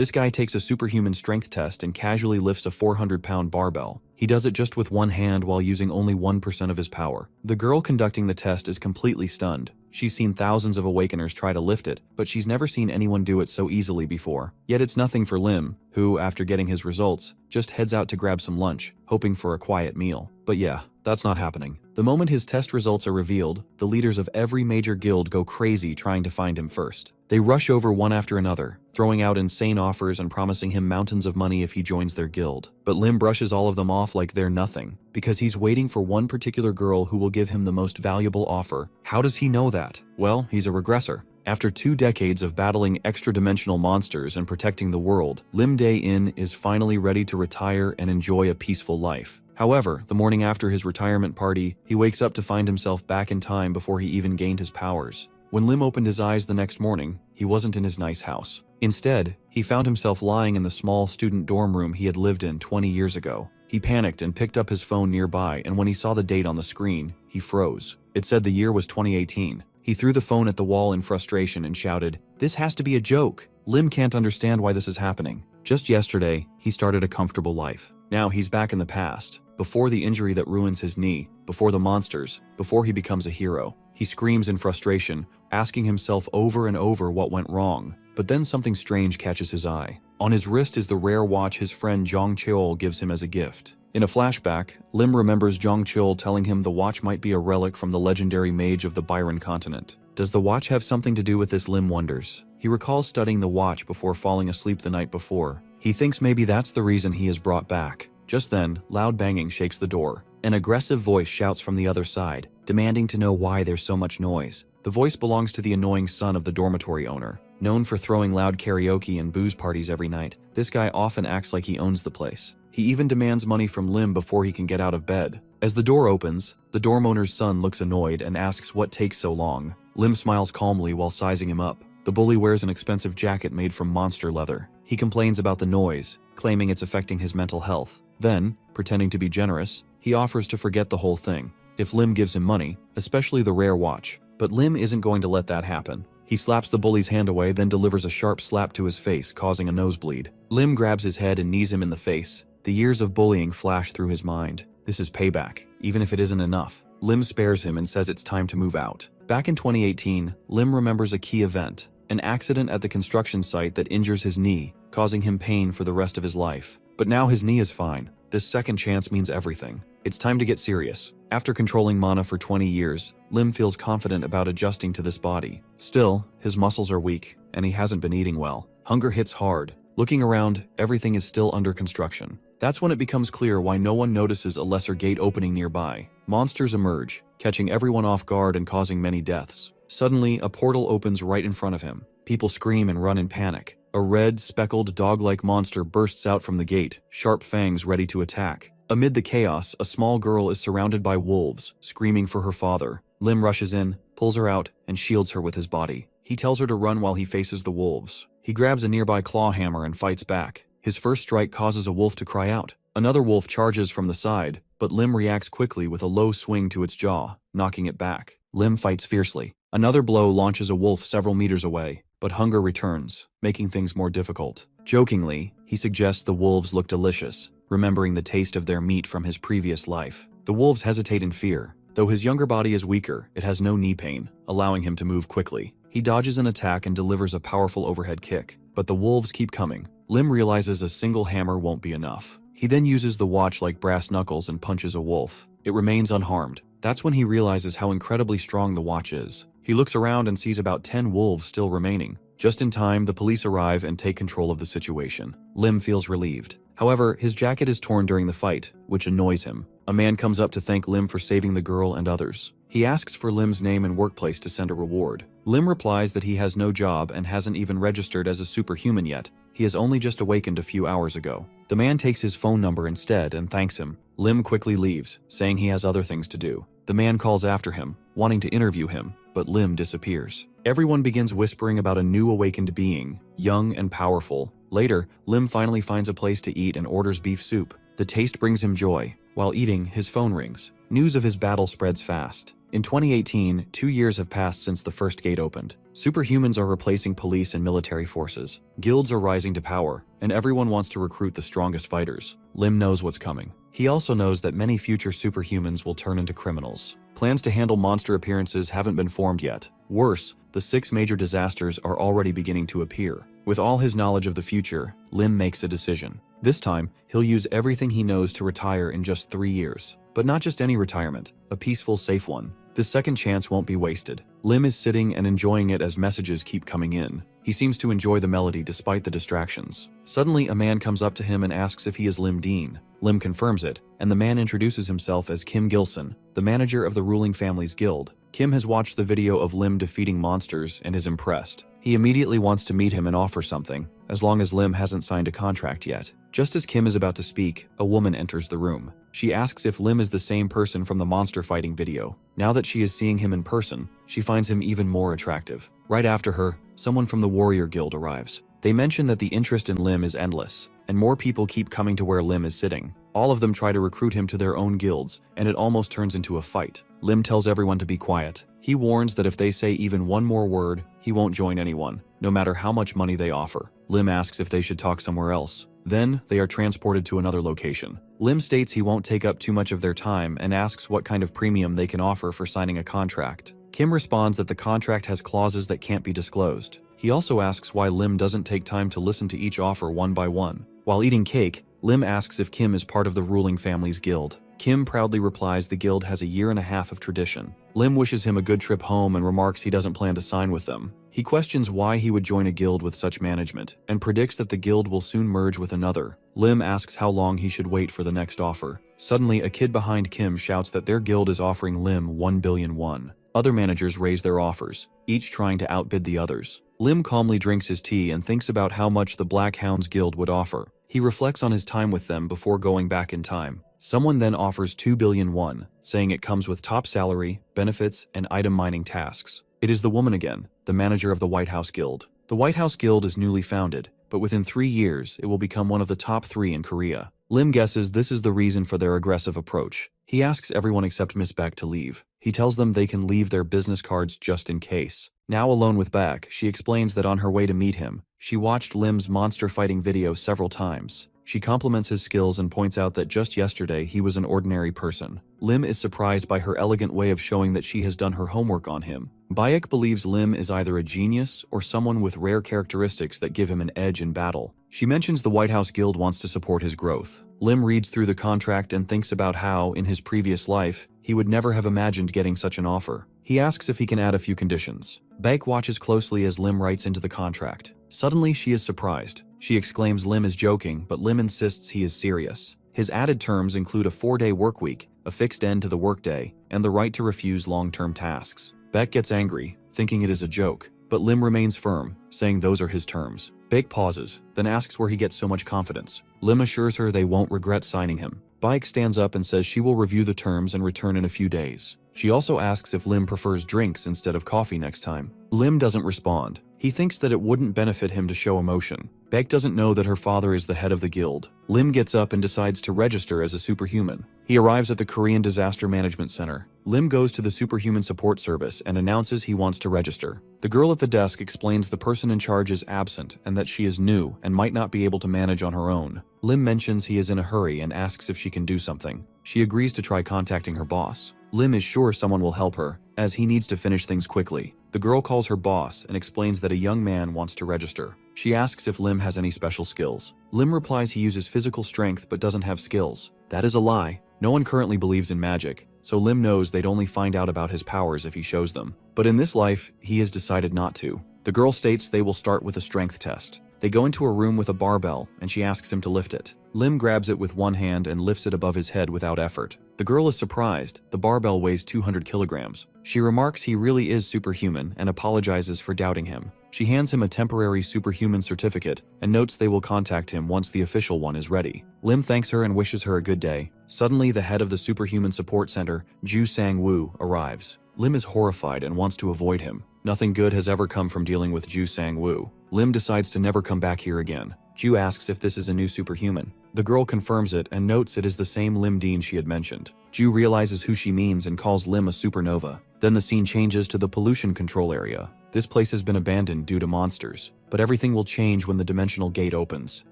This guy takes a superhuman strength test and casually lifts a 400-pound barbell. He does it just with one hand while using only 1% of his power. The girl conducting the test is completely stunned. She's seen thousands of awakeners try to lift it, but she's never seen anyone do it so easily before. Yet it's nothing for Lim, who, after getting his results, just heads out to grab some lunch, hoping for a quiet meal. But yeah, that's not happening. The moment his test results are revealed, the leaders of every major guild go crazy trying to find him first. They rush over one after another, throwing out insane offers and promising him mountains of money if he joins their guild. But Lim brushes all of them off like they're nothing, because he's waiting for one particular girl who will give him the most valuable offer. How does he know that? Well, he's a regressor. After 2 decades of battling extra-dimensional monsters and protecting the world, Lim Dae-in is finally ready to retire and enjoy a peaceful life. However, the morning after his retirement party, he wakes up to find himself back in time before he even gained his powers. When Lim opened his eyes the next morning, he wasn't in his nice house. Instead, he found himself lying in the small student dorm room he had lived in 20 years ago. He panicked and picked up his phone nearby, and when he saw the date on the screen, he froze. It said the year was 2018. He threw the phone at the wall in frustration and shouted, "This has to be a joke. Lim can't understand why this is happening." Just yesterday, he started a comfortable life. Now he's back in the past, before the injury that ruins his knee, before the monsters, before he becomes a hero. He screams in frustration, asking himself over and over what went wrong. But then something strange catches his eye. On his wrist is the rare watch his friend Jong Cheol gives him as a gift. In a flashback, Lim remembers Jong Cheol telling him the watch might be a relic from the legendary mage of the Byron continent. Does the watch have something to do with this, Lim wonders. He recalls studying the watch before falling asleep the night before. He thinks maybe that's the reason he is brought back. Just then, loud banging shakes the door. An aggressive voice shouts from the other side, demanding to know why there's so much noise. The voice belongs to the annoying son of the dormitory owner. Known for throwing loud karaoke and booze parties every night, this guy often acts like he owns the place. He even demands money from Lim before he can get out of bed. As the door opens, the dorm owner's son looks annoyed and asks what takes so long. Lim smiles calmly while sizing him up. The bully wears an expensive jacket made from monster leather. He complains about the noise, claiming it's affecting his mental health. Then, pretending to be generous, he offers to forget the whole thing if Lim gives him money, especially the rare watch. But Lim isn't going to let that happen. He slaps the bully's hand away, then delivers a sharp slap to his face, causing a nosebleed. Lim grabs his head and knees him in the face. The years of bullying flash through his mind. This is payback, even if it isn't enough. Lim spares him and says it's time to move out. Back in 2018, Lim remembers a key event, an accident at the construction site that injures his knee, causing him pain for the rest of his life. But now his knee is fine. This second chance means everything. It's time to get serious. After controlling mana for 20 years, Lim feels confident about adjusting to this body. Still, his muscles are weak, and he hasn't been eating well. Hunger hits hard. Looking around, everything is still under construction. That's when it becomes clear why no one notices a lesser gate opening nearby. Monsters emerge, catching everyone off guard and causing many deaths. Suddenly, a portal opens right in front of him. People scream and run in panic. A red, speckled, dog-like monster bursts out from the gate, sharp fangs ready to attack. Amid the chaos, a small girl is surrounded by wolves, screaming for her father. Lim rushes in, pulls her out, and shields her with his body. He tells her to run while he faces the wolves. He grabs a nearby claw hammer and fights back. His first strike causes a wolf to cry out. Another wolf charges from the side, but Lim reacts quickly with a low swing to its jaw, knocking it back. Lim fights fiercely. Another blow launches a wolf several meters away, but hunger returns, making things more difficult. Jokingly, he suggests the wolves look delicious, remembering the taste of their meat from his previous life. The wolves hesitate in fear. Though his younger body is weaker, it has no knee pain, allowing him to move quickly. He dodges an attack and delivers a powerful overhead kick, but the wolves keep coming. Lim realizes a single hammer won't be enough. He then uses the watch like brass knuckles and punches a wolf. It remains unharmed. That's when he realizes how incredibly strong the watch is. He looks around and sees about 10 wolves still remaining. Just in time, the police arrive and take control of the situation. Lim feels relieved. However, his jacket is torn during the fight, which annoys him. A man comes up to thank Lim for saving the girl and others. He asks for Lim's name and workplace to send a reward. Lim replies that he has no job and hasn't even registered as a superhuman yet. He has only just awakened a few hours ago. The man takes his phone number instead and thanks him. Lim quickly leaves, saying he has other things to do. The man calls after him, wanting to interview him, but Lim disappears. Everyone begins whispering about a new awakened being, young and powerful. Later, Lim finally finds a place to eat and orders beef soup. The taste brings him joy. While eating, his phone rings. News of his battle spreads fast. In 2018, 2 years have passed since the first gate opened. Superhumans are replacing police and military forces. Guilds are rising to power, and everyone wants to recruit the strongest fighters. Lim knows what's coming. He also knows that many future superhumans will turn into criminals. Plans to handle monster appearances haven't been formed yet. Worse, the 6 major disasters are already beginning to appear. With all his knowledge of the future, Lim makes a decision. This time, he'll use everything he knows to retire in just 3 years. But not just any retirement, a peaceful, safe one. This second chance won't be wasted. Lim is sitting and enjoying it as messages keep coming in. He seems to enjoy the melody despite the distractions. Suddenly, a man comes up to him and asks if he is Lim Dean. Lim confirms it, and the man introduces himself as Kim Gilson, the manager of the ruling family's guild. Kim has watched the video of Lim defeating monsters and is impressed. He immediately wants to meet him and offer something, as long as Lim hasn't signed a contract yet. Just as Kim is about to speak, a woman enters the room. She asks if Lim is the same person from the monster fighting video. Now that she is seeing him in person, she finds him even more attractive. Right after her, someone from the Warrior Guild arrives. They mention that the interest in Lim is endless, and more people keep coming to where Lim is sitting. All of them try to recruit him to their own guilds, and it almost turns into a fight. Lim tells everyone to be quiet. He warns that if they say even one more word, he won't join anyone, no matter how much money they offer. Lim asks if they should talk somewhere else. Then, they are transported to another location. Lim states he won't take up too much of their time and asks what kind of premium they can offer for signing a contract. Kim responds that the contract has clauses that can't be disclosed. He also asks why Lim doesn't take time to listen to each offer one by one. While eating cake, Lim asks if Kim is part of the ruling family's guild. Kim proudly replies the guild has a 1.5 years of tradition. Lim wishes him a good trip home and remarks he doesn't plan to sign with them. He questions why he would join a guild with such management, and predicts that the guild will soon merge with another. Lim asks how long he should wait for the next offer. Suddenly, a kid behind Kim shouts that their guild is offering Lim 1 billion won. Other managers raise their offers, each trying to outbid the others. Lim calmly drinks his tea and thinks about how much the Black Hounds Guild would offer. He reflects on his time with them before going back in time. Someone then offers 2 billion won, saying it comes with top salary, benefits, and item mining tasks. It is the woman again, the manager of the White House Guild. The White House Guild is newly founded, but within 3 years, it will become one of the top 3 in Korea. Lim guesses this is the reason for their aggressive approach. He asks everyone except Miss Beck to leave. He tells them they can leave their business cards just in case. Now alone with Beck, she explains that on her way to meet him, she watched Lim's monster fighting video several times. She compliments his skills and points out that just yesterday he was an ordinary person. Lim is surprised by her elegant way of showing that she has done her homework on him. Bayek believes Lim is either a genius or someone with rare characteristics that give him an edge in battle. She mentions the White House Guild wants to support his growth. Lim reads through the contract and thinks about how, in his previous life, he would never have imagined getting such an offer. He asks if he can add a few conditions. Bayek watches closely as Lim writes into the contract. Suddenly, she is surprised. She exclaims Lim is joking, but Lim insists he is serious. His added terms include a 4-day workweek, a fixed end to the workday, and the right to refuse long-term tasks. Beck gets angry, thinking it is a joke, but Lim remains firm, saying those are his terms. Bayek pauses, then asks where he gets so much confidence. Lim assures her they won't regret signing him. Bayek stands up and says she will review the terms and return in a few days. She also asks if Lim prefers drinks instead of coffee next time. Lim doesn't respond. He thinks that it wouldn't benefit him to show emotion. Bayek doesn't know that her father is the head of the guild. Lim gets up and decides to register as a superhuman. He arrives at the Korean Disaster Management Center. Lim goes to the Superhuman Support Service and announces he wants to register. The girl at the desk explains the person in charge is absent and that she is new and might not be able to manage on her own. Lim mentions he is in a hurry and asks if she can do something. She agrees to try contacting her boss. Lim is sure someone will help her, as he needs to finish things quickly. The girl calls her boss and explains that a young man wants to register. She asks if Lim has any special skills. Lim replies he uses physical strength but doesn't have skills. That is a lie. No one currently believes in magic, so Lim knows they'd only find out about his powers if he shows them. But in this life, he has decided not to. The girl states they will start with a strength test. They go into a room with a barbell, and she asks him to lift it. Lim grabs it with one hand and lifts it above his head without effort. The girl is surprised. The barbell weighs 200 kilograms. She remarks he really is superhuman and apologizes for doubting him. She hands him a temporary superhuman certificate and notes they will contact him once the official one is ready. Lim thanks her and wishes her a good day. Suddenly, the head of the Superhuman Support Center, Ju Sang-woo, arrives. Lim is horrified and wants to avoid him. Nothing good has ever come from dealing with Ju Sang-woo. Lim decides to never come back here again. Ju asks if this is a new superhuman. The girl confirms it and notes it is the same Lim Dean she had mentioned. Ju realizes who she means and calls Lim a supernova. Then the scene changes to the pollution control area. This place has been abandoned due to monsters, but everything will change when the dimensional gate opens.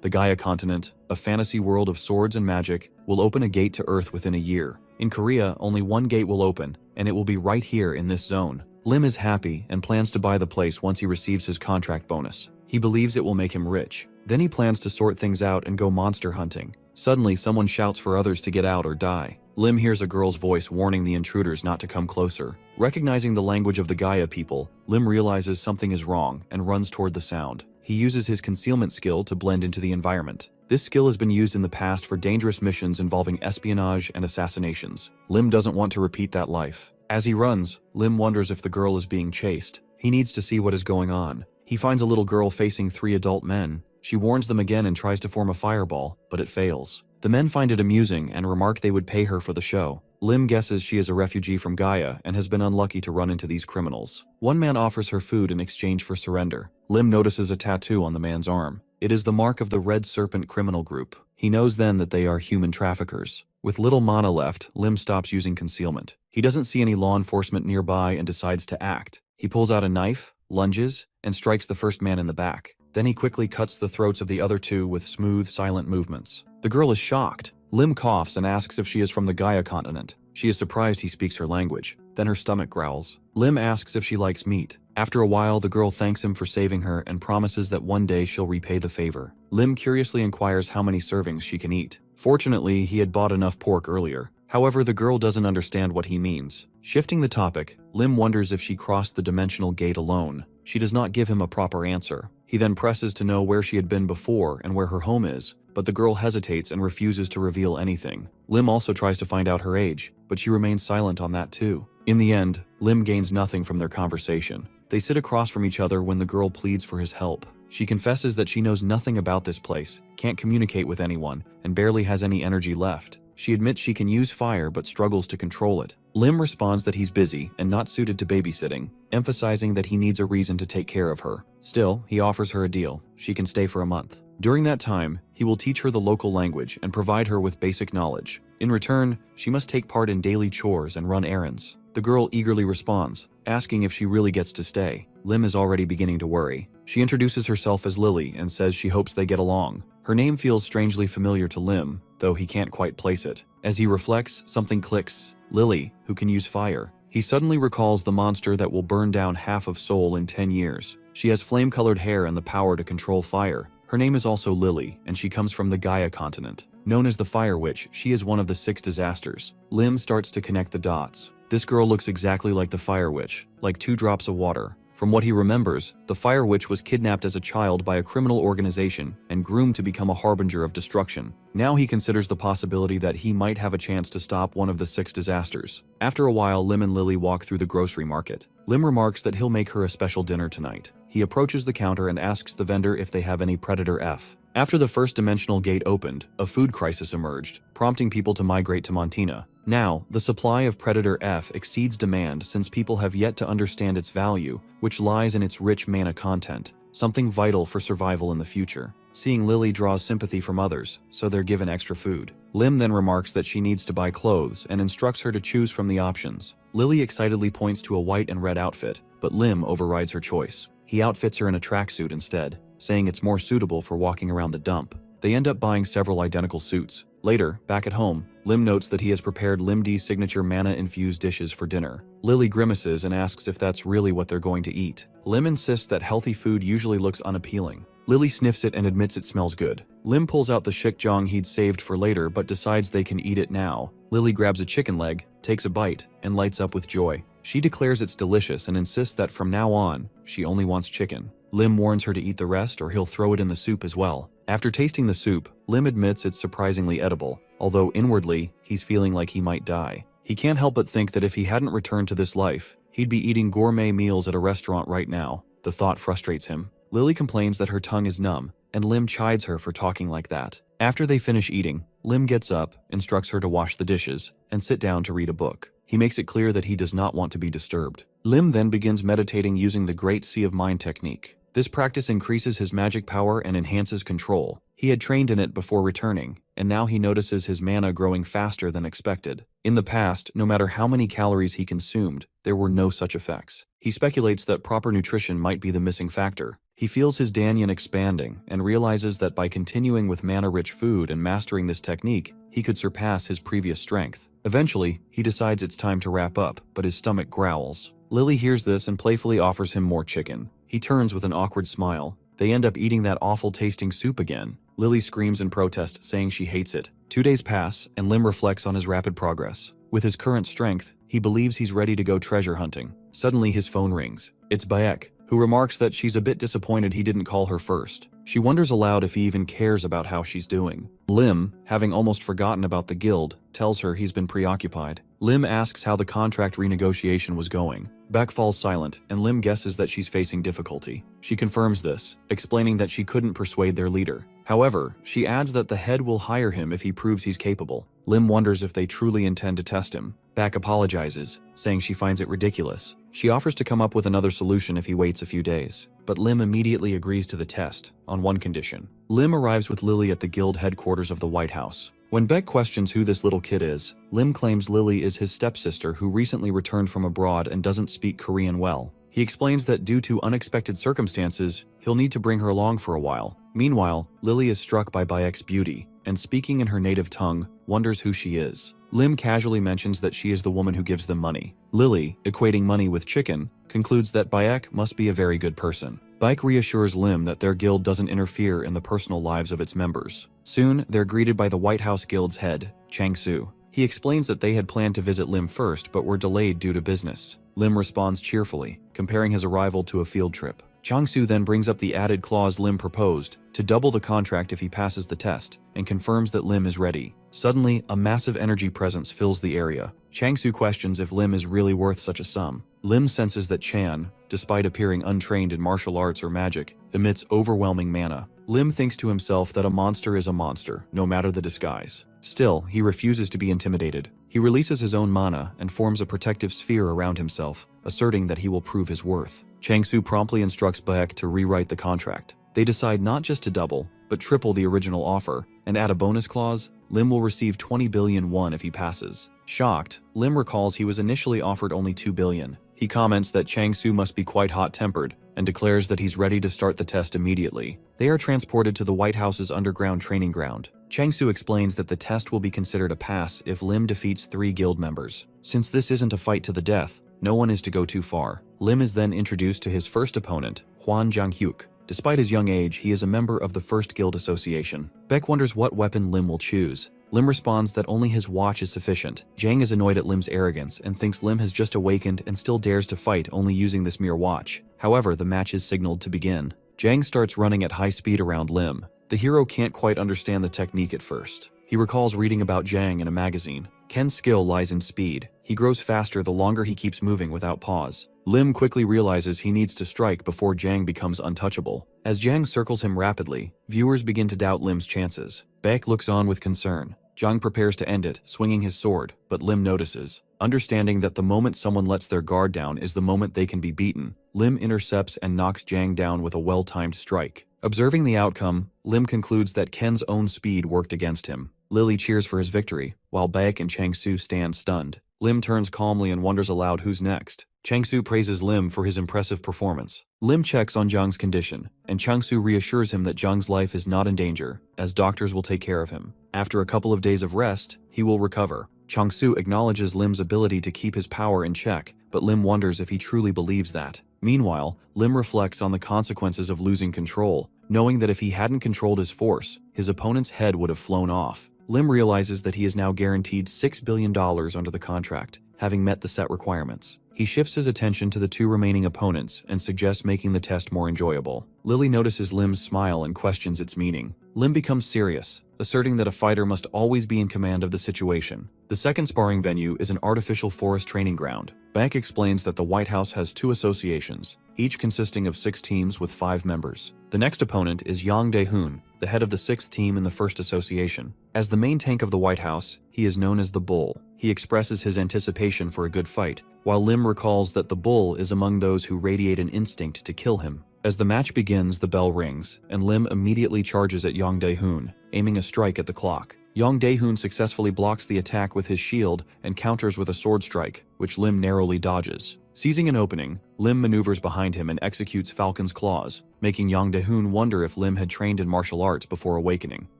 The Gaia continent, a fantasy world of swords and magic, will open a gate to Earth within a year. In Korea, only one gate will open, and it will be right here in this zone. Lim is happy and plans to buy the place once he receives his contract bonus. He believes it will make him rich. Then he plans to sort things out and go monster hunting. Suddenly, someone shouts for others to get out or die. Lim hears a girl's voice warning the intruders not to come closer. Recognizing the language of the Gaia people, Lim realizes something is wrong and runs toward the sound. He uses his concealment skill to blend into the environment. This skill has been used in the past for dangerous missions involving espionage and assassinations. Lim doesn't want to repeat that life. As he runs, Lim wonders if the girl is being chased. He needs to see what is going on. He finds a little girl facing 3 adult men. She warns them again and tries to form a fireball, but it fails. The men find it amusing and remark they would pay her for the show. Lim guesses she is a refugee from Gaia and has been unlucky to run into these criminals. One man offers her food in exchange for surrender. Lim notices a tattoo on the man's arm. It is the mark of the Red Serpent criminal group. He knows then that they are human traffickers. With little mana left, Lim stops using concealment. He doesn't see any law enforcement nearby and decides to act. He pulls out a knife, lunges, and strikes the first man in the back. Then he quickly cuts the throats of the other 2 with smooth, silent movements. The girl is shocked. Lim coughs and asks if she is from the Gaia continent. She is surprised he speaks her language. Then her stomach growls. Lim asks if she likes meat. After a while, the girl thanks him for saving her and promises that one day she'll repay the favor. Lim curiously inquires how many servings she can eat. Fortunately, he had bought enough pork earlier. However, the girl doesn't understand what he means. Shifting the topic, Lim wonders if she crossed the dimensional gate alone. She does not give him a proper answer. He then presses to know where she had been before and where her home is, but the girl hesitates and refuses to reveal anything. Lim also tries to find out her age, but she remains silent on that too. In the end, Lim gains nothing from their conversation. They sit across from each other when the girl pleads for his help. She confesses that she knows nothing about this place, can't communicate with anyone, and barely has any energy left. She admits she can use fire but struggles to control it. Lim responds that he's busy and not suited to babysitting, emphasizing that he needs a reason to take care of her. Still, he offers her a deal. She can stay for a month. During that time, he will teach her the local language and provide her with basic knowledge. In return, she must take part in daily chores and run errands. The girl eagerly responds, asking if she really gets to stay. Lim is already beginning to worry. She introduces herself as Lily and says she hopes they get along. Her name feels strangely familiar to Lim, though he can't quite place it. As he reflects, something clicks. Lily, who can use fire. He suddenly recalls the monster that will burn down half of Seoul in 10 years. She has flame-colored hair and the power to control fire. Her name is also Lily, and she comes from the Gaia continent. Known as the Fire Witch, she is one of the 6 disasters. Lim starts to connect the dots. This girl looks exactly like the Fire Witch, like 2 drops of water. From what he remembers, the Fire Witch was kidnapped as a child by a criminal organization and groomed to become a harbinger of destruction. Now he considers the possibility that he might have a chance to stop one of the 6 disasters. After a while, Lim and Lily walk through the grocery market. Lim remarks that he'll make her a special dinner tonight. He approaches the counter and asks the vendor if they have any Predator F. After the first dimensional gate opened, a food crisis emerged, prompting people to migrate to Montina. Now, the supply of Predator F exceeds demand since people have yet to understand its value, which lies in its rich mana content, something vital for survival in the future. Seeing Lily draws sympathy from others, so they're given extra food. Lim then remarks that she needs to buy clothes and instructs her to choose from the options. Lily excitedly points to a white and red outfit, but Lim overrides her choice. He outfits her in a tracksuit instead, saying it's more suitable for walking around the dump. They end up buying several identical suits. Later, back at home, Lim notes that he has prepared Lim D's signature mana-infused dishes for dinner. Lily grimaces and asks if that's really what they're going to eat. Lim insists that healthy food usually looks unappealing. Lily sniffs it and admits it smells good. Lim pulls out the shikjang he'd saved for later but decides they can eat it now. Lily grabs a chicken leg, takes a bite, and lights up with joy. She declares it's delicious and insists that from now on, she only wants chicken. Lim warns her to eat the rest or he'll throw it in the soup as well. After tasting the soup, Lim admits it's surprisingly edible, although inwardly, he's feeling like he might die. He can't help but think that if he hadn't returned to this life, he'd be eating gourmet meals at a restaurant right now. The thought frustrates him. Lily complains that her tongue is numb, and Lim chides her for talking like that. After they finish eating, Lim gets up, instructs her to wash the dishes, and sit down to read a book. He makes it clear that he does not want to be disturbed. Lim then begins meditating using the Great Sea of Mind technique. This practice increases his magic power and enhances control. He had trained in it before returning, and now he notices his mana growing faster than expected. In the past, no matter how many calories he consumed, there were no such effects. He speculates that proper nutrition might be the missing factor. He feels his Danyan expanding and realizes that by continuing with mana-rich food and mastering this technique, he could surpass his previous strength. Eventually, he decides it's time to wrap up, but his stomach growls. Lily hears this and playfully offers him more chicken. He turns with an awkward smile. They end up eating that awful-tasting soup again. Lily screams in protest, saying she hates it. 2 days pass, and Lim reflects on his rapid progress. With his current strength, he believes he's ready to go treasure hunting. Suddenly, his phone rings. It's Bayek, who remarks that she's a bit disappointed he didn't call her first. She wonders aloud if he even cares about how she's doing. Lim, having almost forgotten about the guild, tells her he's been preoccupied. Lim asks how the contract renegotiation was going. Beck falls silent, and Lim guesses that she's facing difficulty. She confirms this, explaining that she couldn't persuade their leader. However, she adds that the head will hire him if he proves he's capable. Lim wonders if they truly intend to test him. Beck apologizes, saying she finds it ridiculous. She offers to come up with another solution if he waits a few days. But Lim immediately agrees to the test, on one condition. Lim arrives with Lily at the guild headquarters of the White House. When Beck questions who this little kid is, Lim claims Lily is his stepsister who recently returned from abroad and doesn't speak Korean well. He explains that due to unexpected circumstances, he'll need to bring her along for a while. Meanwhile, Lily is struck by Bayek's beauty, and speaking in her native tongue, wonders who she is. Lim casually mentions that she is the woman who gives them money. Lily, equating money with chicken, concludes that Bayek must be a very good person. Bayek reassures Lim that their guild doesn't interfere in the personal lives of its members. Soon, they're greeted by the White House Guild's head, Chang-Su. He explains that they had planned to visit Lim first but were delayed due to business. Lim responds cheerfully, comparing his arrival to a field trip. Chang-Su then brings up the added clause Lim proposed, to double the contract if he passes the test, and confirms that Lim is ready. Suddenly, a massive energy presence fills the area. Chang-Su questions if Lim is really worth such a sum. Lim senses that Chan, despite appearing untrained in martial arts or magic, emits overwhelming mana. Lim thinks to himself that a monster is a monster, no matter the disguise. Still, he refuses to be intimidated. He releases his own mana and forms a protective sphere around himself, asserting that he will prove his worth. Chang-Su promptly instructs Bayek to rewrite the contract. They decide not just to double, but triple the original offer, and add a bonus clause. Lim will receive 20 billion won if he passes. Shocked, Lim recalls he was initially offered only 2 billion. He comments that Chang-Su must be quite hot-tempered, and declares that he's ready to start the test immediately. They are transported to the White House's underground training ground. Chang-Su explains that the test will be considered a pass if Lim defeats 3 guild members. Since this isn't a fight to the death, no one is to go too far. Lim is then introduced to his first opponent, Hwan Jang-hyuk. Despite his young age, he is a member of the First Guild Association. Beck wonders what weapon Lim will choose. Lim responds that only his watch is sufficient. Jang is annoyed at Lim's arrogance and thinks Lim has just awakened and still dares to fight only using this mere watch. However, the match is signaled to begin. Jang starts running at high speed around Lim. The hero can't quite understand the technique at first. He recalls reading about Jang in a magazine. Ken's skill lies in speed. He grows faster the longer he keeps moving without pause. Lim quickly realizes he needs to strike before Jang becomes untouchable. As Jang circles him rapidly, viewers begin to doubt Lim's chances. Beck looks on with concern. Jang prepares to end it, swinging his sword, but Lim notices. Understanding that the moment someone lets their guard down is the moment they can be beaten, Lim intercepts and knocks Jang down with a well-timed strike. Observing the outcome, Lim concludes that Ken's own speed worked against him. Lily cheers for his victory, while Beck and Chang-Su stand stunned. Lim turns calmly and wonders aloud who's next. Chang-Su praises Lim for his impressive performance. Lim checks on Zhang's condition, and Chang-Su reassures him that Zhang's life is not in danger, as doctors will take care of him. After a couple of days of rest, he will recover. Chang-Su acknowledges Lim's ability to keep his power in check, but Lim wonders if he truly believes that. Meanwhile, Lim reflects on the consequences of losing control, knowing that if he hadn't controlled his force, his opponent's head would have flown off. Lim realizes that he is now guaranteed $6 billion under the contract, having met the set requirements. He shifts his attention to the 2 remaining opponents and suggests making the test more enjoyable. Lily notices Lim's smile and questions its meaning. Lim becomes serious, asserting that a fighter must always be in command of the situation. The second sparring venue is an artificial forest training ground. Beck explains that the White House has 2 associations, each consisting of 6 teams with 5 members. The next opponent is Yang Dae-hoon, the head of the 6th team in the first association. As the main tank of the White House, he is known as the Bull. He expresses his anticipation for a good fight, while Lim recalls that the Bull is among those who radiate an instinct to kill him. As the match begins, the bell rings, and Lim immediately charges at Yang Dae-hoon, aiming a strike at the clock. Yang Dae-hoon successfully blocks the attack with his shield and counters with a sword strike, which Lim narrowly dodges. Seizing an opening, Lim maneuvers behind him and executes Falcon's Claws, making Yang Dae-hoon wonder if Lim had trained in martial arts before awakening.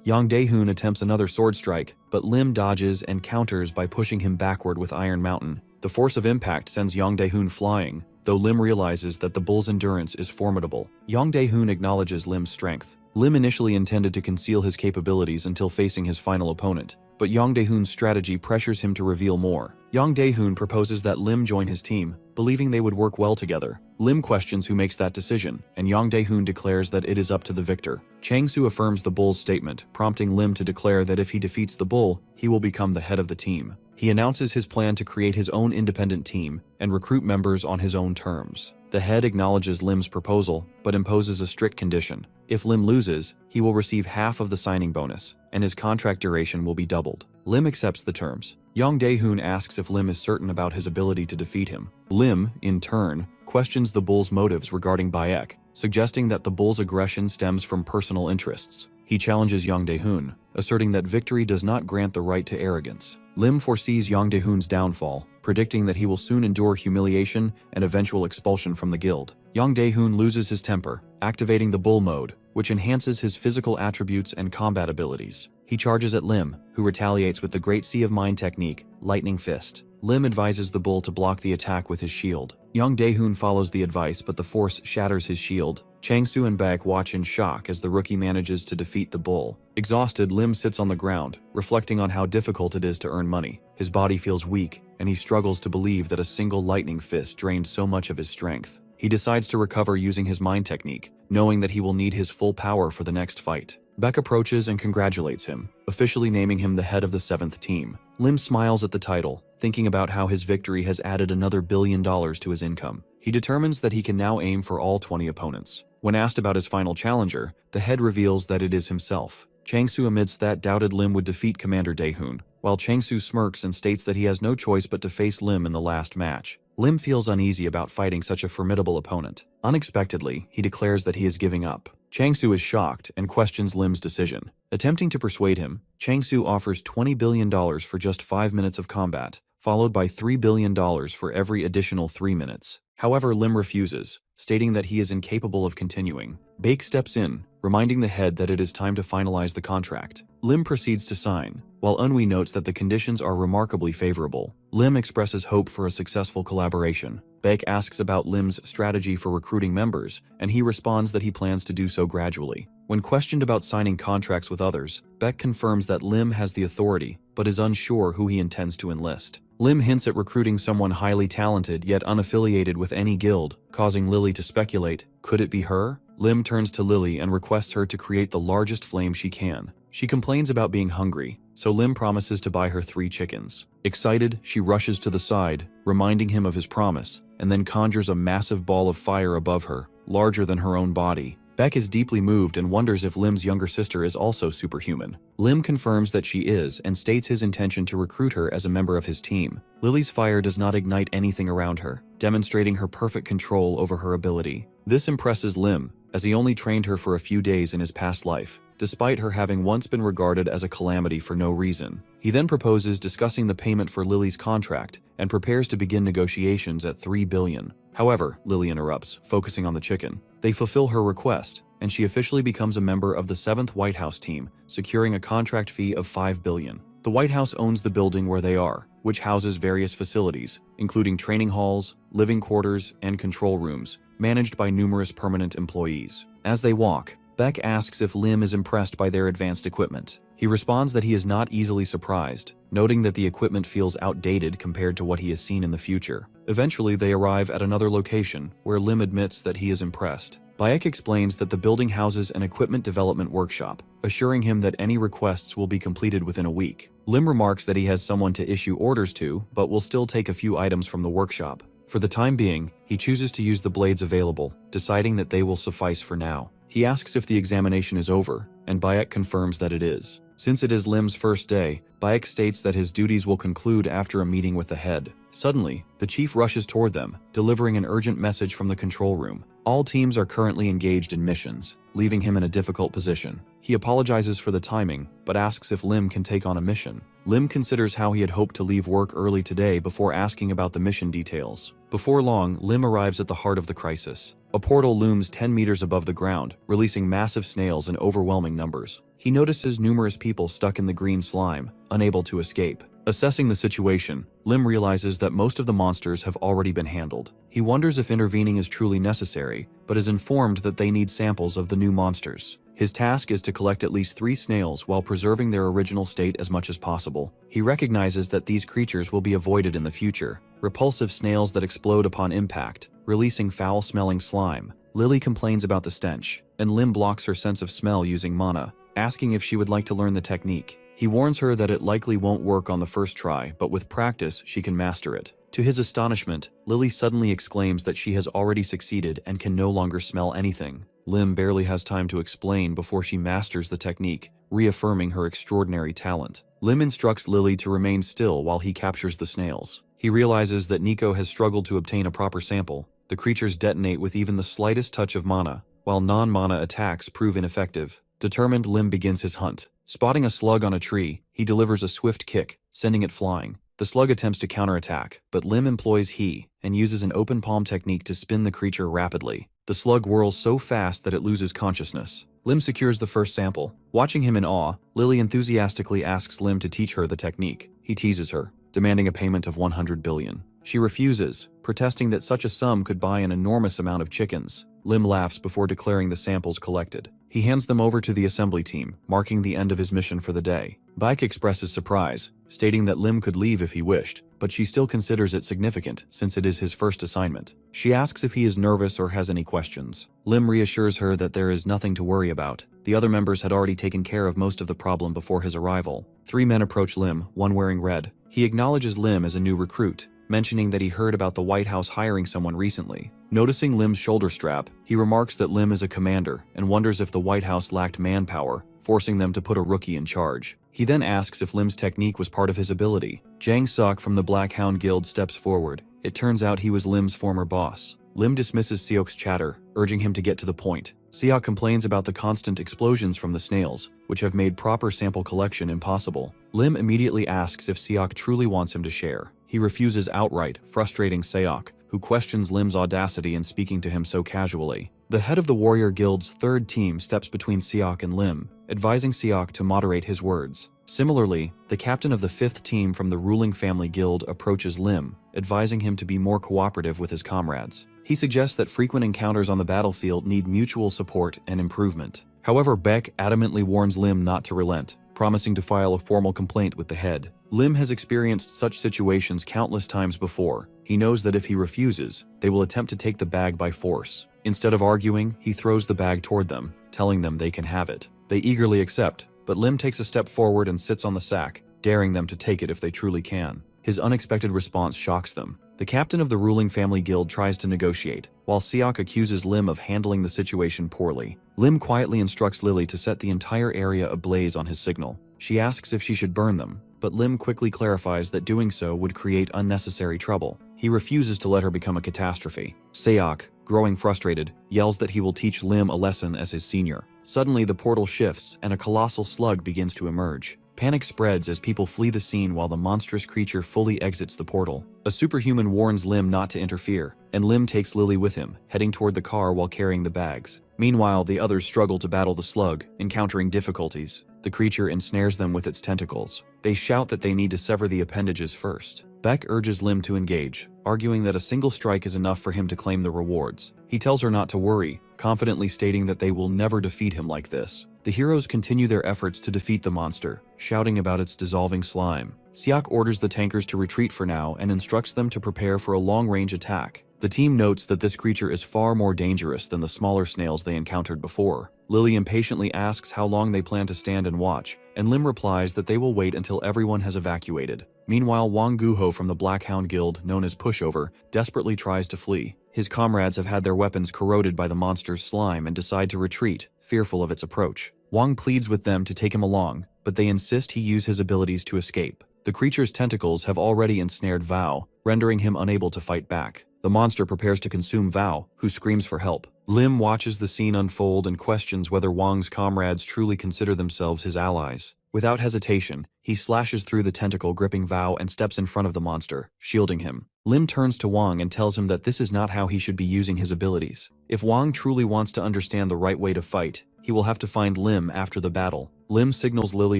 Yang Dae-hoon attempts another sword strike, but Lim dodges and counters by pushing him backward with Iron Mountain. The force of impact sends Yang Dae-hoon flying, though Lim realizes that the bull's endurance is formidable. Yang Dae-hoon acknowledges Lim's strength. Lim initially intended to conceal his capabilities until facing his final opponent, but Yang Dae-hoon's strategy pressures him to reveal more. Yang Dae-hoon proposes that Lim join his team, believing they would work well together. Lim questions who makes that decision, and Yang Dae-hoon declares that it is up to the victor. Chang-soo affirms the bull's statement, prompting Lim to declare that if he defeats the bull, he will become the head of the team. He announces his plan to create his own independent team and recruit members on his own terms. The head acknowledges Lim's proposal, but imposes a strict condition. If Lim loses, he will receive half of the signing bonus, and his contract duration will be doubled. Lim accepts the terms. Yang Dae-hoon asks if Lim is certain about his ability to defeat him. Lim, in turn, questions the bull's motives regarding Baek, suggesting that the bull's aggression stems from personal interests. He challenges Yang Dae-hoon, asserting that victory does not grant the right to arrogance. Lim foresees Yang Dae-hoon's downfall, predicting that he will soon endure humiliation and eventual expulsion from the guild. Yang Dae-hoon loses his temper, activating the bull mode, which enhances his physical attributes and combat abilities. He charges at Lim, who retaliates with the Great Sea of Mind technique, Lightning Fist. Lim advises the bull to block the attack with his shield. Yang Dae-hoon follows the advice, but the force shatters his shield. Chang-soo and Baek watch in shock as the rookie manages to defeat the bull. Exhausted, Lim sits on the ground, reflecting on how difficult it is to earn money. His body feels weak, and he struggles to believe that a single lightning fist drained so much of his strength. He decides to recover using his mind technique, knowing that he will need his full power for the next fight. Baek approaches and congratulates him, officially naming him the head of the 7th team. Lim smiles at the title, thinking about how his victory has added another $1 billion to his income. He determines that he can now aim for all 20 opponents. When asked about his final challenger, the head reveals that it is himself. Chang-soo admits that doubted Lim would defeat Commander Dae-hoon, while Chang-soo smirks and states that he has no choice but to face Lim in the last match. Lim feels uneasy about fighting such a formidable opponent. Unexpectedly, he declares that he is giving up. Chang-soo is shocked and questions Lim's decision. Attempting to persuade him, Chang-soo offers $20 billion for just 5 minutes of combat, followed by $3 billion for every additional 3 minutes. However, Lim refuses, stating that he is incapable of continuing. Baek steps in, reminding the head that it is time to finalize the contract. Lim proceeds to sign, while Eunwi notes that the conditions are remarkably favorable. Lim expresses hope for a successful collaboration. Baek asks about Lim's strategy for recruiting members, and he responds that he plans to do so gradually. When questioned about signing contracts with others, Baek confirms that Lim has the authority, but is unsure who he intends to enlist. Lim hints at recruiting someone highly talented yet unaffiliated with any guild, causing Lily to speculate, could it be her? Lim turns to Lily and requests her to create the largest flame she can. She complains about being hungry, so Lim promises to buy her 3 chickens. Excited, she rushes to the side, reminding him of his promise, and then conjures a massive ball of fire above her, larger than her own body. Baek is deeply moved and wonders if Lim's younger sister is also superhuman. Lim confirms that she is and states his intention to recruit her as a member of his team. Lily's fire does not ignite anything around her, demonstrating her perfect control over her ability. This impresses Lim, as he only trained her for a few days in his past life, despite her having once been regarded as a calamity for no reason. He then proposes discussing the payment for Lily's contract and prepares to begin negotiations at $3 billion. However, Lily interrupts, focusing on the chicken. They fulfill her request, and she officially becomes a member of the 7th White House team, securing a contract fee of $5 billion. The White House owns the building where they are, which houses various facilities, including training halls, living quarters, and control rooms, managed by numerous permanent employees. As they walk, Baek asks if Lim is impressed by their advanced equipment. He responds that he is not easily surprised, noting that the equipment feels outdated compared to what he has seen in the future. Eventually, they arrive at another location, where Lim admits that he is impressed. Baek explains that the building houses an equipment development workshop, assuring him that any requests will be completed within a week. Lim remarks that he has someone to issue orders to, but will still take a few items from the workshop. For the time being, he chooses to use the blades available, deciding that they will suffice for now. He asks if the examination is over, and Baek confirms that it is. Since it is Lim's first day, Baek states that his duties will conclude after a meeting with the head. Suddenly, the chief rushes toward them, delivering an urgent message from the control room. All teams are currently engaged in missions, leaving him in a difficult position. He apologizes for the timing, but asks if Lim can take on a mission. Lim considers how he had hoped to leave work early today before asking about the mission details. Before long, Lim arrives at the heart of the crisis. A portal looms 10 meters above the ground, releasing massive snails in overwhelming numbers. He notices numerous people stuck in the green slime, unable to escape. Assessing the situation, Lim realizes that most of the monsters have already been handled. He wonders if intervening is truly necessary, but is informed that they need samples of the new monsters. His task is to collect at least 3 snails while preserving their original state as much as possible. He recognizes that these creatures will be avoided in the future. Repulsive snails that explode upon impact, releasing foul-smelling slime. Lily complains about the stench, and Lim blocks her sense of smell using mana, asking if she would like to learn the technique. He warns her that it likely won't work on the first try, but with practice, she can master it. To his astonishment, Lily suddenly exclaims that she has already succeeded and can no longer smell anything. Lim barely has time to explain before she masters the technique, reaffirming her extraordinary talent. Lim instructs Lily to remain still while he captures the snails. He realizes that Nico has struggled to obtain a proper sample. The creatures detonate with even the slightest touch of mana, while non-mana attacks prove ineffective. Determined, Lim begins his hunt. Spotting a slug on a tree, he delivers a swift kick, sending it flying. The slug attempts to counterattack, but Lim employs He and uses an open palm technique to spin the creature rapidly. The slug whirls so fast that it loses consciousness. Lim secures the first sample. Watching him in awe, Lily enthusiastically asks Lim to teach her the technique. He teases her, demanding a payment of 100 billion. She refuses, protesting that such a sum could buy an enormous amount of chickens. Lim laughs before declaring the samples collected. He hands them over to the assembly team, marking the end of his mission for the day. Bike expresses surprise, stating that Lim could leave if he wished, but she still considers it significant since it is his first assignment. She asks if he is nervous or has any questions. Lim reassures her that there is nothing to worry about. The other members had already taken care of most of the problem before his arrival. 3 men approach Lim, one wearing red. He acknowledges Lim as a new recruit, mentioning that he heard about the White House hiring someone recently. Noticing Lim's shoulder strap, he remarks that Lim is a commander and wonders if the White House lacked manpower, forcing them to put a rookie in charge. He then asks if Lim's technique was part of his ability. Jang Sok from the Black Hound Guild steps forward. It turns out he was Lim's former boss. Lim dismisses Seok's chatter, urging him to get to the point. Seok complains about the constant explosions from the snails, which have made proper sample collection impossible. Lim immediately asks if Seok truly wants him to share. He refuses outright, frustrating Seok, who questions Lim's audacity in speaking to him so casually. The head of the Warrior Guild's 3rd team steps between Seok and Lim, advising Seok to moderate his words. Similarly, the captain of the 5th team from the ruling family guild approaches Lim, advising him to be more cooperative with his comrades. He suggests that frequent encounters on the battlefield need mutual support and improvement. However, Beck adamantly warns Lim not to relent, promising to file a formal complaint with the head. Lim has experienced such situations countless times before. He knows that if he refuses, they will attempt to take the bag by force. Instead of arguing, he throws the bag toward them, telling them they can have it. They eagerly accept, but Lim takes a step forward and sits on the sack, daring them to take it if they truly can. His unexpected response shocks them. The captain of the ruling family guild tries to negotiate, while Seok accuses Lim of handling the situation poorly. Lim quietly instructs Lily to set the entire area ablaze on his signal. She asks if she should burn them, but Lim quickly clarifies that doing so would create unnecessary trouble. He refuses to let her become a catastrophe. Seok, growing frustrated, yells that he will teach Lim a lesson as his senior. Suddenly, the portal shifts and a colossal slug begins to emerge. Panic spreads as people flee the scene while the monstrous creature fully exits the portal. A superhuman warns Lim not to interfere, and Lim takes Lily with him, heading toward the car while carrying the bags. Meanwhile, the others struggle to battle the slug, encountering difficulties. The creature ensnares them with its tentacles. They shout that they need to sever the appendages first. Beck urges Lim to engage, arguing that a single strike is enough for him to claim the rewards. He tells her not to worry, confidently stating that they will never defeat him like this. The heroes continue their efforts to defeat the monster, shouting about its dissolving slime. Seok orders the tankers to retreat for now and instructs them to prepare for a long-range attack. The team notes that this creature is far more dangerous than the smaller snails they encountered before. Lily impatiently asks how long they plan to stand and watch, and Lim replies that they will wait until everyone has evacuated. Meanwhile, Wang Guho from the Black Hound Guild, known as Pushover, desperately tries to flee. His comrades have had their weapons corroded by the monster's slime and decide to retreat, fearful of its approach. Wang pleads with them to take him along, but they insist he use his abilities to escape. The creature's tentacles have already ensnared Vao, rendering him unable to fight back. The The monster prepares to consume Val, who screams for help. Lim watches the scene unfold and questions whether Wang's comrades truly consider themselves his allies. Without hesitation, he slashes through the tentacle gripping Val and steps in front of the monster, shielding him. Lim turns to Wang and tells him that this is not how he should be using his abilities. If Wang truly wants to understand the right way to fight, he will have to find Lim after the battle. Lim signals Lily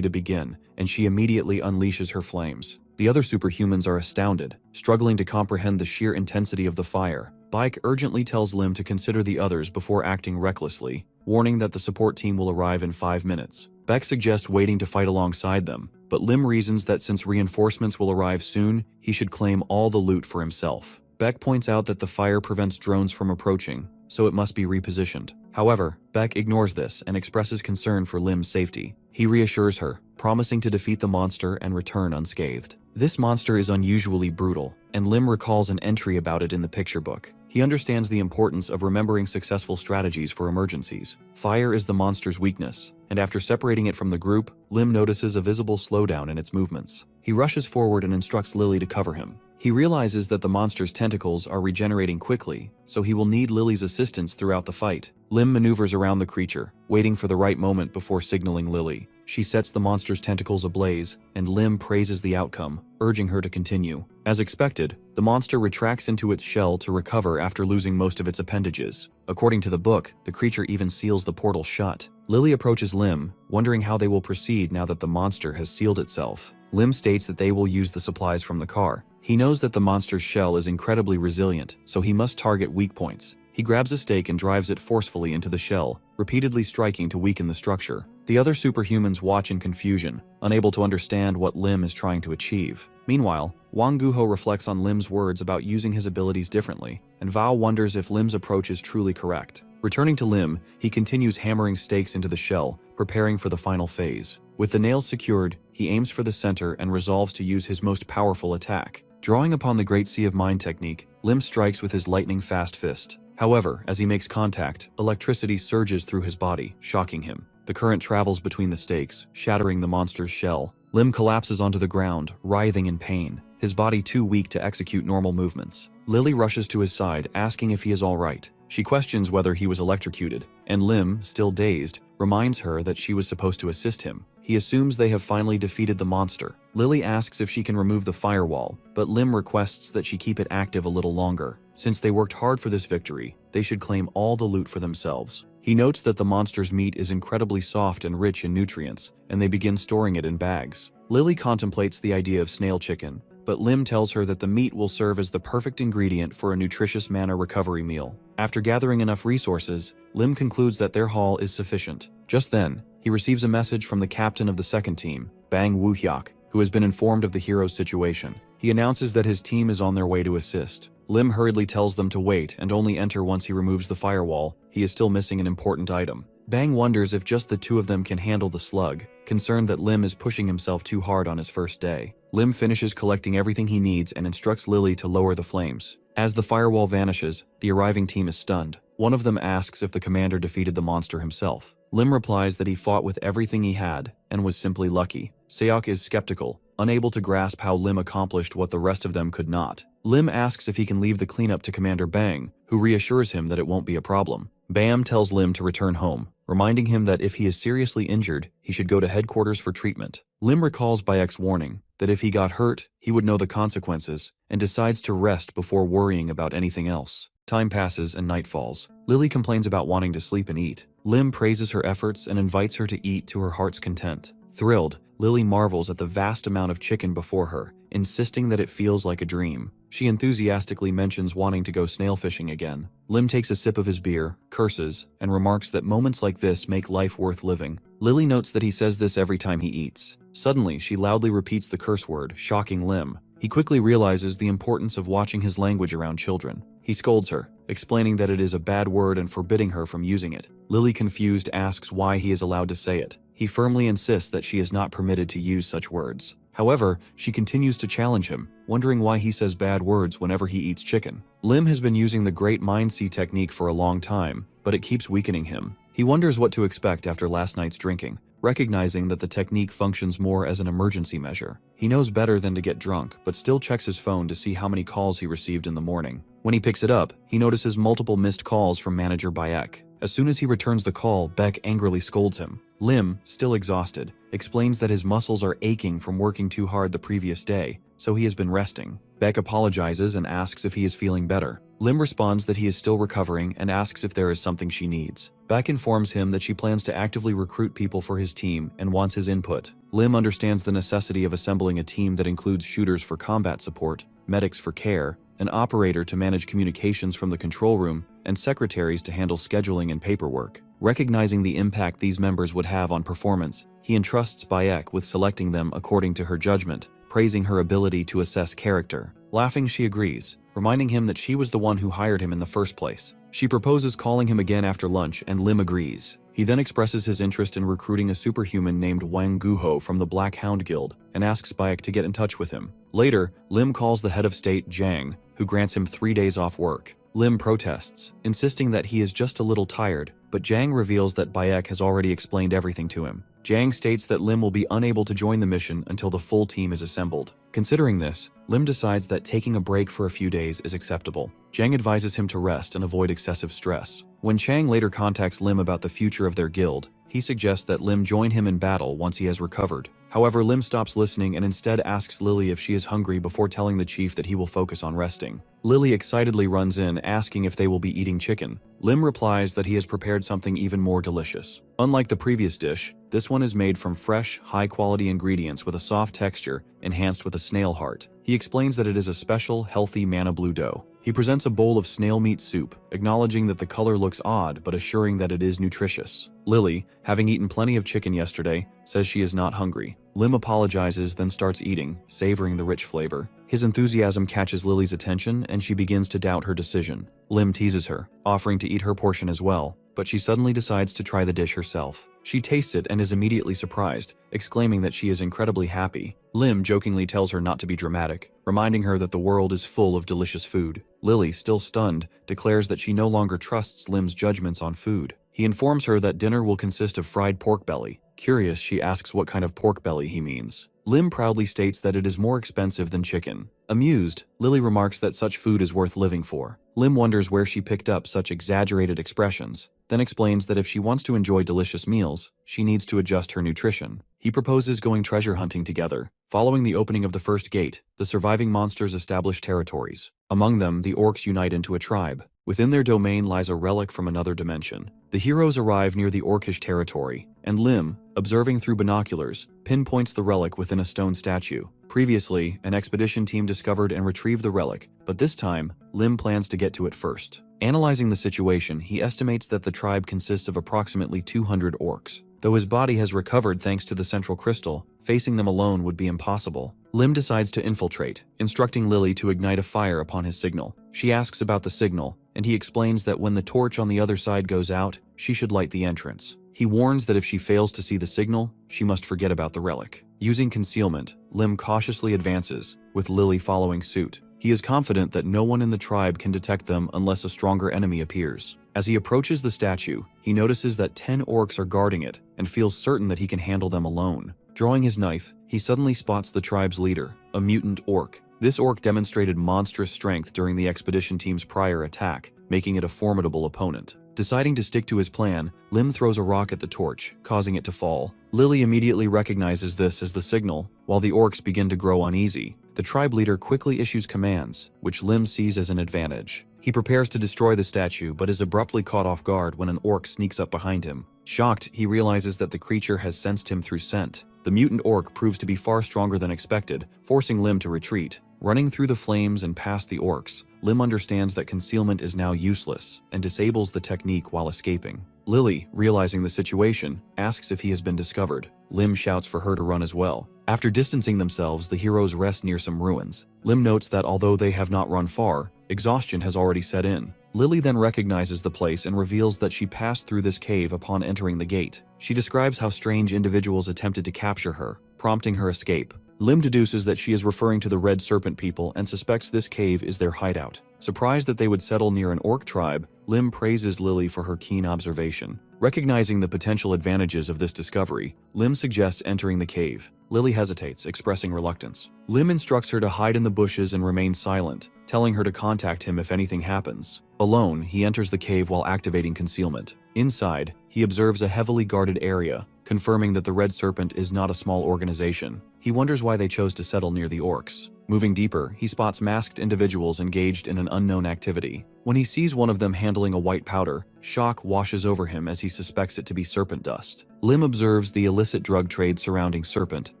to begin, and she immediately unleashes her flames. The other superhumans are astounded, struggling to comprehend the sheer intensity of the fire. Bike urgently tells Lim to consider the others before acting recklessly, warning that the support team will arrive in 5 minutes. Beck suggests waiting to fight alongside them, but Lim reasons that since reinforcements will arrive soon, he should claim all the loot for himself. Beck points out that the fire prevents drones from approaching, so it must be repositioned. However, Beck ignores this and expresses concern for Lim's safety. He reassures her, promising to defeat the monster and return unscathed. This monster is unusually brutal, and Lim recalls an entry about it in the picture book. He understands the importance of remembering successful strategies for emergencies. Fire is the monster's weakness, and after separating it from the group, Lim notices a visible slowdown in its movements. He rushes forward and instructs Lily to cover him. He realizes that the monster's tentacles are regenerating quickly, so he will need Lily's assistance throughout the fight. Lim maneuvers around the creature, waiting for the right moment before signaling Lily. She sets the monster's tentacles ablaze, and Lim praises the outcome, urging her to continue. As expected, the monster retracts into its shell to recover after losing most of its appendages. According to the book, the creature even seals the portal shut. Lily approaches Lim, wondering how they will proceed now that the monster has sealed itself. Lim states that they will use the supplies from the car. He knows that the monster's shell is incredibly resilient, so he must target weak points. He grabs a stake and drives it forcefully into the shell, repeatedly striking to weaken the structure. The other superhumans watch in confusion, unable to understand what Lim is trying to achieve. Meanwhile, Wang Guho reflects on Lim's words about using his abilities differently, and Val wonders if Lim's approach is truly correct. Returning to Lim, he continues hammering stakes into the shell, preparing for the final phase. With the nails secured, he aims for the center and resolves to use his most powerful attack. Drawing upon the Great Sea of Mind technique, Lim strikes with his lightning-fast fist. However, as he makes contact, electricity surges through his body, shocking him. The current travels between the stakes, shattering the monster's shell. Lim collapses onto the ground, writhing in pain, his body too weak to execute normal movements. Lily rushes to his side, asking if he is all right. She questions whether he was electrocuted, and Lim, still dazed, reminds her that she was supposed to assist him. He assumes they have finally defeated the monster. Lily asks if she can remove the firewall, but Lim requests that she keep it active a little longer. Since they worked hard for this victory, they should claim all the loot for themselves. He notes that the monster's meat is incredibly soft and rich in nutrients, and they begin storing it in bags. Lily contemplates the idea of snail chicken, but Lim tells her that the meat will serve as the perfect ingredient for a nutritious mana recovery meal. After gathering enough resources, Lim concludes that their haul is sufficient. Just then, he receives a message from the captain of the second team, Bang Woo-hyuk, who has been informed of the hero's situation. He announces that his team is on their way to assist. Lim hurriedly tells them to wait and only enter once he removes the firewall. He is still missing an important item. Bang wonders if just the two of them can handle the slug, concerned that Lim is pushing himself too hard on his first day. Lim finishes collecting everything he needs and instructs Lily to lower the flames. As the firewall vanishes, the arriving team is stunned. One of them asks if the commander defeated the monster himself. Lim replies that he fought with everything he had and was simply lucky. Seok is skeptical, unable to grasp how Lim accomplished what the rest of them could not. Lim asks if he can leave the cleanup to Commander Bang, who reassures him that it won't be a problem. Bam tells Lim to return home, reminding him that if he is seriously injured, he should go to headquarters for treatment. Lim recalls Bayek's warning that if he got hurt, he would know the consequences, and decides to rest before worrying about anything else. Time passes and night falls. Lily complains about wanting to sleep and eat. Lim praises her efforts and invites her to eat to her heart's content. Thrilled, Lily marvels at the vast amount of chicken before her, insisting that it feels like a dream. She enthusiastically mentions wanting to go snail fishing again. Lim takes a sip of his beer, curses, and remarks that moments like this make life worth living. Lily notes that he says this every time he eats. Suddenly, she loudly repeats the curse word, shocking Lim. He quickly realizes the importance of watching his language around children. He scolds her, explaining that it is a bad word and forbidding her from using it. Lily, confused, asks why he is allowed to say it. He firmly insists that she is not permitted to use such words. However, she continues to challenge him, wondering why he says bad words whenever he eats chicken. Lim has been using the Great Mind Sea technique for a long time, but it keeps weakening him. He wonders what to expect after last night's drinking, recognizing that the technique functions more as an emergency measure. He knows better than to get drunk, but still checks his phone to see how many calls he received in the morning. When he picks it up, he notices multiple missed calls from manager Bayek. As soon as he returns the call, Beck angrily scolds him. Lim, still exhausted, explains that his muscles are aching from working too hard the previous day, so he has been resting. Beck apologizes and asks if he is feeling better. Lim responds that he is still recovering and asks if there is something she needs. Beck informs him that she plans to actively recruit people for his team and wants his input. Lim understands the necessity of assembling a team that includes shooters for combat support, medics for care, an operator to manage communications from the control room, and secretaries to handle scheduling and paperwork. Recognizing the impact these members would have on performance, he entrusts Bayek with selecting them according to her judgment, praising her ability to assess character. Laughing, she agrees, reminding him that she was the one who hired him in the first place. She proposes calling him again after lunch, and Lim agrees. He then expresses his interest in recruiting a superhuman named Wang Guho from the Black Hound Guild and asks Bayek to get in touch with him. Later, Lim calls the head of state, Jang, who grants him 3 days off work. Lim protests, insisting that he is just a little tired, but Jang reveals that Bayek has already explained everything to him. Jang states that Lim will be unable to join the mission until the full team is assembled. Considering this, Lim decides that taking a break for a few days is acceptable. Jang advises him to rest and avoid excessive stress. When Chang later contacts Lim about the future of their guild, he suggests that Lim join him in battle once he has recovered. However, Lim stops listening and instead asks Lily if she is hungry before telling the chief that he will focus on resting. Lily excitedly runs in, asking if they will be eating chicken. Lim replies that he has prepared something even more delicious. Unlike the previous dish, this one is made from fresh, high-quality ingredients with a soft texture, enhanced with a snail heart. He explains that it is a special, healthy manna blue dough. He presents a bowl of snail meat soup, acknowledging that the color looks odd but assuring that it is nutritious. Lily, having eaten plenty of chicken yesterday, says she is not hungry. Lim apologizes, then starts eating, savoring the rich flavor. His enthusiasm catches Lily's attention and she begins to doubt her decision. Lim teases her, offering to eat her portion as well, but she suddenly decides to try the dish herself. She tastes it and is immediately surprised, exclaiming that she is incredibly happy. Lim jokingly tells her not to be dramatic, reminding her that the world is full of delicious food. Lily, still stunned, declares that she no longer trusts Lim's judgments on food. He informs her that dinner will consist of fried pork belly. Curious, she asks what kind of pork belly he means. Lim proudly states that it is more expensive than chicken. Amused, Lily remarks that such food is worth living for. Lim wonders where she picked up such exaggerated expressions, then explains that if she wants to enjoy delicious meals, she needs to adjust her nutrition. He proposes going treasure hunting together. Following the opening of the first gate, the surviving monsters establish territories. Among them, the orcs unite into a tribe. Within their domain lies a relic from another dimension. The heroes arrive near the orcish territory, and Lim, observing through binoculars, pinpoints the relic within a stone statue. Previously, an expedition team discovered and retrieved the relic, but this time, Lim plans to get to it first. Analyzing the situation, he estimates that the tribe consists of approximately 200 orcs. Though his body has recovered thanks to the central crystal, facing them alone would be impossible. Lim decides to infiltrate, instructing Lily to ignite a fire upon his signal. She asks about the signal, and he explains that when the torch on the other side goes out, she should light the entrance. He warns that if she fails to see the signal, she must forget about the relic. Using concealment, Lim cautiously advances, with Lily following suit. He is confident that no one in the tribe can detect them unless a stronger enemy appears. As he approaches the statue, he notices that 10 orcs are guarding it and feels certain that he can handle them alone. Drawing his knife, he suddenly spots the tribe's leader, a mutant orc. This orc demonstrated monstrous strength during the expedition team's prior attack, making it a formidable opponent. Deciding to stick to his plan, Lim throws a rock at the torch, causing it to fall. Lily immediately recognizes this as the signal, while the orcs begin to grow uneasy. The tribe leader quickly issues commands, which Lim sees as an advantage. He prepares to destroy the statue, but is abruptly caught off guard when an orc sneaks up behind him. Shocked, he realizes that the creature has sensed him through scent. The mutant orc proves to be far stronger than expected, forcing Lim to retreat. Running through the flames and past the orcs, Lim understands that concealment is now useless and disables the technique while escaping. Lily, realizing the situation, asks if he has been discovered. Lim shouts for her to run as well. After distancing themselves, the heroes rest near some ruins. Lim notes that although they have not run far, exhaustion has already set in. Lily then recognizes the place and reveals that she passed through this cave upon entering the gate. She describes how strange individuals attempted to capture her, prompting her escape. Lim deduces that she is referring to the Red Serpent people and suspects this cave is their hideout. Surprised that they would settle near an orc tribe, Lim praises Lily for her keen observation. Recognizing the potential advantages of this discovery, Lim suggests entering the cave. Lily hesitates, expressing reluctance. Lim instructs her to hide in the bushes and remain silent, telling her to contact him if anything happens. Alone, he enters the cave while activating concealment. Inside, he observes a heavily guarded area, confirming that the Red Serpent is not a small organization. He wonders why they chose to settle near the orcs. Moving deeper, he spots masked individuals engaged in an unknown activity. When he sees one of them handling a white powder, shock washes over him as he suspects it to be serpent dust. Lim observes the illicit drug trade surrounding serpent,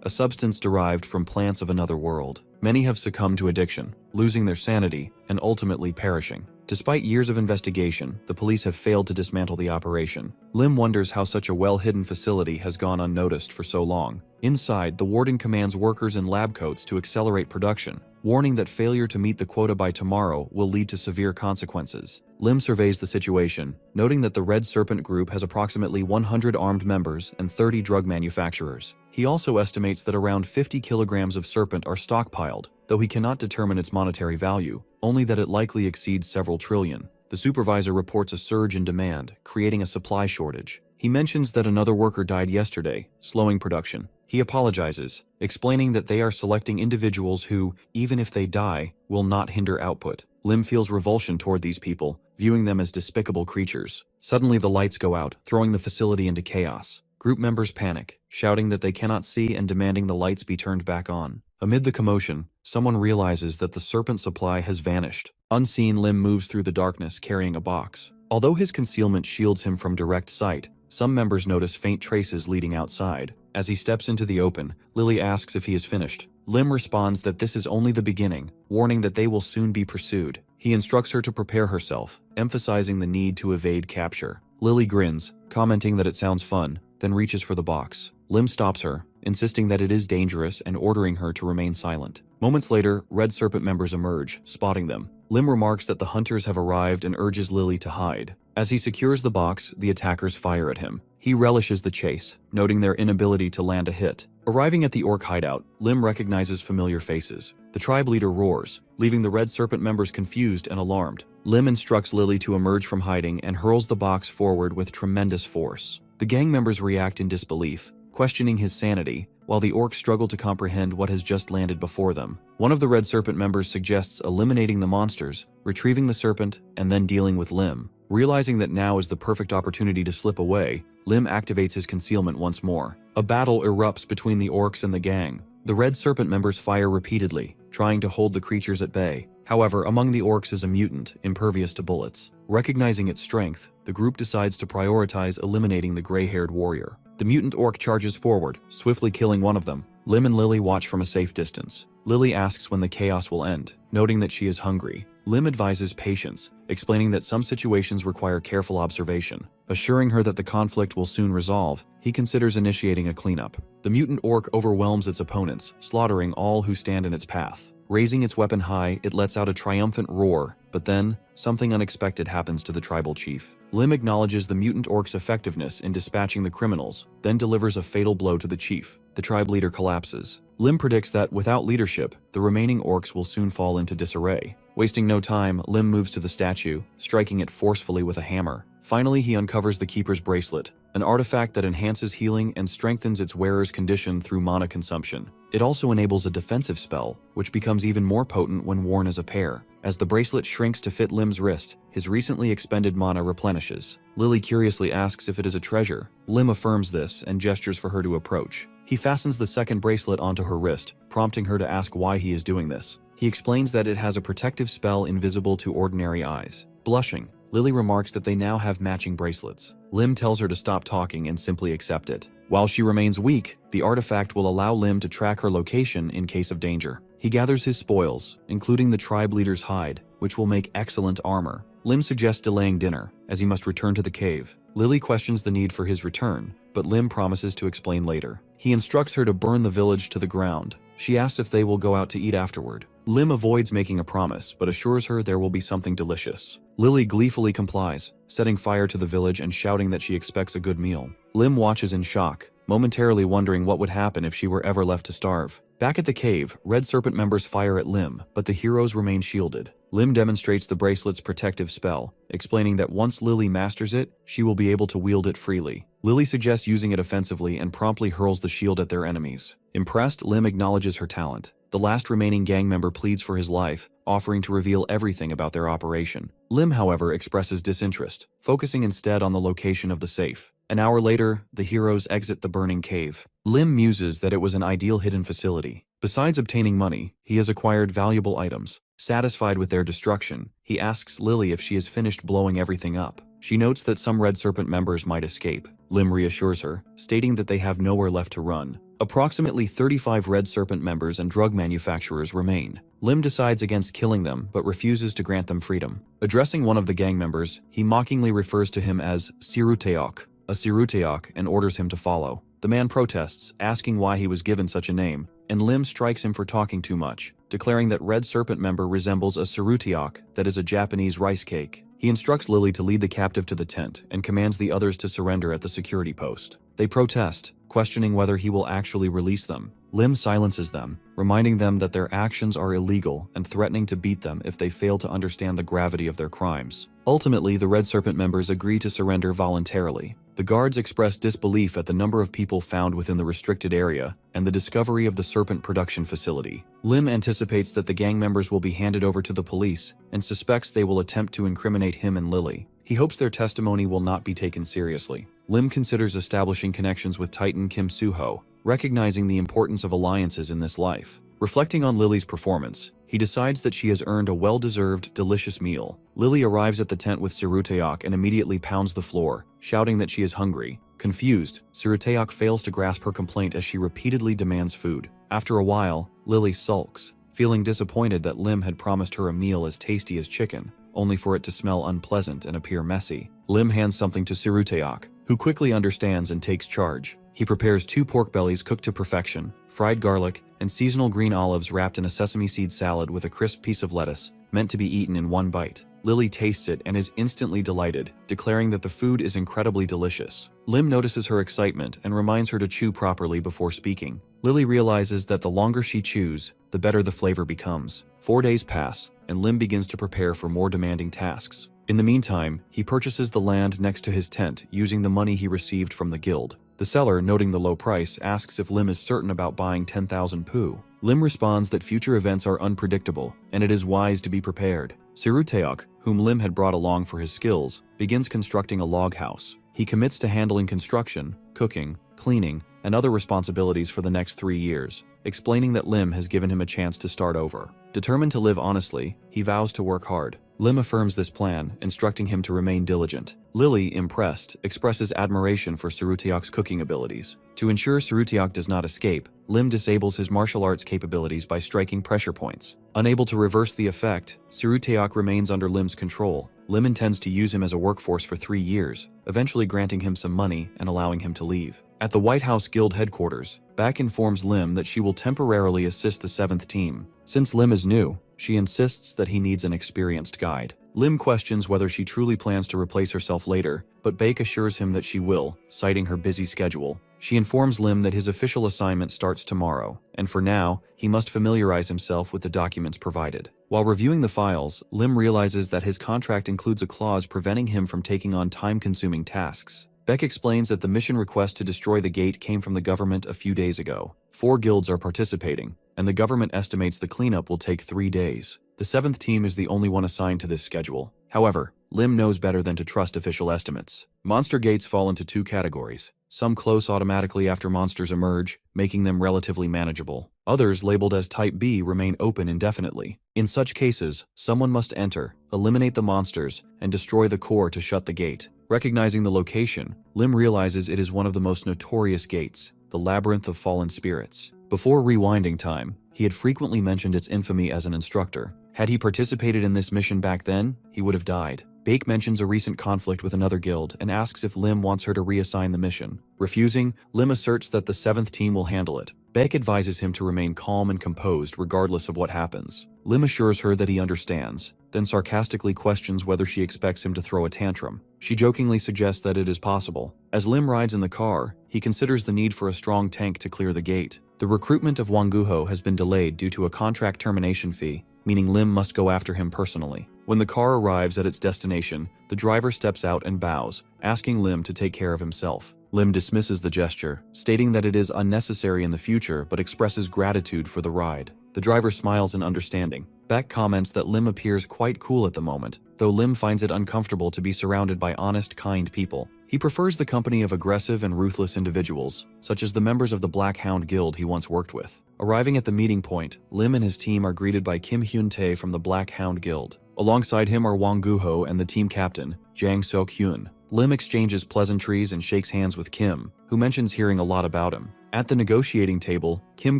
a substance derived from plants of another world. Many have succumbed to addiction, losing their sanity, and ultimately perishing. Despite years of investigation, the police have failed to dismantle the operation. Lim wonders how such a well-hidden facility has gone unnoticed for so long. Inside, the warden commands workers in lab coats to accelerate production, warning that failure to meet the quota by tomorrow will lead to severe consequences. Lim surveys the situation, noting that the Red Serpent group has approximately 100 armed members and 30 drug manufacturers. He also estimates that around 50 kilograms of serpent are stockpiled, though he cannot determine its monetary value, only that it likely exceeds several trillion. The supervisor reports a surge in demand, creating a supply shortage. He mentions that another worker died yesterday, slowing production. He apologizes, explaining that they are selecting individuals who, even if they die, will not hinder output. Lim feels revulsion toward these people, viewing them as despicable creatures. Suddenly the lights go out, throwing the facility into chaos. Group members panic, shouting that they cannot see and demanding the lights be turned back on. Amid the commotion, someone realizes that the serpent supply has vanished. Unseen, Lim moves through the darkness carrying a box. Although his concealment shields him from direct sight, some members notice faint traces leading outside. As he steps into the open, Lily asks if he is finished. Lim responds that this is only the beginning, warning that they will soon be pursued. He instructs her to prepare herself, emphasizing the need to evade capture. Lily grins, commenting that it sounds fun, then reaches for the box. Lim stops her, insisting that it is dangerous and ordering her to remain silent. Moments later, Red Serpent members emerge, spotting them. Lim remarks that the hunters have arrived and urges Lily to hide. As he secures the box, the attackers fire at him. He relishes the chase, noting their inability to land a hit. Arriving at the orc hideout, Lim recognizes familiar faces. The tribe leader roars, leaving the Red Serpent members confused and alarmed. Lim instructs Lily to emerge from hiding and hurls the box forward with tremendous force. The gang members react in disbelief, questioning his sanity, while the orcs struggle to comprehend what has just landed before them. One of the Red Serpent members suggests eliminating the monsters, retrieving the serpent, and then dealing with Lim. Realizing that now is the perfect opportunity to slip away, Lim activates his concealment once more. A battle erupts between the orcs and the gang. The Red Serpent members fire repeatedly, trying to hold the creatures at bay. However, among the orcs is a mutant, impervious to bullets. Recognizing its strength, the group decides to prioritize eliminating the gray-haired warrior. The mutant orc charges forward, swiftly killing one of them. Lim and Lily watch from a safe distance. Lily asks when the chaos will end, noting that she is hungry. Lim advises patience, explaining that some situations require careful observation. Assuring her that the conflict will soon resolve, he considers initiating a cleanup. The mutant orc overwhelms its opponents, slaughtering all who stand in its path. Raising its weapon high, it lets out a triumphant roar, but then, something unexpected happens to the tribal chief. Lim acknowledges the mutant orc's effectiveness in dispatching the criminals, then delivers a fatal blow to the chief. The tribe leader collapses. Lim predicts that, without leadership, the remaining orcs will soon fall into disarray. Wasting no time, Lim moves to the statue, striking it forcefully with a hammer. Finally, he uncovers the Keeper's Bracelet, an artifact that enhances healing and strengthens its wearer's condition through mana consumption. It also enables a defensive spell, which becomes even more potent when worn as a pair. As the bracelet shrinks to fit Lim's wrist, his recently expended mana replenishes. Lily curiously asks if it is a treasure. Lim affirms this and gestures for her to approach. He fastens the second bracelet onto her wrist, prompting her to ask why he is doing this. He explains that it has a protective spell invisible to ordinary eyes. Blushing, Lily remarks that they now have matching bracelets. Lim tells her to stop talking and simply accept it. While she remains weak, the artifact will allow Lim to track her location in case of danger. He gathers his spoils, including the tribe leader's hide, which will make excellent armor. Lim suggests delaying dinner, as he must return to the cave. Lily questions the need for his return, but Lim promises to explain later. He instructs her to burn the village to the ground. She asks if they will go out to eat afterward. Lim avoids making a promise, but assures her there will be something delicious. Lily gleefully complies, setting fire to the village and shouting that she expects a good meal. Lim watches in shock, momentarily wondering what would happen if she were ever left to starve. Back at the cave, Red Serpent members fire at Lim, but the heroes remain shielded. Lim demonstrates the bracelet's protective spell, explaining that once Lily masters it, she will be able to wield it freely. Lily suggests using it offensively and promptly hurls the shield at their enemies. Impressed, Lim acknowledges her talent. The last remaining gang member pleads for his life, offering to reveal everything about their operation. Lim, however, expresses disinterest, focusing instead on the location of the safe. An hour later, the heroes exit the burning cave. Lim muses that it was an ideal hidden facility. Besides obtaining money, he has acquired valuable items. Satisfied with their destruction, he asks Lily if she has finished blowing everything up. She notes that some Red Serpent members might escape. Lim reassures her, stating that they have nowhere left to run. Approximately 35 Red Serpent members and drug manufacturers remain. Lim decides against killing them, but refuses to grant them freedom. Addressing one of the gang members, he mockingly refers to him as Siruteok, a Siruteok, and orders him to follow. The man protests, asking why he was given such a name, and Lim strikes him for talking too much, declaring that Red Serpent member resembles a Siruteok, that is a Japanese rice cake. He instructs Lily to lead the captive to the tent and commands the others to surrender at the security post. They protest, questioning whether he will actually release them. Lim silences them, reminding them that their actions are illegal and threatening to beat them if they fail to understand the gravity of their crimes. Ultimately, the Red Serpent members agree to surrender voluntarily. The guards express disbelief at the number of people found within the restricted area and the discovery of the serpent production facility. Lim anticipates that the gang members will be handed over to the police and suspects they will attempt to incriminate him and Lily. He hopes their testimony will not be taken seriously. Lim considers establishing connections with Titan Kim Soo-ho, recognizing the importance of alliances in this life. Reflecting on Lily's performance, he decides that she has earned a well-deserved, delicious meal. Lily arrives at the tent with Siruteok and immediately pounds the floor, shouting that she is hungry. Confused, Siruteok fails to grasp her complaint as she repeatedly demands food. After a while, Lily sulks, feeling disappointed that Lim had promised her a meal as tasty as chicken, only for it to smell unpleasant and appear messy. Lim hands something to Siruteok, who quickly understands and takes charge. He prepares 2 pork bellies cooked to perfection, fried garlic, and seasonal green olives wrapped in a sesame seed salad with a crisp piece of lettuce, meant to be eaten in one bite. Lily tastes it and is instantly delighted, declaring that the food is incredibly delicious. Lim notices her excitement and reminds her to chew properly before speaking. Lily realizes that the longer she chews, the better the flavor becomes. 4 days pass, and Lim begins to prepare for more demanding tasks. In the meantime, he purchases the land next to his tent using the money he received from the guild. The seller, noting the low price, asks if Lim is certain about buying 10,000 pu. Lim responds that future events are unpredictable, and it is wise to be prepared. Siruteok, whom Lim had brought along for his skills, begins constructing a log house. He commits to handling construction, cooking, cleaning, and other responsibilities for the next 3 years, explaining that Lim has given him a chance to start over. Determined to live honestly, he vows to work hard. Lim affirms this plan, instructing him to remain diligent. Lily, impressed, expresses admiration for Siruteok's cooking abilities. To ensure Siruteok does not escape, Lim disables his martial arts capabilities by striking pressure points. Unable to reverse the effect, Siruteok remains under Lim's control. Lim intends to use him as a workforce for 3 years, eventually granting him some money and allowing him to leave. At the White House Guild headquarters, Bak informs Lim that she will temporarily assist the 7th team. Since Lim is new, she insists that he needs an experienced guide. Lim questions whether she truly plans to replace herself later, but Bak assures him that she will, citing her busy schedule. She informs Lim that his official assignment starts tomorrow, and for now, he must familiarize himself with the documents provided. While reviewing the files, Lim realizes that his contract includes a clause preventing him from taking on time-consuming tasks. Beck explains that the mission request to destroy the gate came from the government a few days ago. 4 guilds are participating, and the government estimates the cleanup will take 3 days. The 7th team is the only one assigned to this schedule. However, Lim knows better than to trust official estimates. Monster gates fall into 2 categories. Some close automatically after monsters emerge, making them relatively manageable. Others, labeled as Type B, remain open indefinitely. In such cases, someone must enter, eliminate the monsters, and destroy the core to shut the gate. Recognizing the location, Lim realizes it is one of the most notorious gates, the Labyrinth of Fallen Spirits. Before rewinding time, he had frequently mentioned its infamy as an instructor. Had he participated in this mission back then, he would have died. Bake mentions a recent conflict with another guild and asks if Lim wants her to reassign the mission. Refusing, Lim asserts that the 7th team will handle it. Beck advises him to remain calm and composed regardless of what happens. Lim assures her that he understands, then sarcastically questions whether she expects him to throw a tantrum. She jokingly suggests that it is possible. As Lim rides in the car, he considers the need for a strong tank to clear the gate. The recruitment of Wang Guho has been delayed due to a contract termination fee, meaning Lim must go after him personally. When the car arrives at its destination, the driver steps out and bows, asking Lim to take care of himself. Lim dismisses the gesture, stating that it is unnecessary in the future but expresses gratitude for the ride. The driver smiles in understanding. Beck comments that Lim appears quite cool at the moment, though Lim finds it uncomfortable to be surrounded by honest, kind people. He prefers the company of aggressive and ruthless individuals, such as the members of the Black Hound Guild he once worked with. Arriving at the meeting point, Lim and his team are greeted by Kim Hyun-tae from the Black Hound Guild. Alongside him are Wang Guho and the team captain, Jang Seok-hyun. Lim exchanges pleasantries and shakes hands with Kim, who mentions hearing a lot about him. At the negotiating table, Kim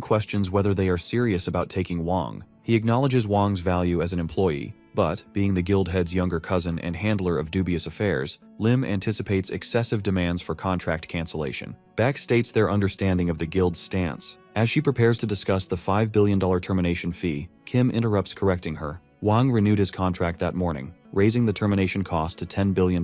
questions whether they are serious about taking Wang. He acknowledges Wang's value as an employee, but, being the guild head's younger cousin and handler of dubious affairs, Lim anticipates excessive demands for contract cancellation. Beck states their understanding of the guild's stance. As she prepares to discuss the $5 billion termination fee, Kim interrupts, correcting her. Wang renewed his contract that morning, raising the termination cost to $10 billion.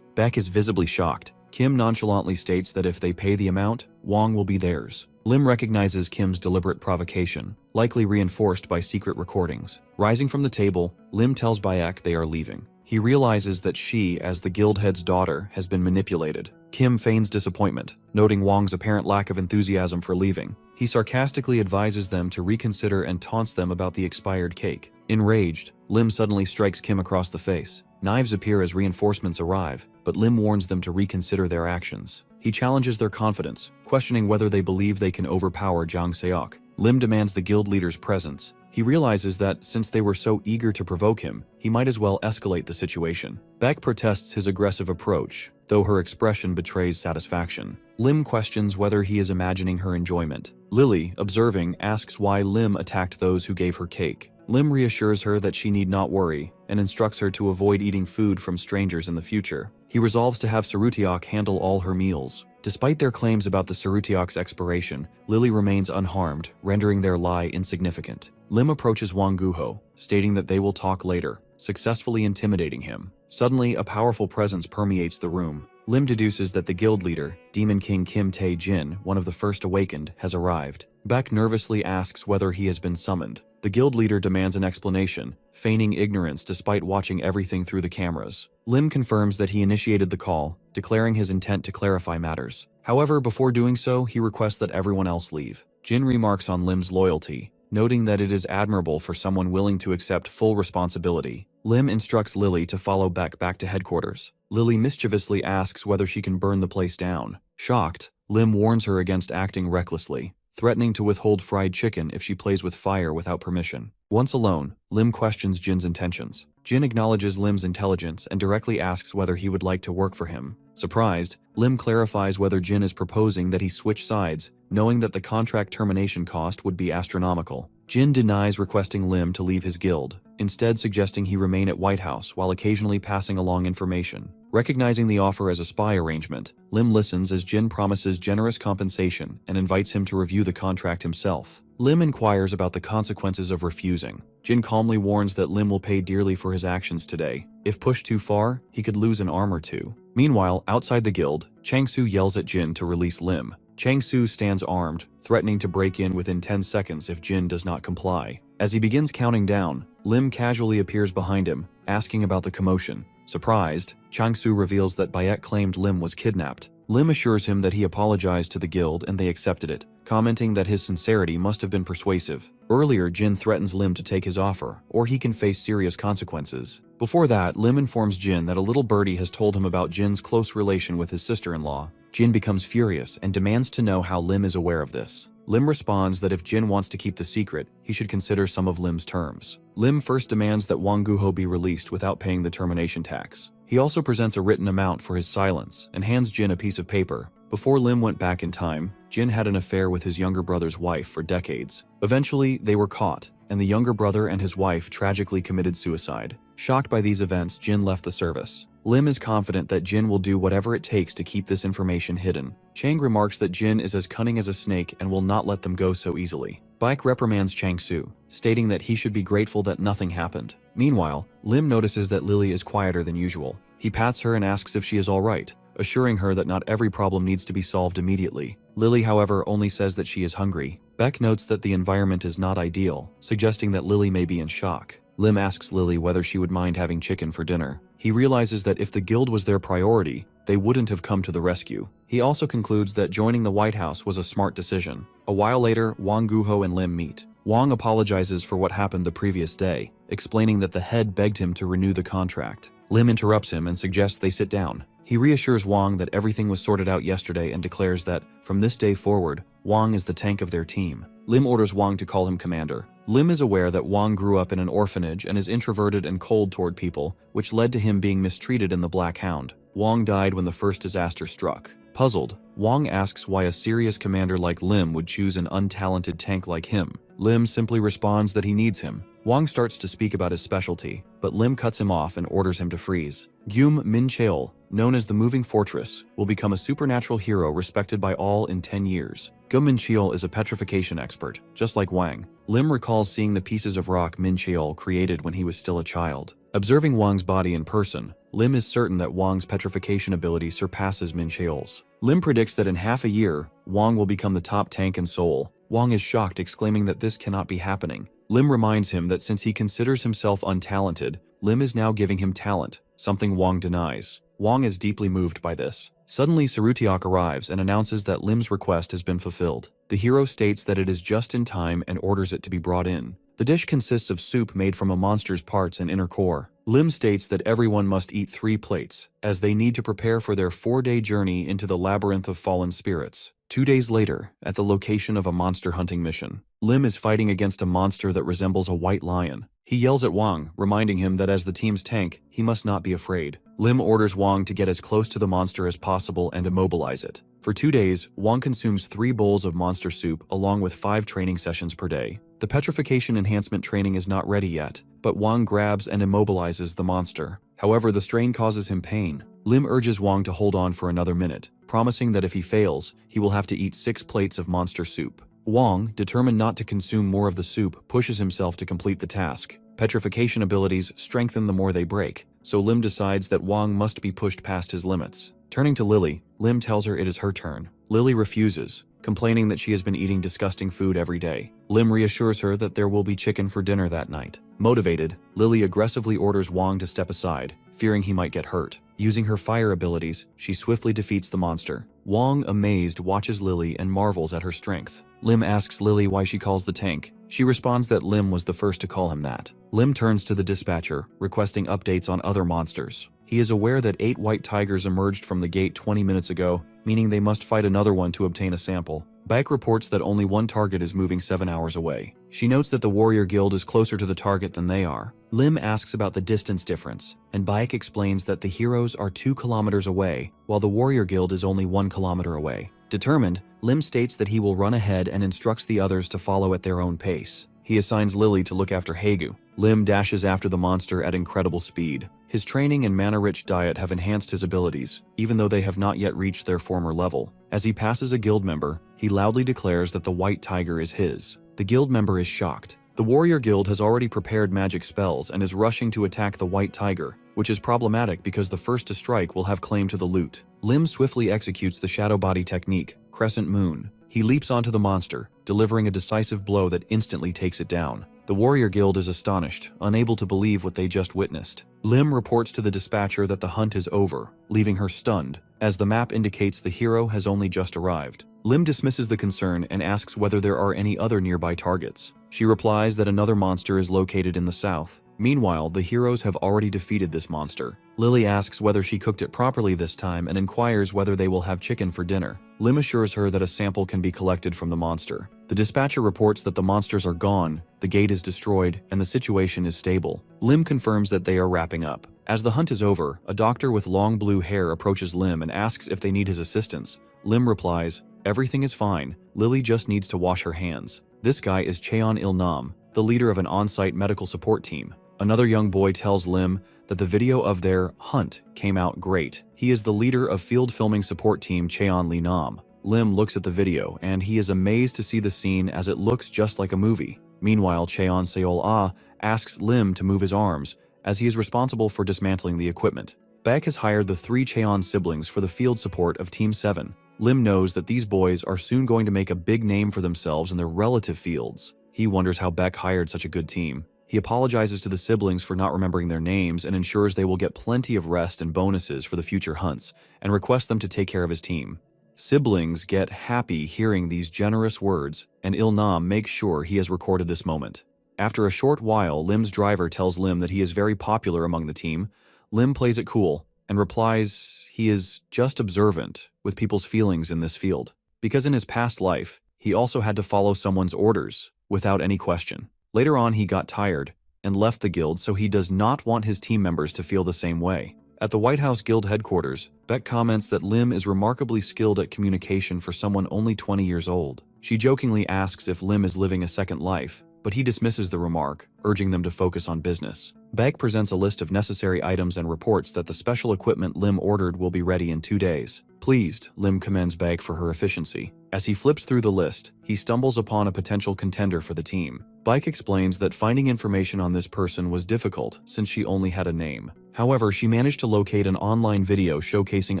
Beck is visibly shocked. Kim nonchalantly states that if they pay the amount, Wang will be theirs. Lim recognizes Kim's deliberate provocation, likely reinforced by secret recordings. Rising from the table, Lim tells Bayek they are leaving. He realizes that she, as the guild head's daughter, has been manipulated. Kim feigns disappointment, noting Wang's apparent lack of enthusiasm for leaving. He sarcastically advises them to reconsider and taunts them about the expired cake. Enraged, Lim suddenly strikes Kim across the face. Knives appear as reinforcements arrive, but Lim warns them to reconsider their actions. He challenges their confidence, questioning whether they believe they can overpower Jang Seok. Lim demands the guild leader's presence. He realizes that, since they were so eager to provoke him, he might as well escalate the situation. Beck protests his aggressive approach, though her expression betrays satisfaction. Lim questions whether he is imagining her enjoyment. Lily, observing, asks why Lim attacked those who gave her cake. Lim reassures her that she need not worry, and instructs her to avoid eating food from strangers in the future. He resolves to have Sarutiak handle all her meals. Despite their claims about the Sarutiak's expiration, Lily remains unharmed, rendering their lie insignificant. Lim approaches Wang Guho, stating that they will talk later, successfully intimidating him. Suddenly, a powerful presence permeates the room. Lim deduces that the guild leader, Demon King Kim Tae-jin, one of the first awakened, has arrived. Beck nervously asks whether he has been summoned. The guild leader demands an explanation, feigning ignorance despite watching everything through the cameras. Lim confirms that he initiated the call, declaring his intent to clarify matters. However, before doing so, he requests that everyone else leave. Jin remarks on Lim's loyalty, noting that it is admirable for someone willing to accept full responsibility. Lim instructs Lily to follow Beck back to headquarters. Lily mischievously asks whether she can burn the place down. Shocked, Lim warns her against acting recklessly, threatening to withhold fried chicken if she plays with fire without permission. Once alone, Lim questions Jin's intentions. Jin acknowledges Lim's intelligence and directly asks whether he would like to work for him. Surprised, Lim clarifies whether Jin is proposing that he switch sides, knowing that the contract termination cost would be astronomical. Jin denies requesting Lim to leave his guild, instead suggesting he remain at White House while occasionally passing along information. Recognizing the offer as a spy arrangement, Lim listens as Jin promises generous compensation and invites him to review the contract himself. Lim inquires about the consequences of refusing. Jin calmly warns that Lim will pay dearly for his actions today. If pushed too far, he could lose an arm or two. Meanwhile, outside the guild, Chang-Su yells at Jin to release Lim. Chang-Su stands armed, threatening to break in within 10 seconds if Jin does not comply. As he begins counting down, Lim casually appears behind him, asking about the commotion. Surprised, Chang-Su reveals that Bayek claimed Lim was kidnapped. Lim assures him that he apologized to the guild and they accepted it, commenting that his sincerity must have been persuasive. Earlier, Jin threatens Lim to take his offer, or he can face serious consequences. Before that, Lim informs Jin that a little birdie has told him about Jin's close relation with his sister-in-law. Jin becomes furious and demands to know how Lim is aware of this. Lim responds that if Jin wants to keep the secret, he should consider some of Lim's terms. Lim first demands that Wang Guho be released without paying the termination tax. He also presents a written amount for his silence and hands Jin a piece of paper. Before Lim went back in time, Jin had an affair with his younger brother's wife for decades. Eventually, they were caught, and the younger brother and his wife tragically committed suicide. Shocked by these events, Jin left the service. Lim is confident that Jin will do whatever it takes to keep this information hidden. Chang remarks that Jin is as cunning as a snake and will not let them go so easily. Baek reprimands Chang-soo, stating that he should be grateful that nothing happened. Meanwhile, Lim notices that Lily is quieter than usual. He pats her and asks if she is alright, assuring her that not every problem needs to be solved immediately. Lily, however, only says that she is hungry. Baek notes that the environment is not ideal, suggesting that Lily may be in shock. Lim asks Lily whether she would mind having chicken for dinner. He realizes that if the guild was their priority, they wouldn't have come to the rescue. He also concludes that joining the White House was a smart decision. A while later, Wang Guho and Lim meet. Wang apologizes for what happened the previous day, explaining that the head begged him to renew the contract. Lim interrupts him and suggests they sit down. He reassures Wang that everything was sorted out yesterday and declares that, from this day forward, Wang is the tank of their team. Lim orders Wang to call him commander. Lim is aware that Wang grew up in an orphanage and is introverted and cold toward people, which led to him being mistreated in the Black Hound. Wang died when the first disaster struck. Puzzled, Wang asks why a serious commander like Lim would choose an untalented tank like him. Lim simply responds that he needs him. Wang starts to speak about his specialty, but Lim cuts him off and orders him to freeze. Gyum Min Cheol, known as the Moving Fortress, will become a supernatural hero respected by all in 10 years. Gyum Min Cheol is a petrification expert, just like Wang. Lim recalls seeing the pieces of rock Min Cheol created when he was still a child. Observing Wang's body in person, Lim is certain that Wang's petrification ability surpasses Min Cheol's. Lim predicts that in half a year, Wang will become the top tank in Seoul. Wang is shocked, exclaiming that this cannot be happening. Lim reminds him that since he considers himself untalented, Lim is now giving him talent, something Wang denies. Wang is deeply moved by this. Suddenly, Sarutiak arrives and announces that Lim's request has been fulfilled. The hero states that it is just in time and orders it to be brought in. The dish consists of soup made from a monster's parts and inner core. Lim states that everyone must eat 3 plates, as they need to prepare for their 4-day journey into the labyrinth of fallen spirits. 2 days later, at the location of a monster hunting mission, Lim is fighting against a monster that resembles a white lion. He yells at Wang, reminding him that as the team's tank, he must not be afraid. Lim orders Wang to get as close to the monster as possible and immobilize it. For 2 days, Wang consumes 3 bowls of monster soup along with 5 training sessions per day. The petrification enhancement training is not ready yet, but Wang grabs and immobilizes the monster. However, the strain causes him pain. Lim urges Wang to hold on for another minute, promising that if he fails, he will have to eat 6 plates of monster soup. Wang, determined not to consume more of the soup, pushes himself to complete the task. Petrification abilities strengthen the more they break, so Lim decides that Wang must be pushed past his limits. Turning to Lily, Lim tells her it is her turn. Lily refuses, complaining that she has been eating disgusting food every day. Lim reassures her that there will be chicken for dinner that night. Motivated, Lily aggressively orders Wang to step aside, fearing he might get hurt. Using her fire abilities, she swiftly defeats the monster. Wang, amazed, watches Lily and marvels at her strength. Lim asks Lily why she calls the tank. She responds that Lim was the first to call him that. Lim turns to the dispatcher, requesting updates on other monsters. He is aware that 8 white tigers emerged from the gate 20 minutes ago, meaning they must fight another one to obtain a sample. Baek reports that only one target is moving 7 hours away. She notes that the warrior guild is closer to the target than they are. Lim asks about the distance difference, and Baek explains that the heroes are 2 kilometers away, while the warrior guild is only 1 kilometer away. Determined, Lim states that he will run ahead and instructs the others to follow at their own pace. He assigns Lily to look after Haegu. Lim dashes after the monster at incredible speed. His training and mana-rich diet have enhanced his abilities, even though they have not yet reached their former level. As he passes a guild member, he loudly declares that the white tiger is his. The guild member is shocked. The warrior guild has already prepared magic spells and is rushing to attack the white tiger, which is problematic because the first to strike will have claim to the loot. Lim swiftly executes the shadow body technique, Crescent Moon. He leaps onto the monster, delivering a decisive blow that instantly takes it down. The warrior guild is astonished, unable to believe what they just witnessed. Lim reports to the dispatcher that the hunt is over, leaving her stunned, as the map indicates the hero has only just arrived. Lim dismisses the concern and asks whether there are any other nearby targets. She replies that another monster is located in the south. Meanwhile, the heroes have already defeated this monster. Lily asks whether she cooked it properly this time and inquires whether they will have chicken for dinner. Lim assures her that a sample can be collected from the monster. The dispatcher reports that the monsters are gone, the gate is destroyed, and the situation is stable. Lim confirms that they are wrapping up. As the hunt is over, a doctor with long blue hair approaches Lim and asks if they need his assistance. Lim replies, "Everything is fine. Lily just needs to wash her hands." This guy is Cheon Il-nam, the leader of an on-site medical support team. Another young boy tells Lim that the video of their hunt came out great. He is the leader of field filming support team Cheon Lee-nam. Lim looks at the video, and he is amazed to see the scene as it looks just like a movie. Meanwhile, Cheon Seol-ah asks Lim to move his arms, as he is responsible for dismantling the equipment. Baek has hired the 3 Cheon siblings for the field support of Team 7. Lim knows that these boys are soon going to make a big name for themselves in their relative fields. He wonders how Baek hired such a good team. He apologizes to the siblings for not remembering their names and ensures they will get plenty of rest and bonuses for the future hunts, and requests them to take care of his team. Siblings get happy hearing these generous words, and Il-nam makes sure he has recorded this moment. After a short while, Lim's driver tells Lim that he is very popular among the team. Lim plays it cool and replies he is just observant with people's feelings in this field, because in his past life, he also had to follow someone's orders without any question. Later on, he got tired and left the guild, so he does not want his team members to feel the same way. At the White House Guild headquarters, Baek comments that Lim is remarkably skilled at communication for someone only 20 years old. She jokingly asks if Lim is living a second life, but he dismisses the remark, urging them to focus on business. Baek presents a list of necessary items and reports that the special equipment Lim ordered will be ready in 2 days. Pleased, Lim commends Baek for her efficiency. As he flips through the list, he stumbles upon a potential contender for the team. Baek explains that finding information on this person was difficult since she only had a name. However, she managed to locate an online video showcasing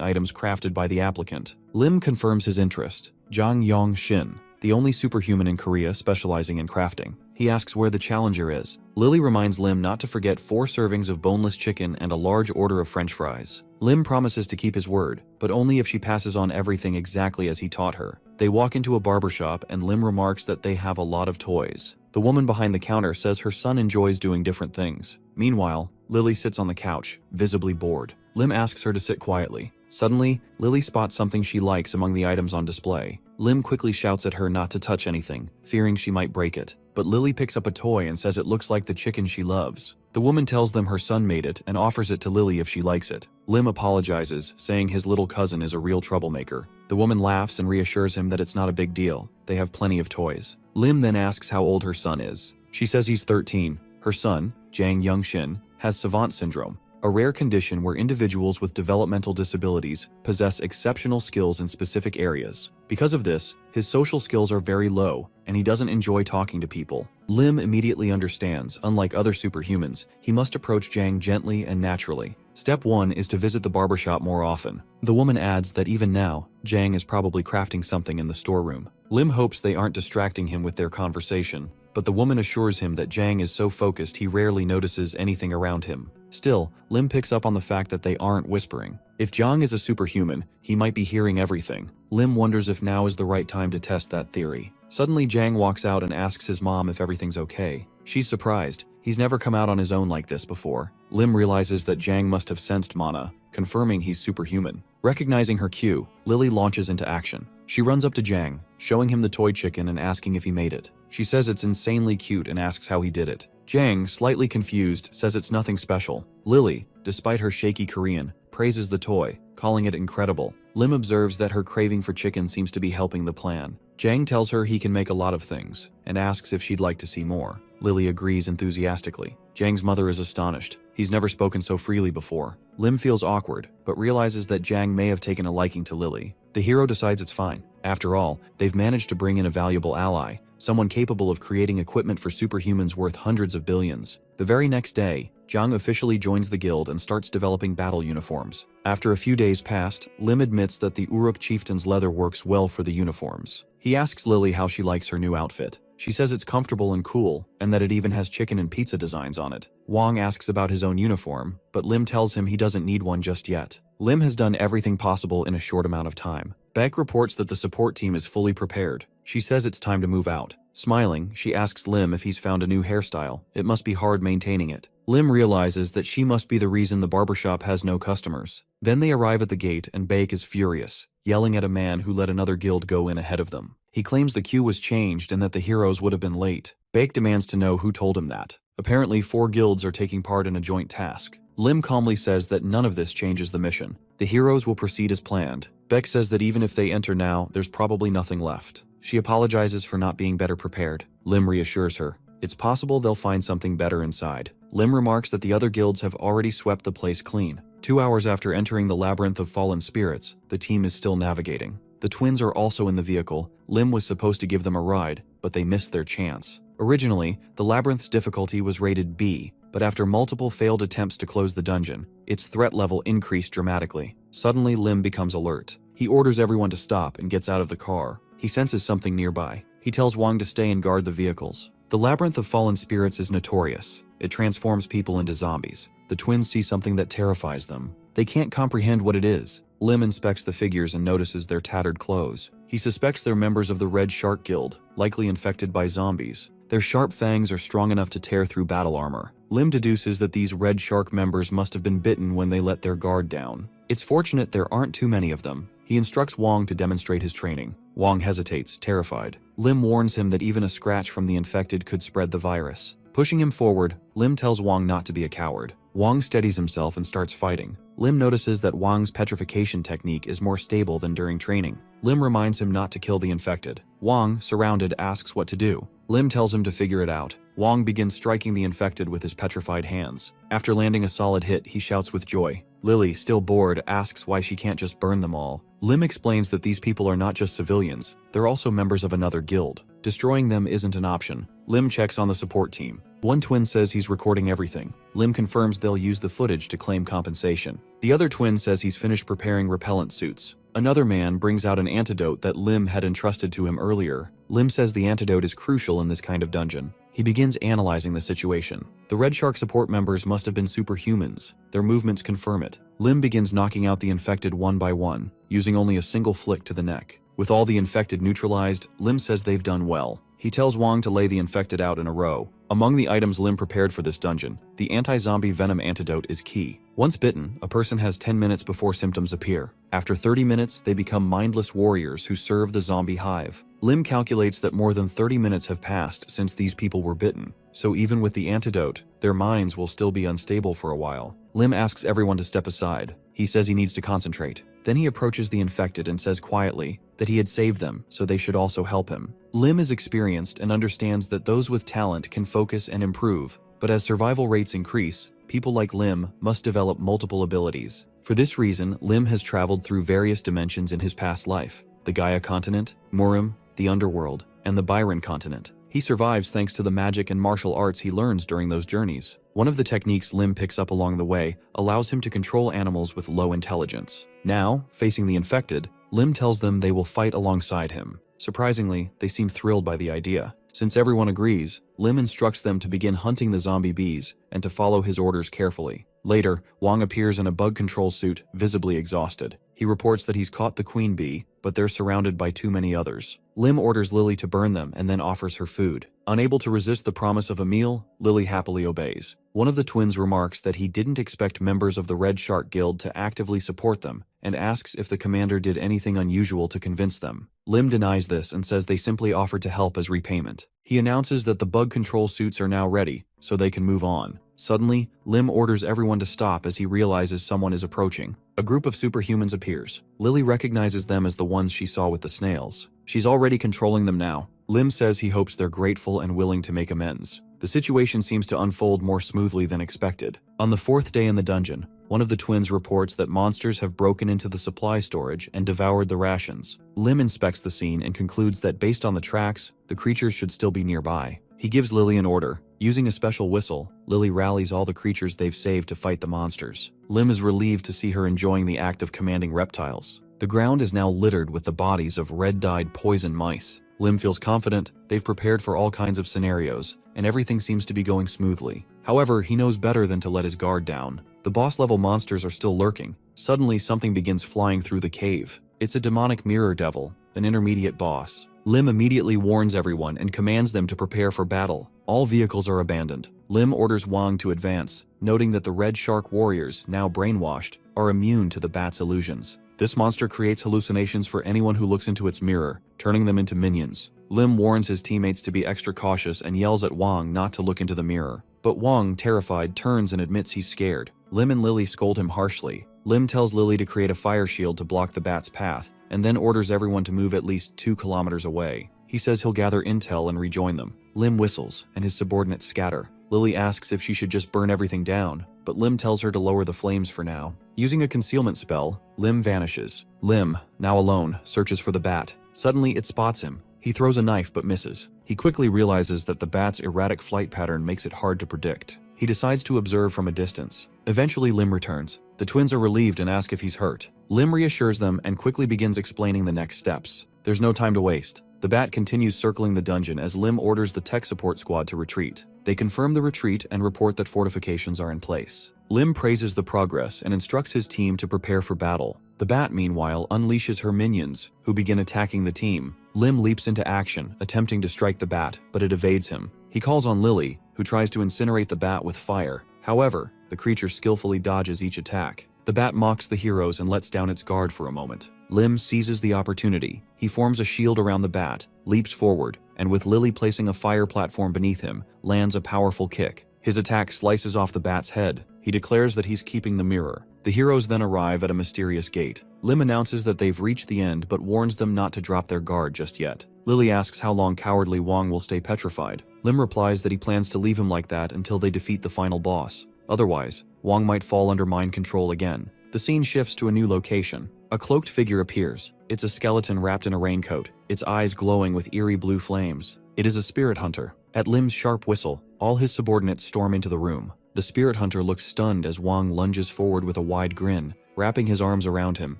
items crafted by the applicant. Lim confirms his interest. Jang Yong-shin, the only superhuman in Korea specializing in crafting. He asks where the challenger is. Lily reminds Lim not to forget 4 servings of boneless chicken and a large order of French fries. Lim promises to keep his word, but only if she passes on everything exactly as he taught her. They walk into a barbershop and Lim remarks that they have a lot of toys. The woman behind the counter says her son enjoys doing different things. Meanwhile, Lily sits on the couch, visibly bored. Lim asks her to sit quietly. Suddenly, Lily spots something she likes among the items on display. Lim quickly shouts at her not to touch anything, fearing she might break it. But Lily picks up a toy and says it looks like the chicken she loves. The woman tells them her son made it and offers it to Lily if she likes it. Lim apologizes, saying his little cousin is a real troublemaker. The woman laughs and reassures him that it's not a big deal. They have plenty of toys. Lim then asks how old her son is. She says he's 13. Her son, Jang Young-shin, has savant syndrome, a rare condition where individuals with developmental disabilities possess exceptional skills in specific areas. Because of this, his social skills are very low, and he doesn't enjoy talking to people. Lim immediately understands, unlike other superhumans, he must approach Jang gently and naturally. Step 1 is to visit the barbershop more often. The woman adds that even now, Jang is probably crafting something in the storeroom. Lim hopes they aren't distracting him with their conversation, but the woman assures him that Jang is so focused he rarely notices anything around him. Still, Lim picks up on the fact that they aren't whispering. If Jang is a superhuman, he might be hearing everything. Lim wonders if now is the right time to test that theory. Suddenly, Jang walks out and asks his mom if everything's okay. She's surprised. He's never come out on his own like this before. Lim realizes that Jang must have sensed Mana, confirming he's superhuman. Recognizing her cue, Lily launches into action. She runs up to Jang, showing him the toy chicken and asking if he made it. She says it's insanely cute and asks how he did it. Jang, slightly confused, says it's nothing special. Lily, despite her shaky Korean, praises the toy, calling it incredible. Lim observes that her craving for chicken seems to be helping the plan. Jang tells her he can make a lot of things, and asks if she'd like to see more. Lily agrees enthusiastically. Jang's mother is astonished. He's never spoken so freely before. Lim feels awkward, but realizes that Jang may have taken a liking to Lily. The hero decides it's fine. After all, they've managed to bring in a valuable ally, someone capable of creating equipment for superhumans worth hundreds of billions. The very next day, Jang officially joins the guild and starts developing battle uniforms. After a few days passed, Lim admits that the Uruk chieftain's leather works well for the uniforms. He asks Lily how she likes her new outfit. She says it's comfortable and cool, and that it even has chicken and pizza designs on it. Wong asks about his own uniform, but Lim tells him he doesn't need one just yet. Lim has done everything possible in a short amount of time. Beck reports that the support team is fully prepared. She says it's time to move out. Smiling, she asks Lim if he's found a new hairstyle. It must be hard maintaining it. Lim realizes that she must be the reason the barbershop has no customers. Then they arrive at the gate and Baek is furious, yelling at a man who let another guild go in ahead of them. He claims the queue was changed and that the heroes would have been late. Baek demands to know who told him that. Apparently, 4 guilds are taking part in a joint task. Lim calmly says that none of this changes the mission. The heroes will proceed as planned. Beck says that even if they enter now, there's probably nothing left. She apologizes for not being better prepared. Lim reassures her. It's possible they'll find something better inside. Lim remarks that the other guilds have already swept the place clean. 2 hours after entering the labyrinth of fallen spirits, the team is still navigating. The twins are also in the vehicle. Lim was supposed to give them a ride, but they missed their chance. Originally, the labyrinth's difficulty was rated B, but after multiple failed attempts to close the dungeon, its threat level increased dramatically. Suddenly, Lim becomes alert. He orders everyone to stop and gets out of the car. He senses something nearby. He tells Wang to stay and guard the vehicles. The labyrinth of fallen spirits is notorious. It transforms people into zombies. The twins see something that terrifies them. They can't comprehend what it is. Lim inspects the figures and notices their tattered clothes. He suspects they're members of the Red Shark Guild, likely infected by zombies. Their sharp fangs are strong enough to tear through battle armor. Lim deduces that these Red Shark members must have been bitten when they let their guard down. It's fortunate there aren't too many of them. He instructs Wang to demonstrate his training. Wang hesitates, terrified. Lim warns him that even a scratch from the infected could spread the virus. Pushing him forward, Lim tells Wang not to be a coward. Wang steadies himself and starts fighting. Lim notices that Wang's petrification technique is more stable than during training. Lim reminds him not to kill the infected. Wang, surrounded, asks what to do. Lim tells him to figure it out. Wang begins striking the infected with his petrified hands. After landing a solid hit, he shouts with joy. Lily, still bored, asks why she can't just burn them all. Lim explains that these people are not just civilians, they're also members of another guild. Destroying them isn't an option. Lim checks on the support team. One twin says he's recording everything. Lim confirms they'll use the footage to claim compensation. The other twin says he's finished preparing repellent suits. Another man brings out an antidote that Lim had entrusted to him earlier. Lim says the antidote is crucial in this kind of dungeon. He begins analyzing the situation. The Red Shark support members must have been superhumans. Their movements confirm it. Lim begins knocking out the infected one by one, using only a single flick to the neck. With all the infected neutralized, Lim says they've done well. He tells Wang to lay the infected out in a row. Among the items Lim prepared for this dungeon, the anti-zombie venom antidote is key. Once bitten, a person has 10 minutes before symptoms appear. After 30 minutes, they become mindless warriors who serve the zombie hive. Lim calculates that more than 30 minutes have passed since these people were bitten, so even with the antidote, their minds will still be unstable for a while. Lim asks everyone to step aside. He says he needs to concentrate. Then he approaches the infected and says quietly that he had saved them, so they should also help him. Lim is experienced and understands that those with talent can focus and improve, but as survival rates increase, people like Lim must develop multiple abilities. For this reason, Lim has traveled through various dimensions in his past life: the Gaia continent, Murim, the underworld, and the Byron continent. He survives thanks to the magic and martial arts he learns during those journeys. One of the techniques Lim picks up along the way allows him to control animals with low intelligence. Now, facing the infected, Lim tells them they will fight alongside him. Surprisingly, they seem thrilled by the idea. Since everyone agrees, Lim instructs them to begin hunting the zombie bees and to follow his orders carefully. Later, Wang appears in a bug control suit, visibly exhausted. He reports that he's caught the queen bee, but they're surrounded by too many others. Lim orders Lily to burn them and then offers her food. Unable to resist the promise of a meal, Lily happily obeys. One of the twins remarks that he didn't expect members of the Red Shark Guild to actively support them and asks if the commander did anything unusual to convince them. Lim denies this and says they simply offered to help as repayment. He announces that the bug control suits are now ready, so they can move on. Suddenly, Lim orders everyone to stop as he realizes someone is approaching. A group of superhumans appears. Lily recognizes them as the ones she saw with the snails. She's already controlling them now. Lim says he hopes they're grateful and willing to make amends. The situation seems to unfold more smoothly than expected. On the fourth day in the dungeon, one of the twins reports that monsters have broken into the supply storage and devoured the rations. Lim inspects the scene and concludes that based on the tracks, the creatures should still be nearby. He gives Lily an order. Using a special whistle, Lily rallies all the creatures they've saved to fight the monsters. Lim is relieved to see her enjoying the act of commanding reptiles. The ground is now littered with the bodies of red-dyed poison mice. Lim feels confident they've prepared for all kinds of scenarios, and everything seems to be going smoothly. However, he knows better than to let his guard down. The boss-level monsters are still lurking. Suddenly, something begins flying through the cave. It's a demonic mirror devil, an intermediate boss. Lim immediately warns everyone and commands them to prepare for battle. All vehicles are abandoned. Lim orders Wang to advance, noting that the Red Shark warriors, now brainwashed, are immune to the bat's illusions. This monster creates hallucinations for anyone who looks into its mirror, turning them into minions. Lim warns his teammates to be extra cautious and yells at Wang not to look into the mirror. But Wang, terrified, turns and admits he's scared. Lim and Lily scold him harshly. Lim tells Lily to create a fire shield to block the bat's path, and then orders everyone to move at least 2 kilometers away. He says he'll gather intel and rejoin them. Lim whistles, and his subordinates scatter. Lily asks if she should just burn everything down, but Lim tells her to lower the flames for now. Using a concealment spell, Lim vanishes. Lim, now alone, searches for the bat. Suddenly, it spots him. He throws a knife but misses. He quickly realizes that the bat's erratic flight pattern makes it hard to predict. He decides to observe from a distance. Eventually, Lim returns. The twins are relieved and ask if he's hurt. Lim reassures them and quickly begins explaining the next steps. There's no time to waste. The bat continues circling the dungeon as Lim orders the tech support squad to retreat. They confirm the retreat and report that fortifications are in place. Lim praises the progress and instructs his team to prepare for battle. The bat, meanwhile, unleashes her minions, who begin attacking the team. Lim leaps into action, attempting to strike the bat, but it evades him. He calls on Lily, who tries to incinerate the bat with fire. However, the creature skillfully dodges each attack. The bat mocks the heroes and lets down its guard for a moment. Lim seizes the opportunity. He forms a shield around the bat, leaps forward, and with Lily placing a fire platform beneath him, lands a powerful kick. His attack slices off the bat's head. He declares that he's keeping the mirror. The heroes then arrive at a mysterious gate. Lim announces that they've reached the end but warns them not to drop their guard just yet. Lily asks how long cowardly Wong will stay petrified. Lim replies that he plans to leave him like that until they defeat the final boss. Otherwise, Wong might fall under mind control again. The scene shifts to a new location. A cloaked figure appears. It's a skeleton wrapped in a raincoat, its eyes glowing with eerie blue flames. It is a spirit hunter. At Lim's sharp whistle, all his subordinates storm into the room. The spirit hunter looks stunned as Wong lunges forward with a wide grin, wrapping his arms around him,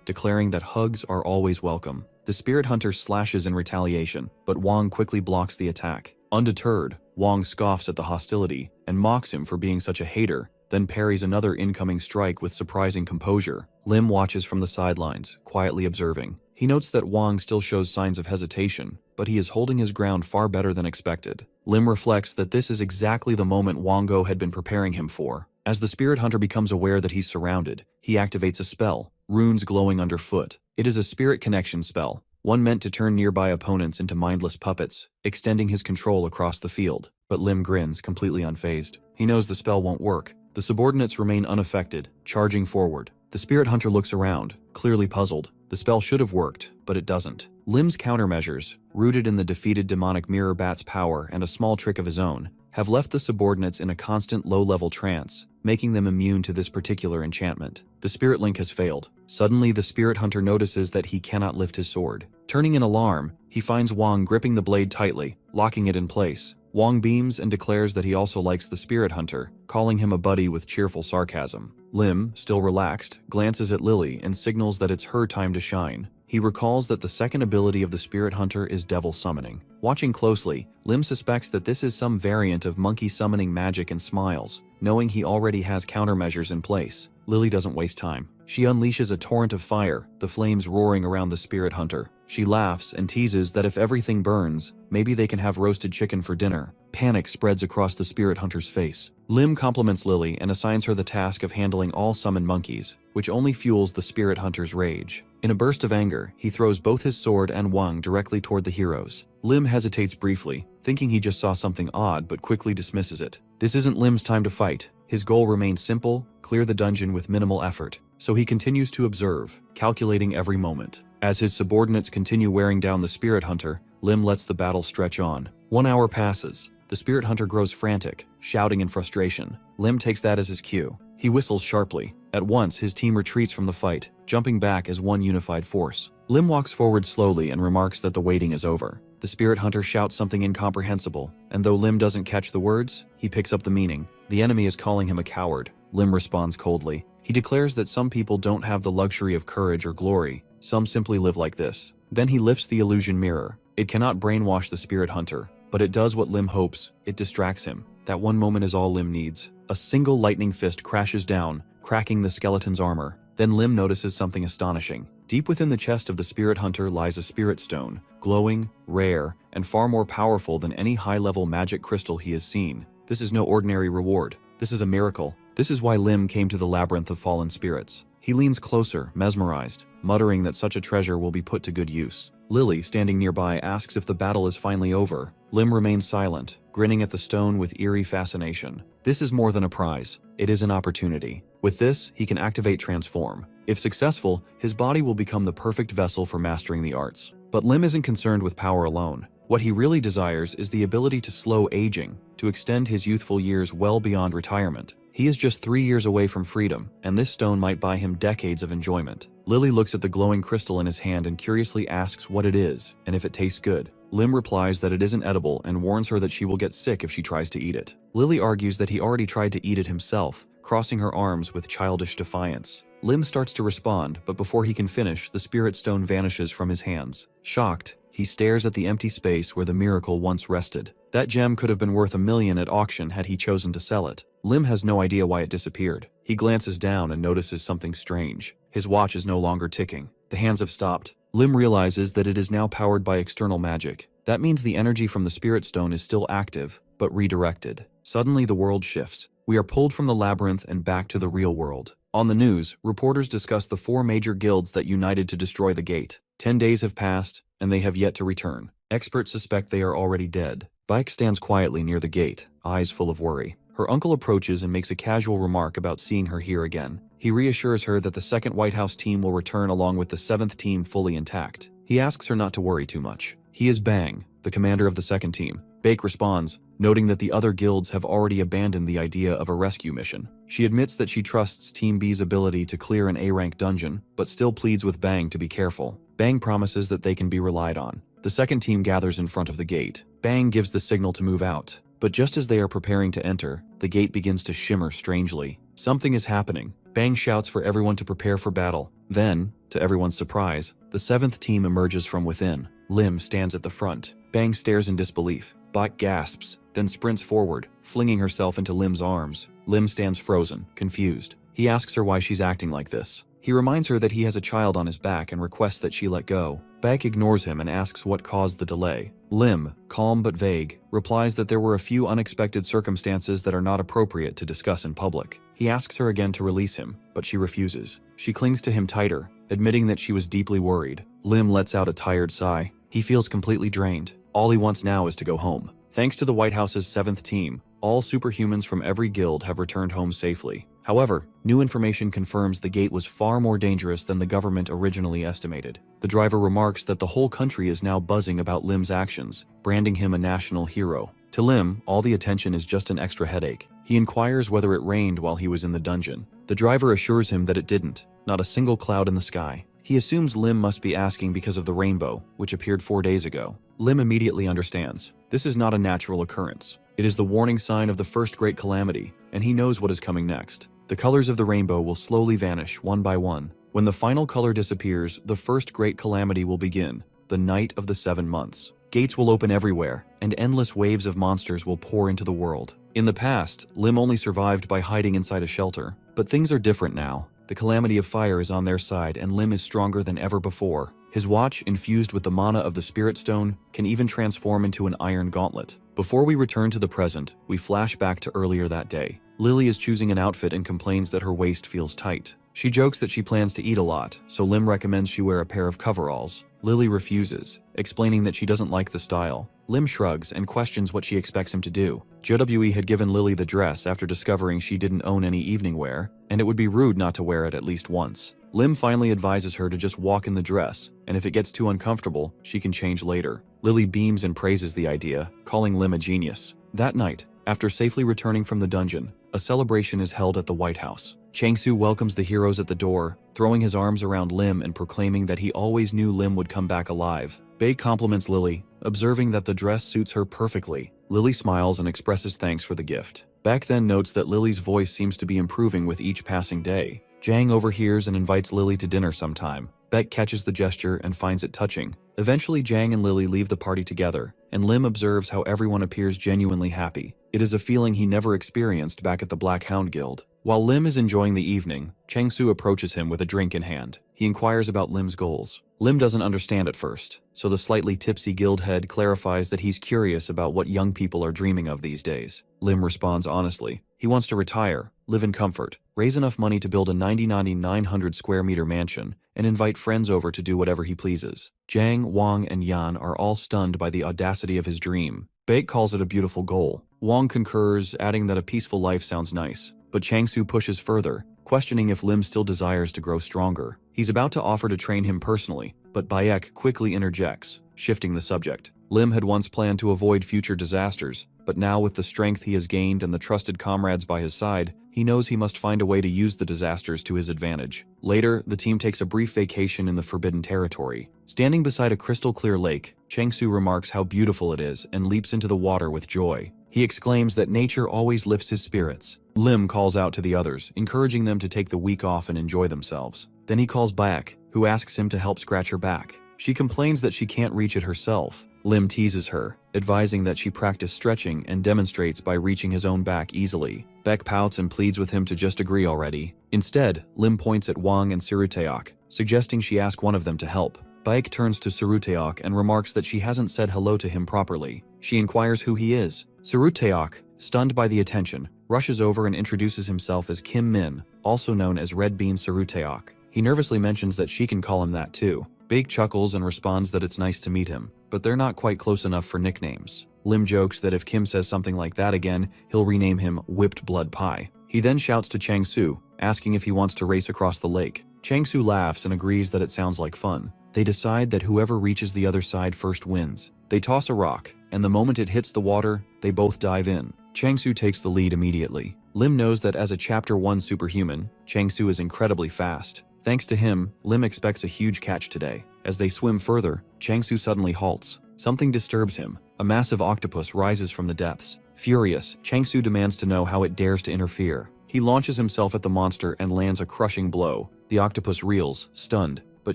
declaring that hugs are always welcome. The spirit hunter slashes in retaliation, but Wong quickly blocks the attack. Undeterred, Wong scoffs at the hostility and mocks him for being such a hater, then parries another incoming strike with surprising composure. Lim watches from the sidelines, quietly observing. He notes that Wong still shows signs of hesitation, but he is holding his ground far better than expected. Lim reflects that this is exactly the moment Wongo had been preparing him for. As the spirit hunter becomes aware that he's surrounded, he activates a spell, runes glowing underfoot. It is a spirit connection spell, one meant to turn nearby opponents into mindless puppets, extending his control across the field. But Lim grins, completely unfazed. He knows the spell won't work. The subordinates remain unaffected, charging forward. The spirit hunter looks around, clearly puzzled. The spell should have worked, but it doesn't. Lim's countermeasures, rooted in the defeated demonic mirror bat's power and a small trick of his own, have left the subordinates in a constant low-level trance, making them immune to this particular enchantment. The spirit link has failed. Suddenly, the spirit hunter notices that he cannot lift his sword. Turning in alarm, he finds Wong gripping the blade tightly, locking it in place. Wong beams and declares that he also likes the spirit hunter, calling him a buddy with cheerful sarcasm. Lim, still relaxed, glances at Lily and signals that it's her time to shine. He recalls that the second ability of the spirit hunter is devil summoning. Watching closely, Lim suspects that this is some variant of monkey summoning magic and smiles, knowing he already has countermeasures in place. Lily doesn't waste time. She unleashes a torrent of fire, the flames roaring around the spirit hunter. She laughs and teases that if everything burns, maybe they can have roasted chicken for dinner. Panic spreads across the spirit hunter's face. Lim compliments Lily and assigns her the task of handling all summoned monkeys, which only fuels the spirit hunter's rage. In a burst of anger, he throws both his sword and Wang directly toward the heroes. Lim hesitates briefly, thinking he just saw something odd but quickly dismisses it. This isn't Lim's time to fight. His goal remains simple: clear the dungeon with minimal effort. So he continues to observe, calculating every moment. As his subordinates continue wearing down the spirit hunter, Lim lets the battle stretch on. 1 hour passes. The spirit hunter grows frantic, shouting in frustration. Lim takes that as his cue. He whistles sharply. At once, his team retreats from the fight, jumping back as one unified force. Lim walks forward slowly and remarks that the waiting is over. The spirit hunter shouts something incomprehensible, and though Lim doesn't catch the words, he picks up the meaning. The enemy is calling him a coward. Lim responds coldly. He declares that some people don't have the luxury of courage or glory. Some simply live like this. Then he lifts the illusion mirror. It cannot brainwash the spirit hunter, but it does what Lim hopes. It distracts him. That one moment is all Lim needs. A single lightning fist crashes down, cracking the skeleton's armor. Then Lim notices something astonishing. Deep within the chest of the spirit hunter lies a spirit stone, glowing, rare, and far more powerful than any high-level magic crystal he has seen. This is no ordinary reward. This is a miracle. This is why Lim came to the labyrinth of fallen spirits. He leans closer, mesmerized, muttering that such a treasure will be put to good use. Lily, standing nearby, asks if the battle is finally over. Lim remains silent, grinning at the stone with eerie fascination. This is more than a prize. It is an opportunity. With this, he can activate Transform. If successful, his body will become the perfect vessel for mastering the arts. But Lim isn't concerned with power alone. What he really desires is the ability to slow aging. to extend his youthful years well beyond retirement. He is just 3 years away from freedom, and this stone might buy him decades of enjoyment. Lily looks at the glowing crystal in his hand and curiously asks what it is, and if it tastes good. Lim replies that it isn't edible and warns her that she will get sick if she tries to eat it. Lily argues that he already tried to eat it himself, crossing her arms with childish defiance. Lim starts to respond, but before he can finish, the spirit stone vanishes from his hands. Shocked, he stares at the empty space where the miracle once rested. That gem could have been worth $1 million at auction had he chosen to sell it. Lim has no idea why it disappeared. He glances down and notices something strange. His watch is no longer ticking. The hands have stopped. Lim realizes that it is now powered by external magic. That means the energy from the spirit stone is still active, but redirected. Suddenly the world shifts. We are pulled from the labyrinth and back to the real world. On the news, reporters discuss the 4 major guilds that united to destroy the gate. 10 days have passed, and they have yet to return. Experts suspect they are already dead. Bike stands quietly near the gate, eyes full of worry. Her uncle approaches and makes a casual remark about seeing her here again. He reassures her that the second White House team will return along with the 7th team fully intact. He asks her not to worry too much. He is Bang, the commander of the second team. Bake responds, noting that the other guilds have already abandoned the idea of a rescue mission. She admits that she trusts Team B's ability to clear an A-rank dungeon, but still pleads with Bang to be careful. Bang promises that they can be relied on. The second team gathers in front of the gate. Bang gives the signal to move out. But just as they are preparing to enter, the gate begins to shimmer strangely. Something is happening. Bang shouts for everyone to prepare for battle. Then, to everyone's surprise, the 7th team emerges from within. Lim stands at the front. Bang stares in disbelief. Bak gasps, then sprints forward, flinging herself into Lim's arms. Lim stands frozen, confused. He asks her why she's acting like this. He reminds her that he has a child on his back and requests that she let go. Bak ignores him and asks what caused the delay. Lim, calm but vague, replies that there were a few unexpected circumstances that are not appropriate to discuss in public. He asks her again to release him, but she refuses. She clings to him tighter, admitting that she was deeply worried. Lim lets out a tired sigh. He feels completely drained. All he wants now is to go home. Thanks to the White House's 7th team, all superhumans from every guild have returned home safely. However, new information confirms the gate was far more dangerous than the government originally estimated. The driver remarks that the whole country is now buzzing about Lim's actions, branding him a national hero. To Lim, all the attention is just an extra headache. He inquires whether it rained while he was in the dungeon. The driver assures him that it didn't, not a single cloud in the sky. He assumes Lim must be asking because of the rainbow, which appeared 4 days ago. Lim immediately understands. This is not a natural occurrence. It is the warning sign of the first great calamity, and he knows what is coming next. The colors of the rainbow will slowly vanish one by one. When the final color disappears, the first great calamity will begin, the night of the 7 months. Gates will open everywhere, and endless waves of monsters will pour into the world. In the past, Lim only survived by hiding inside a shelter, but things are different now. The calamity of fire is on their side, and Lim is stronger than ever before. His watch, infused with the mana of the Spirit Stone, can even transform into an iron gauntlet. Before we return to the present, we flash back to earlier that day. Lily is choosing an outfit and complains that her waist feels tight. She jokes that she plans to eat a lot, so Lim recommends she wear a pair of coveralls. Lily refuses, explaining that she doesn't like the style. Lim shrugs and questions what she expects him to do. JWE had given Lily the dress after discovering she didn't own any evening wear, and it would be rude not to wear it at least once. Lim finally advises her to just walk in the dress, and if it gets too uncomfortable, she can change later. Lily beams and praises the idea, calling Lim a genius. That night, after safely returning from the dungeon, a celebration is held at the White House. Changsu welcomes the heroes at the door, throwing his arms around Lim and proclaiming that he always knew Lim would come back alive. Bae compliments Lily, observing that the dress suits her perfectly. Lily smiles and expresses thanks for the gift. Baek then notes that Lily's voice seems to be improving with each passing day. Jang overhears and invites Lily to dinner sometime. Baek catches the gesture and finds it touching. Eventually, Jang and Lily leave the party together, and Lim observes how everyone appears genuinely happy. It is a feeling he never experienced back at the Black Hound Guild. While Lim is enjoying the evening, Changsu approaches him with a drink in hand. He inquires about Lim's goals. Lim doesn't understand at first, so the slightly tipsy guild head clarifies that he's curious about what young people are dreaming of these days. Lim responds honestly. He wants to retire, live in comfort, raise enough money to build a 900 square meter mansion, and invite friends over to do whatever he pleases. Jang, Wang, and Yan are all stunned by the audacity of his dream. Baek calls it a beautiful goal. Wang concurs, adding that a peaceful life sounds nice. But Changsu pushes further, questioning if Lim still desires to grow stronger. He's about to offer to train him personally, but Bayek quickly interjects, shifting the subject. Lim had once planned to avoid future disasters, but now with the strength he has gained and the trusted comrades by his side, he knows he must find a way to use the disasters to his advantage. Later, the team takes a brief vacation in the Forbidden Territory. Standing beside a crystal-clear lake, Changsu remarks how beautiful it is and leaps into the water with joy. He exclaims that nature always lifts his spirits. Lim calls out to the others, encouraging them to take the week off and enjoy themselves. Then he calls Bayek, who asks him to help scratch her back. She complains that she can't reach it herself. Lim teases her, advising that she practice stretching and demonstrates by reaching his own back easily. Beck pouts and pleads with him to just agree already. Instead, Lim points at Wang and Suruteok, suggesting she ask one of them to help. Bayek turns to Suruteok and remarks that she hasn't said hello to him properly. She inquires who he is. Suruteok, stunned by the attention, rushes over and introduces himself as Kim Min, also known as Red Bean Suruteok. He nervously mentions that she can call him that too. Bayek chuckles and responds that it's nice to meet him, but they're not quite close enough for nicknames. Lim jokes that if Kim says something like that again, he'll rename him Whipped Blood Pie. He then shouts to Changsu, asking if he wants to race across the lake. Changsu laughs and agrees that it sounds like fun. They decide that whoever reaches the other side first wins. They toss a rock, and the moment it hits the water, they both dive in. Changsu takes the lead immediately. Lim knows that as a Chapter 1 superhuman, Changsu is incredibly fast. Thanks to him, Lim expects a huge catch today. As they swim further, Changsu suddenly halts. Something disturbs him. A massive octopus rises from the depths. Furious, Changsu demands to know how it dares to interfere. He launches himself at the monster and lands a crushing blow. The octopus reels, stunned, but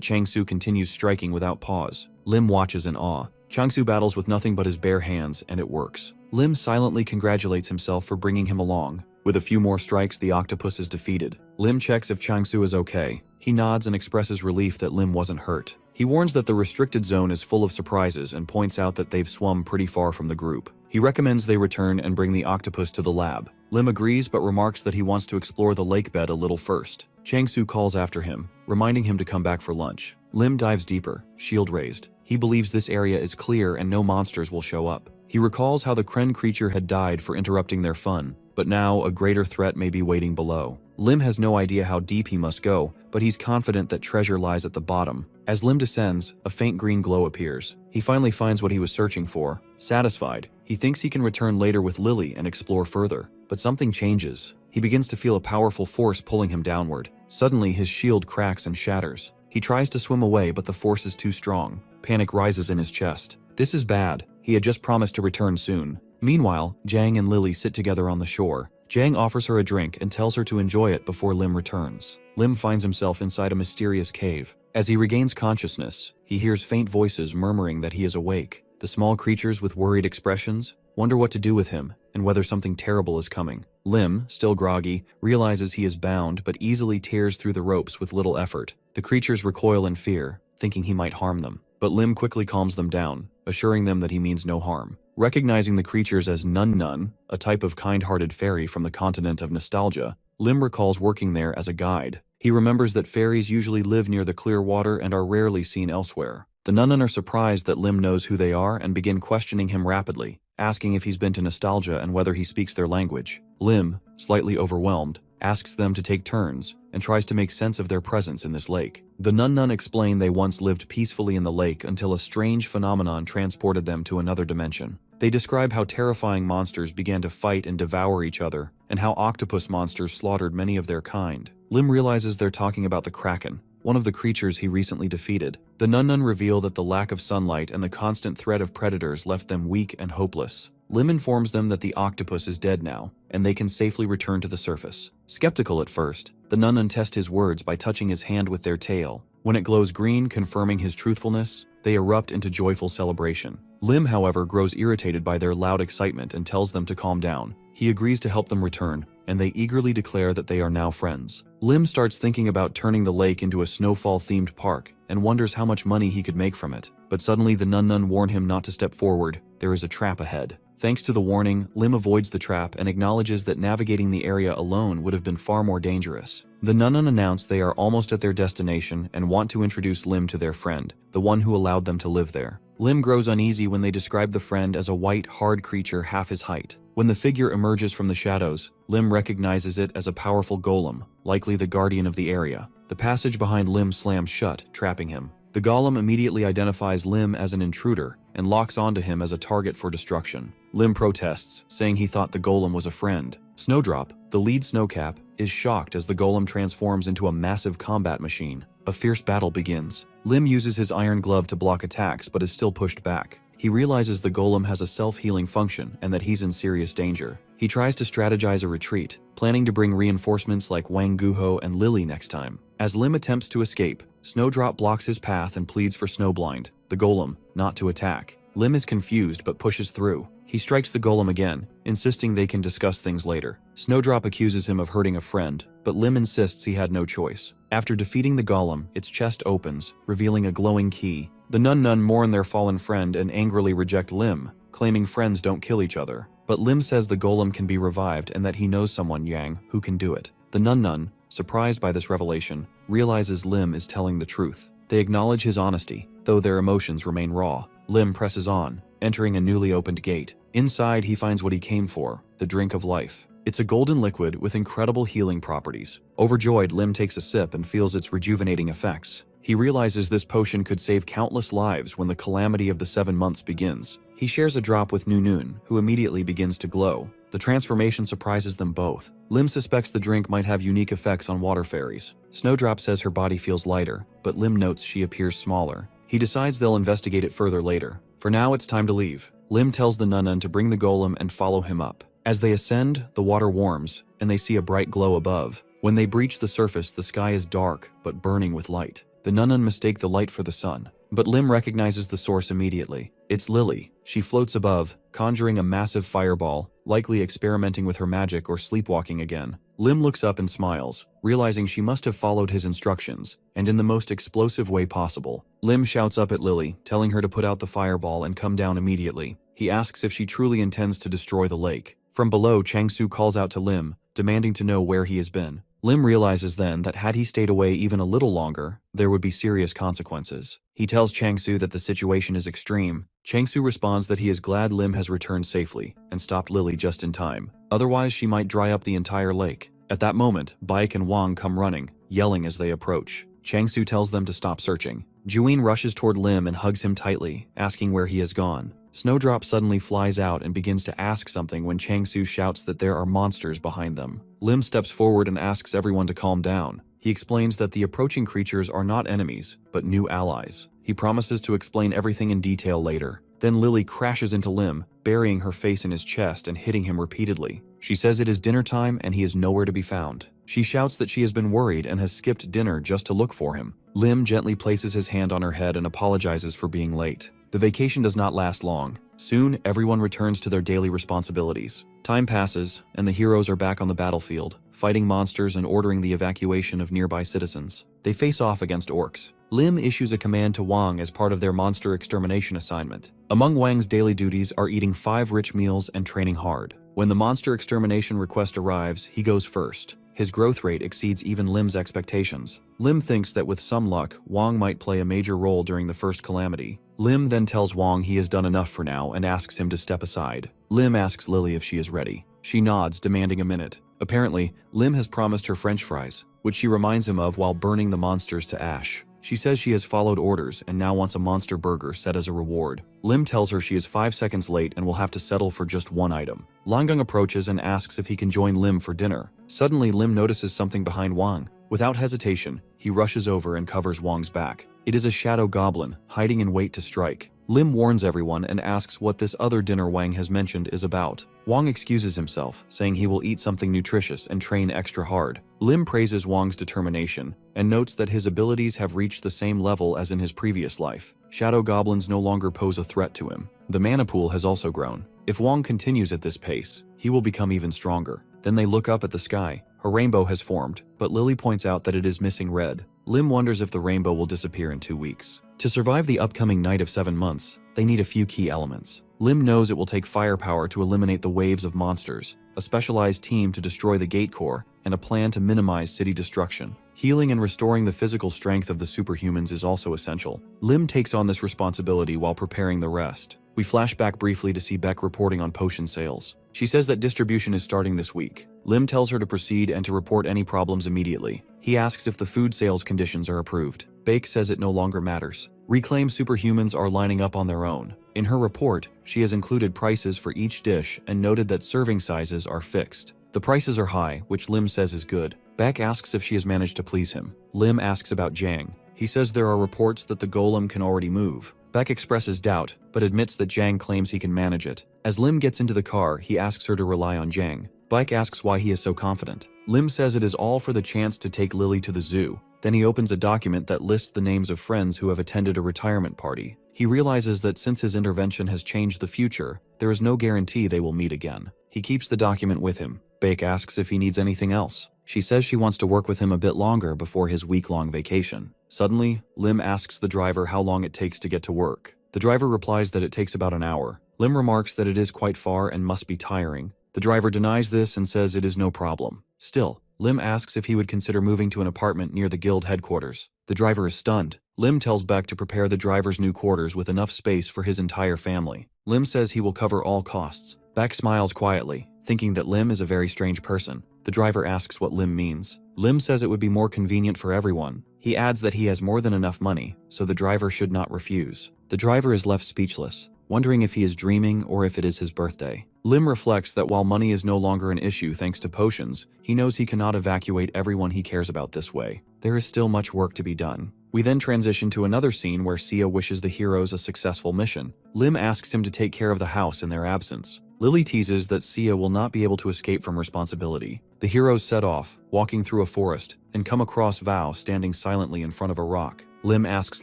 Changsu continues striking without pause. Lim watches in awe. Changsu battles with nothing but his bare hands, and it works. Lim silently congratulates himself for bringing him along. With a few more strikes, the octopus is defeated. Lim checks if Changsu is okay. He nods and expresses relief that Lim wasn't hurt. He warns that the restricted zone is full of surprises and points out that they've swum pretty far from the group. He recommends they return and bring the octopus to the lab. Lim agrees but remarks that he wants to explore the lake bed a little first. Changsu calls after him, reminding him to come back for lunch. Lim dives deeper, shield raised. He believes this area is clear and no monsters will show up. He recalls how the Kren creature had died for interrupting their fun, but now a greater threat may be waiting below. Lim has no idea how deep he must go, but he's confident that treasure lies at the bottom. As Lim descends, a faint green glow appears. He finally finds what he was searching for. Satisfied, he thinks he can return later with Lily and explore further. But something changes. He begins to feel a powerful force pulling him downward. Suddenly, his shield cracks and shatters. He tries to swim away, but the force is too strong. Panic rises in his chest. This is bad. He had just promised to return soon. Meanwhile, Jang and Lily sit together on the shore. Jang offers her a drink and tells her to enjoy it before Lim returns. Lim finds himself inside a mysterious cave. As he regains consciousness, he hears faint voices murmuring that he is awake. The small creatures with worried expressions wonder what to do with him and whether something terrible is coming. Lim, still groggy, realizes he is bound but easily tears through the ropes with little effort. The creatures recoil in fear, thinking he might harm them. But Lim quickly calms them down, assuring them that he means no harm. Recognizing the creatures as Nun Nun, a type of kind-hearted fairy from the continent of nostalgia, Lim recalls working there as a guide. He remembers that fairies usually live near the clear water and are rarely seen elsewhere. The Nun Nun are surprised that Lim knows who they are and begin questioning him rapidly, asking if he's been to nostalgia and whether he speaks their language. Lim, slightly overwhelmed, asks them to take turns and tries to make sense of their presence in this lake. The Nun Nun explain they once lived peacefully in the lake until a strange phenomenon transported them to another dimension. They describe how terrifying monsters began to fight and devour each other, and how octopus monsters slaughtered many of their kind. Lim realizes they're talking about the Kraken, one of the creatures he recently defeated. The Nun Nun reveal that the lack of sunlight and the constant threat of predators left them weak and hopeless. Lim informs them that the octopus is dead now, and they can safely return to the surface. Skeptical at first, the Nun Nun test his words by touching his hand with their tail. When it glows green, confirming his truthfulness, they erupt into joyful celebration. Lim, however, grows irritated by their loud excitement and tells them to calm down. He agrees to help them return, and they eagerly declare that they are now friends. Lim starts thinking about turning the lake into a snowfall-themed park and wonders how much money he could make from it. But suddenly the Nun Nun warn him not to step forward. There is a trap ahead. Thanks to the warning, Lim avoids the trap and acknowledges that navigating the area alone would have been far more dangerous. The Nun Nun announce they are almost at their destination and want to introduce Lim to their friend, the one who allowed them to live there. Lim grows uneasy when they describe the friend as a white, hard creature half his height. When the figure emerges from the shadows, Lim recognizes it as a powerful golem, likely the guardian of the area. The passage behind Lim slams shut, trapping him. The golem immediately identifies Lim as an intruder and locks onto him as a target for destruction. Lim protests, saying he thought the golem was a friend. Snowdrop, the lead snowcap, is shocked as the golem transforms into a massive combat machine. A fierce battle begins. Lim uses his iron glove to block attacks but is still pushed back. He realizes the golem has a self-healing function and that he's in serious danger. He tries to strategize a retreat, planning to bring reinforcements like Wang Guho and Lily next time. As Lim attempts to escape, Snowdrop blocks his path and pleads for Snowblind, the golem, not to attack. Lim is confused but pushes through. He strikes the golem again, insisting they can discuss things later. Snowdrop accuses him of hurting a friend, but Lim insists he had no choice. After defeating the golem, its chest opens, revealing a glowing key. The Nun mourn their fallen friend and angrily reject Lim, claiming friends don't kill each other. But Lim says the golem can be revived and that he knows someone, Yang, who can do it. The Nun, surprised by this revelation, realizes Lim is telling the truth. They acknowledge his honesty, though their emotions remain raw. Lim presses on, entering a newly opened gate. Inside, he finds what he came for, the drink of life. It's a golden liquid with incredible healing properties. Overjoyed, Lim takes a sip and feels its rejuvenating effects. He realizes this potion could save countless lives when the calamity of the 7 months begins. He shares a drop with Noon, who immediately begins to glow. The transformation surprises them both. Lim suspects the drink might have unique effects on water fairies. Snowdrop says her body feels lighter, but Lim notes she appears smaller. He decides they'll investigate it further later. For now, it's time to leave. Lim tells the Nun to bring the golem and follow him up. As they ascend, the water warms, and they see a bright glow above. When they breach the surface, the sky is dark, but burning with light. The Nun mistake the light for the sun, but Lim recognizes the source immediately. It's Lily. She floats above, conjuring a massive fireball, likely experimenting with her magic or sleepwalking again. Lim looks up and smiles, realizing she must have followed his instructions, and in the most explosive way possible. Lim shouts up at Lily, telling her to put out the fireball and come down immediately. He asks if she truly intends to destroy the lake. From below, Changsu calls out to Lim, demanding to know where he has been. Lim realizes then that had he stayed away even a little longer, there would be serious consequences. He tells Changsu that the situation is extreme. Changsu responds that he is glad Lim has returned safely and stopped Lily just in time. Otherwise, she might dry up the entire lake. At that moment, Baek and Wang come running, yelling as they approach. Changsu tells them to stop searching. Juin rushes toward Lim and hugs him tightly, asking where he has gone. Snowdrop suddenly flies out and begins to ask something when Changsu shouts that there are monsters behind them. Lim steps forward and asks everyone to calm down. He explains that the approaching creatures are not enemies, but new allies. He promises to explain everything in detail later. Then Lily crashes into Lim, burying her face in his chest and hitting him repeatedly. She says it is dinner time and he is nowhere to be found. She shouts that she has been worried and has skipped dinner just to look for him. Lim gently places his hand on her head and apologizes for being late. The vacation does not last long. Soon, everyone returns to their daily responsibilities. Time passes, and the heroes are back on the battlefield, fighting monsters and ordering the evacuation of nearby citizens. They face off against orcs. Lim issues a command to Wang as part of their monster extermination assignment. Among Wang's daily duties are eating 5 rich meals and training hard. When the monster extermination request arrives, he goes first. His growth rate exceeds even Lim's expectations. Lim thinks that with some luck, Wang might play a major role during the first calamity. Lim then tells Wang he has done enough for now and asks him to step aside. Lim asks Lily if she is ready. She nods, demanding a minute. Apparently, Lim has promised her French fries, which she reminds him of while burning the monsters to ash. She says she has followed orders and now wants a monster burger set as a reward. Lim tells her she is 5 seconds late and will have to settle for just 1 item. Langang approaches and asks if he can join Lim for dinner. Suddenly, Lim notices something behind Wang. Without hesitation, he rushes over and covers Wang's back. It is a shadow goblin, hiding in wait to strike. Lim warns everyone and asks what this other dinner Wang has mentioned is about. Wang excuses himself, saying he will eat something nutritious and train extra hard. Lim praises Wang's determination and notes that his abilities have reached the same level as in his previous life. Shadow goblins no longer pose a threat to him. The mana pool has also grown. If Wang continues at this pace, he will become even stronger. Then they look up at the sky. A rainbow has formed, but Lily points out that it is missing red. Lim wonders if the rainbow will disappear in 2 weeks. To survive the upcoming night of 7 months, they need a few key elements. Lim knows it will take firepower to eliminate the waves of monsters, a specialized team to destroy the gate core, and a plan to minimize city destruction. Healing and restoring the physical strength of the superhumans is also essential. Lim takes on this responsibility while preparing the rest. We flash back briefly to see Beck reporting on potion sales. She says that distribution is starting this week. Lim tells her to proceed and to report any problems immediately. He asks if the food sales conditions are approved. Bake says it no longer matters. Reclaimed superhumans are lining up on their own. In her report, she has included prices for each dish and noted that serving sizes are fixed. The prices are high, which Lim says is good. Beck asks if she has managed to please him. Lim asks about Jang. He says there are reports that the golem can already move. Beck expresses doubt, but admits that Jang claims he can manage it. As Lim gets into the car, he asks her to rely on Jang. Beck asks why he is so confident. Lim says it is all for the chance to take Lily to the zoo. Then he opens a document that lists the names of friends who have attended a retirement party. He realizes that since his intervention has changed the future, there is no guarantee they will meet again. He keeps the document with him. Bake asks if he needs anything else. She says she wants to work with him a bit longer before his week-long vacation. Suddenly, Lim asks the driver how long it takes to get to work. The driver replies that it takes about an hour. Lim remarks that it is quite far and must be tiring. The driver denies this and says it is no problem. Still, Lim asks if he would consider moving to an apartment near the guild headquarters. The driver is stunned. Lim tells Beck to prepare the driver's new quarters with enough space for his entire family. Lim says he will cover all costs. Beck smiles quietly, thinking that Lim is a very strange person. The driver asks what Lim means. Lim says it would be more convenient for everyone. He adds that he has more than enough money, so the driver should not refuse. The driver is left speechless, wondering if he is dreaming or if it is his birthday. Lim reflects that while money is no longer an issue thanks to potions, he knows he cannot evacuate everyone he cares about this way. There is still much work to be done. We then transition to another scene where Sia wishes the heroes a successful mission. Lim asks him to take care of the house in their absence. Lily teases that Sia will not be able to escape from responsibility. The heroes set off, walking through a forest, and come across Val standing silently in front of a rock. Lim asks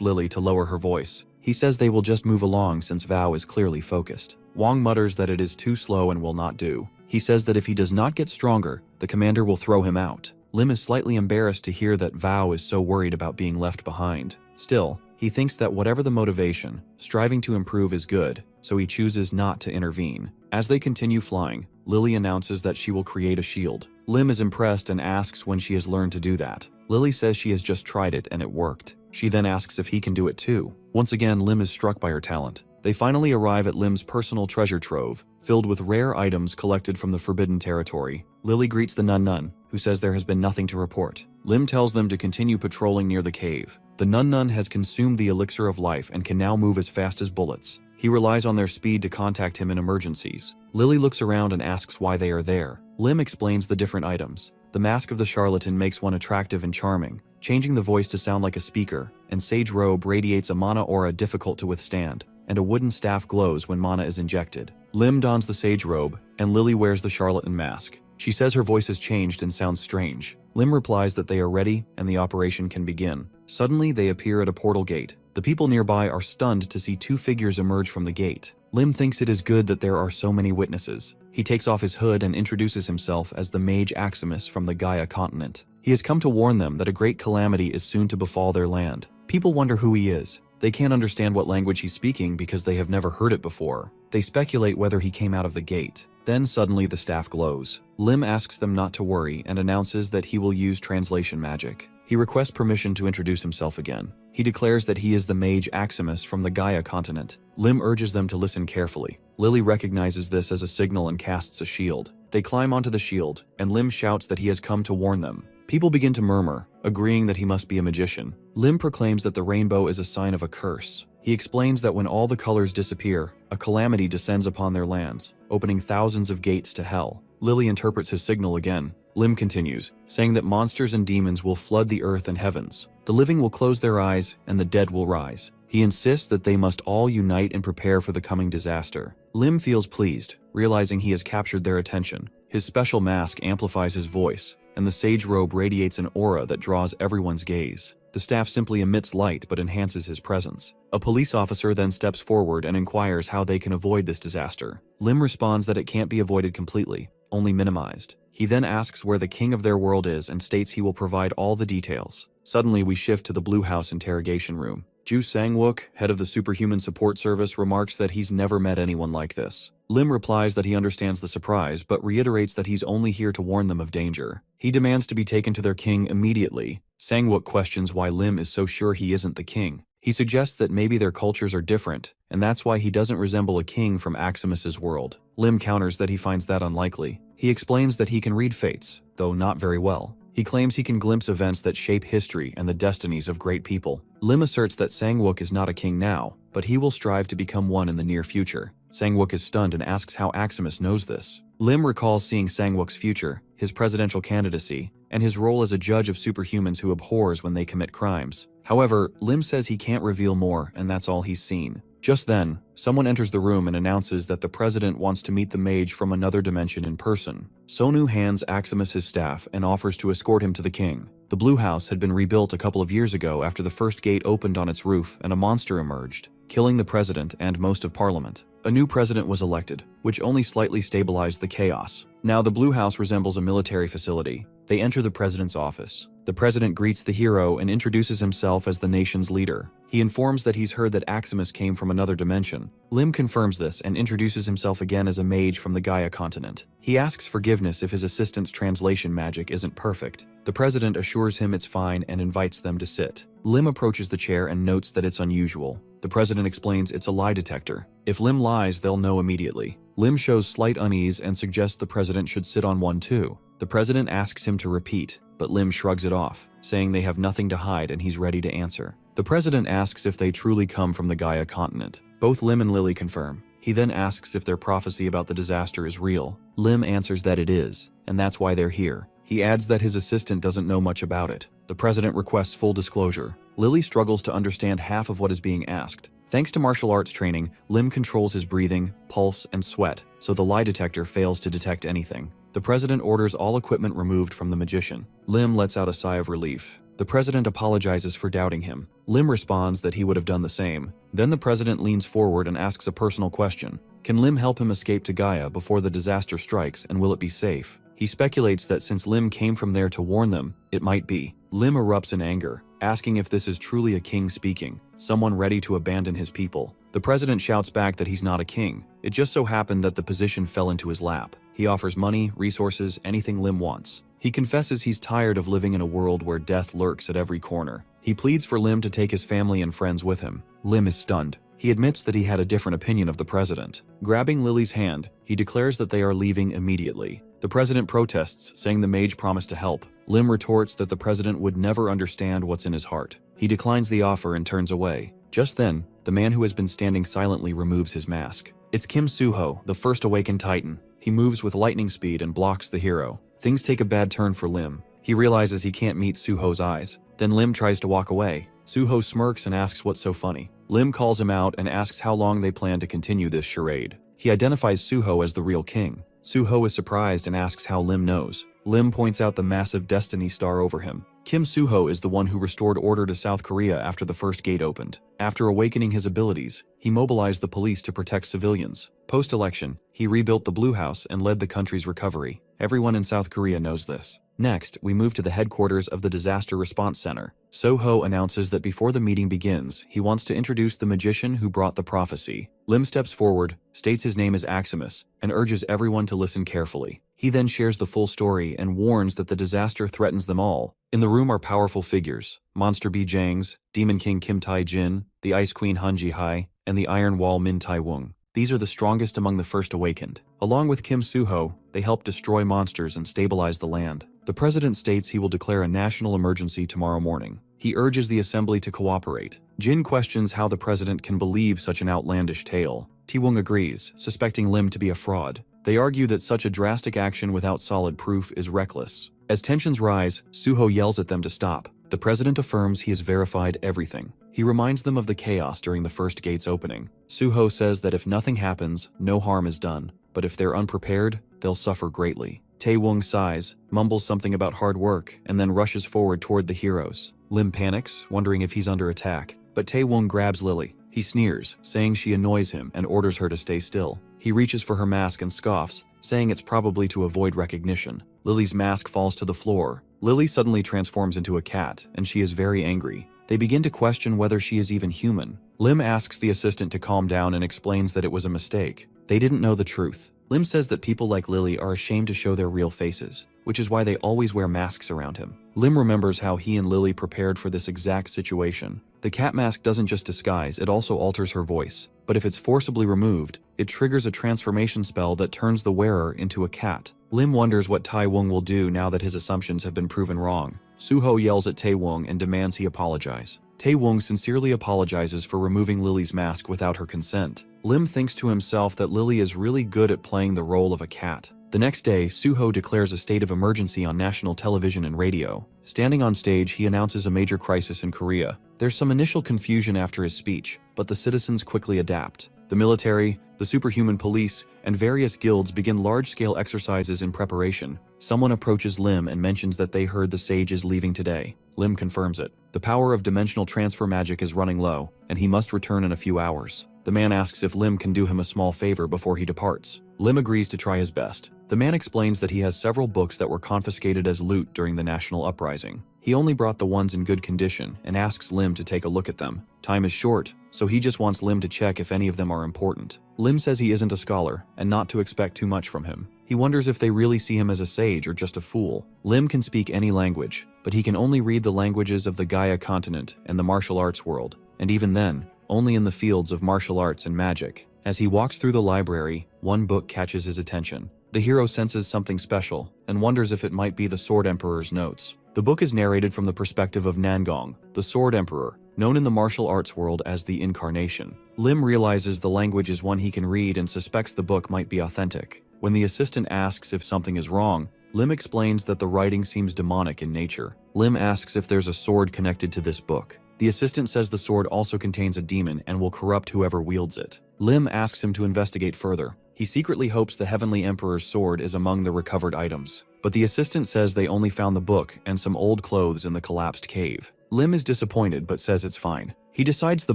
Lily to lower her voice. He says they will just move along since Val is clearly focused. Wong mutters that it is too slow and will not do. He says that if he does not get stronger, the commander will throw him out. Lim is slightly embarrassed to hear that Val is so worried about being left behind. Still, he thinks that whatever the motivation, striving to improve is good, so he chooses not to intervene. As they continue flying, Lily announces that she will create a shield. Lim is impressed and asks when she has learned to do that. Lily says she has just tried it and it worked. She then asks if he can do it too. Once again, Lim is struck by her talent. They finally arrive at Lim's personal treasure trove, filled with rare items collected from the Forbidden Territory. Lily greets the Nun, who says there has been nothing to report. Lim tells them to continue patrolling near the cave. The Nun has consumed the elixir of life and can now move as fast as bullets. He relies on their speed to contact him in emergencies. Lily looks around and asks why they are there. Lim explains the different items. The mask of the charlatan makes one attractive and charming, changing the voice to sound like a speaker, and Sage Robe radiates a mana aura difficult to withstand, and a wooden staff glows when mana is injected. Lim dons the Sage Robe, and Lily wears the charlatan mask. She says her voice has changed and sounds strange. Lim replies that they are ready and the operation can begin. Suddenly, they appear at a portal gate. The people nearby are stunned to see two figures emerge from the gate. Lim thinks it is good that there are so many witnesses. He takes off his hood and introduces himself as the mage Aximus from the Gaia continent. He has come to warn them that a great calamity is soon to befall their land. People wonder who he is. They can't understand what language he's speaking because they have never heard it before. They speculate whether he came out of the gate. Then suddenly the staff glows. Lim asks them not to worry and announces that he will use translation magic. He requests permission to introduce himself again. He declares that he is the mage Aximus from the Gaia continent. Lim urges them to listen carefully. Lily recognizes this as a signal and casts a shield. They climb onto the shield, and Lim shouts that he has come to warn them. People begin to murmur, agreeing that he must be a magician. Lim proclaims that the rainbow is a sign of a curse. He explains that when all the colors disappear, a calamity descends upon their lands, opening thousands of gates to hell. Lily interprets his signal again. Lim continues, saying that monsters and demons will flood the earth and heavens. The living will close their eyes, and the dead will rise. He insists that they must all unite and prepare for the coming disaster. Lim feels pleased, realizing he has captured their attention. His special mask amplifies his voice, and the sage robe radiates an aura that draws everyone's gaze. The staff simply emits light but enhances his presence. A police officer then steps forward and inquires how they can avoid this disaster. Lim responds that it can't be avoided completely, only minimized. He then asks where the king of their world is and states he will provide all the details. Suddenly, we shift to the Blue House interrogation room. Ju Sang-wook, head of the Superhuman Support Service, remarks that he's never met anyone like this. Lim replies that he understands the surprise, but reiterates that he's only here to warn them of danger. He demands to be taken to their king immediately. Sang-wook questions why Lim is so sure he isn't the king. He suggests that maybe their cultures are different, and that's why he doesn't resemble a king from Aximus's world. Lim counters that he finds that unlikely. He explains that he can read fates, though not very well. He He claims he can glimpse events that shape history and the destinies of great people. Lim asserts that Sang-wook is not a king now, but he will strive to become one in the near future. Sang-wook is stunned and asks how Aximus knows this. Lim recalls seeing Sang-wook's future, his presidential candidacy, and his role as a judge of superhumans who abhors when they commit crimes. However, Lim says he can't reveal more, and that's all he's seen. Just then, someone enters the room and announces that the president wants to meet the mage from another dimension in person. Sonu hands Aximus his staff and offers to escort him to the king. The Blue House had been rebuilt a couple of years ago after the first gate opened on its roof and a monster emerged, killing the president and most of parliament. A new president was elected, which only slightly stabilized the chaos. Now the Blue House resembles a military facility. They enter the president's office. The president greets the hero and introduces himself as the nation's leader. He informs that he's heard that Aximus came from another dimension. Lim confirms this and introduces himself again as a mage from the Gaia continent. He asks forgiveness if his assistant's translation magic isn't perfect. The president assures him it's fine and invites them to sit. Lim approaches the chair and notes that it's unusual. The president explains it's a lie detector. If Lim lies, they'll know immediately. Lim shows slight unease and suggests the president should sit on one too. The president asks him to repeat, but Lim shrugs it off, saying they have nothing to hide and he's ready to answer. The president asks if they truly come from the Gaia continent. Both Lim and Lily confirm. He then asks if their prophecy about the disaster is real. Lim answers that it is, and that's why they're here. He adds that his assistant doesn't know much about it. The president requests full disclosure. Lily struggles to understand half of what is being asked. Thanks to martial arts training, Lim controls his breathing, pulse, and sweat, so the lie detector fails to detect anything. The president orders all equipment removed from the magician. Lim lets out a sigh of relief. The president apologizes for doubting him. Lim responds that he would have done the same. Then the president leans forward and asks a personal question. Can Lim help him escape to Gaia before the disaster strikes, and will it be safe? He speculates that since Lim came from there to warn them, it might be. Lim erupts in anger, asking if this is truly a king speaking, someone ready to abandon his people. The president shouts back that he's not a king. It just so happened that the position fell into his lap. He offers money, resources, anything Lim wants. He confesses he's tired of living in a world where death lurks at every corner. He pleads for Lim to take his family and friends with him. Lim is stunned. He admits that he had a different opinion of the president. Grabbing Lily's hand, he declares that they are leaving immediately. The president protests, saying the mage promised to help. Lim retorts that the president would never understand what's in his heart. He declines the offer and turns away. Just then, the man who has been standing silently removes his mask. It's Kim Suho, the first awakened titan. He moves with lightning speed and blocks the hero. Things take a bad turn for Lim. He realizes he can't meet Suho's eyes. Then Lim tries to walk away. Suho smirks and asks what's so funny. Lim calls him out and asks how long they plan to continue this charade. He identifies Suho as the real king. Suho is surprised and asks how Lim knows. Lim points out the massive destiny star over him. Kim Suho is the one who restored order to South Korea after the first gate opened. After awakening his abilities, he mobilized the police to protect civilians. Post-election, he rebuilt the Blue House and led the country's recovery. Everyone in South Korea knows this. Next, we move to the headquarters of the Disaster Response Center. Soho announces that before the meeting begins, he wants to introduce the magician who brought the prophecy. Lim steps forward, states his name is Aximus, and urges everyone to listen carefully. He then shares the full story and warns that the disaster threatens them all. In the room are powerful figures: Monster B. Jangs, Demon King Kim Tai-jin, the Ice Queen Han Ji-hai, and the Iron Wall Min Tai-wung. These are the strongest among the first awakened. Along with Kim Suho, they help destroy monsters and stabilize the land. The president states he will declare a national emergency tomorrow morning. He urges the assembly to cooperate. Jin questions how the president can believe such an outlandish tale. Ti-wung agrees, suspecting Lim to be a fraud. They argue that such a drastic action without solid proof is reckless. As tensions rise, Suho yells at them to stop. The president affirms he has verified everything. He reminds them of the chaos during the first gate's opening. Suho says that if nothing happens, no harm is done, but if they're unprepared, they'll suffer greatly. Tae-wung sighs, mumbles something about hard work, and then rushes forward toward the heroes. Lim panics, wondering if he's under attack, but Tae-wung grabs Lily. He sneers, saying she annoys him and orders her to stay still. He reaches for her mask and scoffs, saying it's probably to avoid recognition. Lily's mask falls to the floor. Lily suddenly transforms into a cat, and she is very angry. They begin to question whether she is even human. Lim asks the assistant to calm down and explains that it was a mistake. They didn't know the truth. Lim says that people like Lily are ashamed to show their real faces, which is why they always wear masks around him. Lim remembers how he and Lily prepared for this exact situation. The cat mask doesn't just disguise, it also alters her voice. but if it's forcibly removed, it triggers a transformation spell that turns the wearer into a cat. Lim wonders what Taewong will do now that his assumptions have been proven wrong. Suho yells at Taewong and demands he apologize. Taewong sincerely apologizes for removing Lily's mask without her consent. Lim thinks to himself that Lily is really good at playing the role of a cat. The next day, Suho declares a state of emergency on national television and radio. Standing on stage, he announces a major crisis in Korea. There's some initial confusion after his speech, but the citizens quickly adapt. The military, the superhuman police, and various guilds begin large-scale exercises in preparation. Someone approaches Lim and mentions that they heard the sage is leaving today. Lim confirms it. The power of dimensional transfer magic is running low, and he must return in a few hours. The man asks if Lim can do him a small favor before he departs. Lim agrees to try his best. The man explains that he has several books that were confiscated as loot during the national uprising. He only brought the ones in good condition and asks Lim to take a look at them. Time is short, so he just wants Lim to check if any of them are important. Lim says he isn't a scholar and not to expect too much from him. He wonders if they really see him as a sage or just a fool. Lim can speak any language, but he can only read the languages of the Gaia continent and the martial arts world, and even then, only in the fields of martial arts and magic. As he walks through the library, one book catches his attention. The hero senses something special and wonders if it might be the Sword Emperor's notes. The book is narrated from the perspective of Nangong, the Sword Emperor, known in the martial arts world as the Incarnation. Lim realizes the language is one he can read and suspects the book might be authentic. When the assistant asks if something is wrong, Lim explains that the writing seems demonic in nature. Lim asks if there's a sword connected to this book. The assistant says the sword also contains a demon and will corrupt whoever wields it. Lim asks him to investigate further. He secretly hopes the Heavenly Emperor's sword is among the recovered items, but the assistant says they only found the book and some old clothes in the collapsed cave. Lim is disappointed but says it's fine. He decides the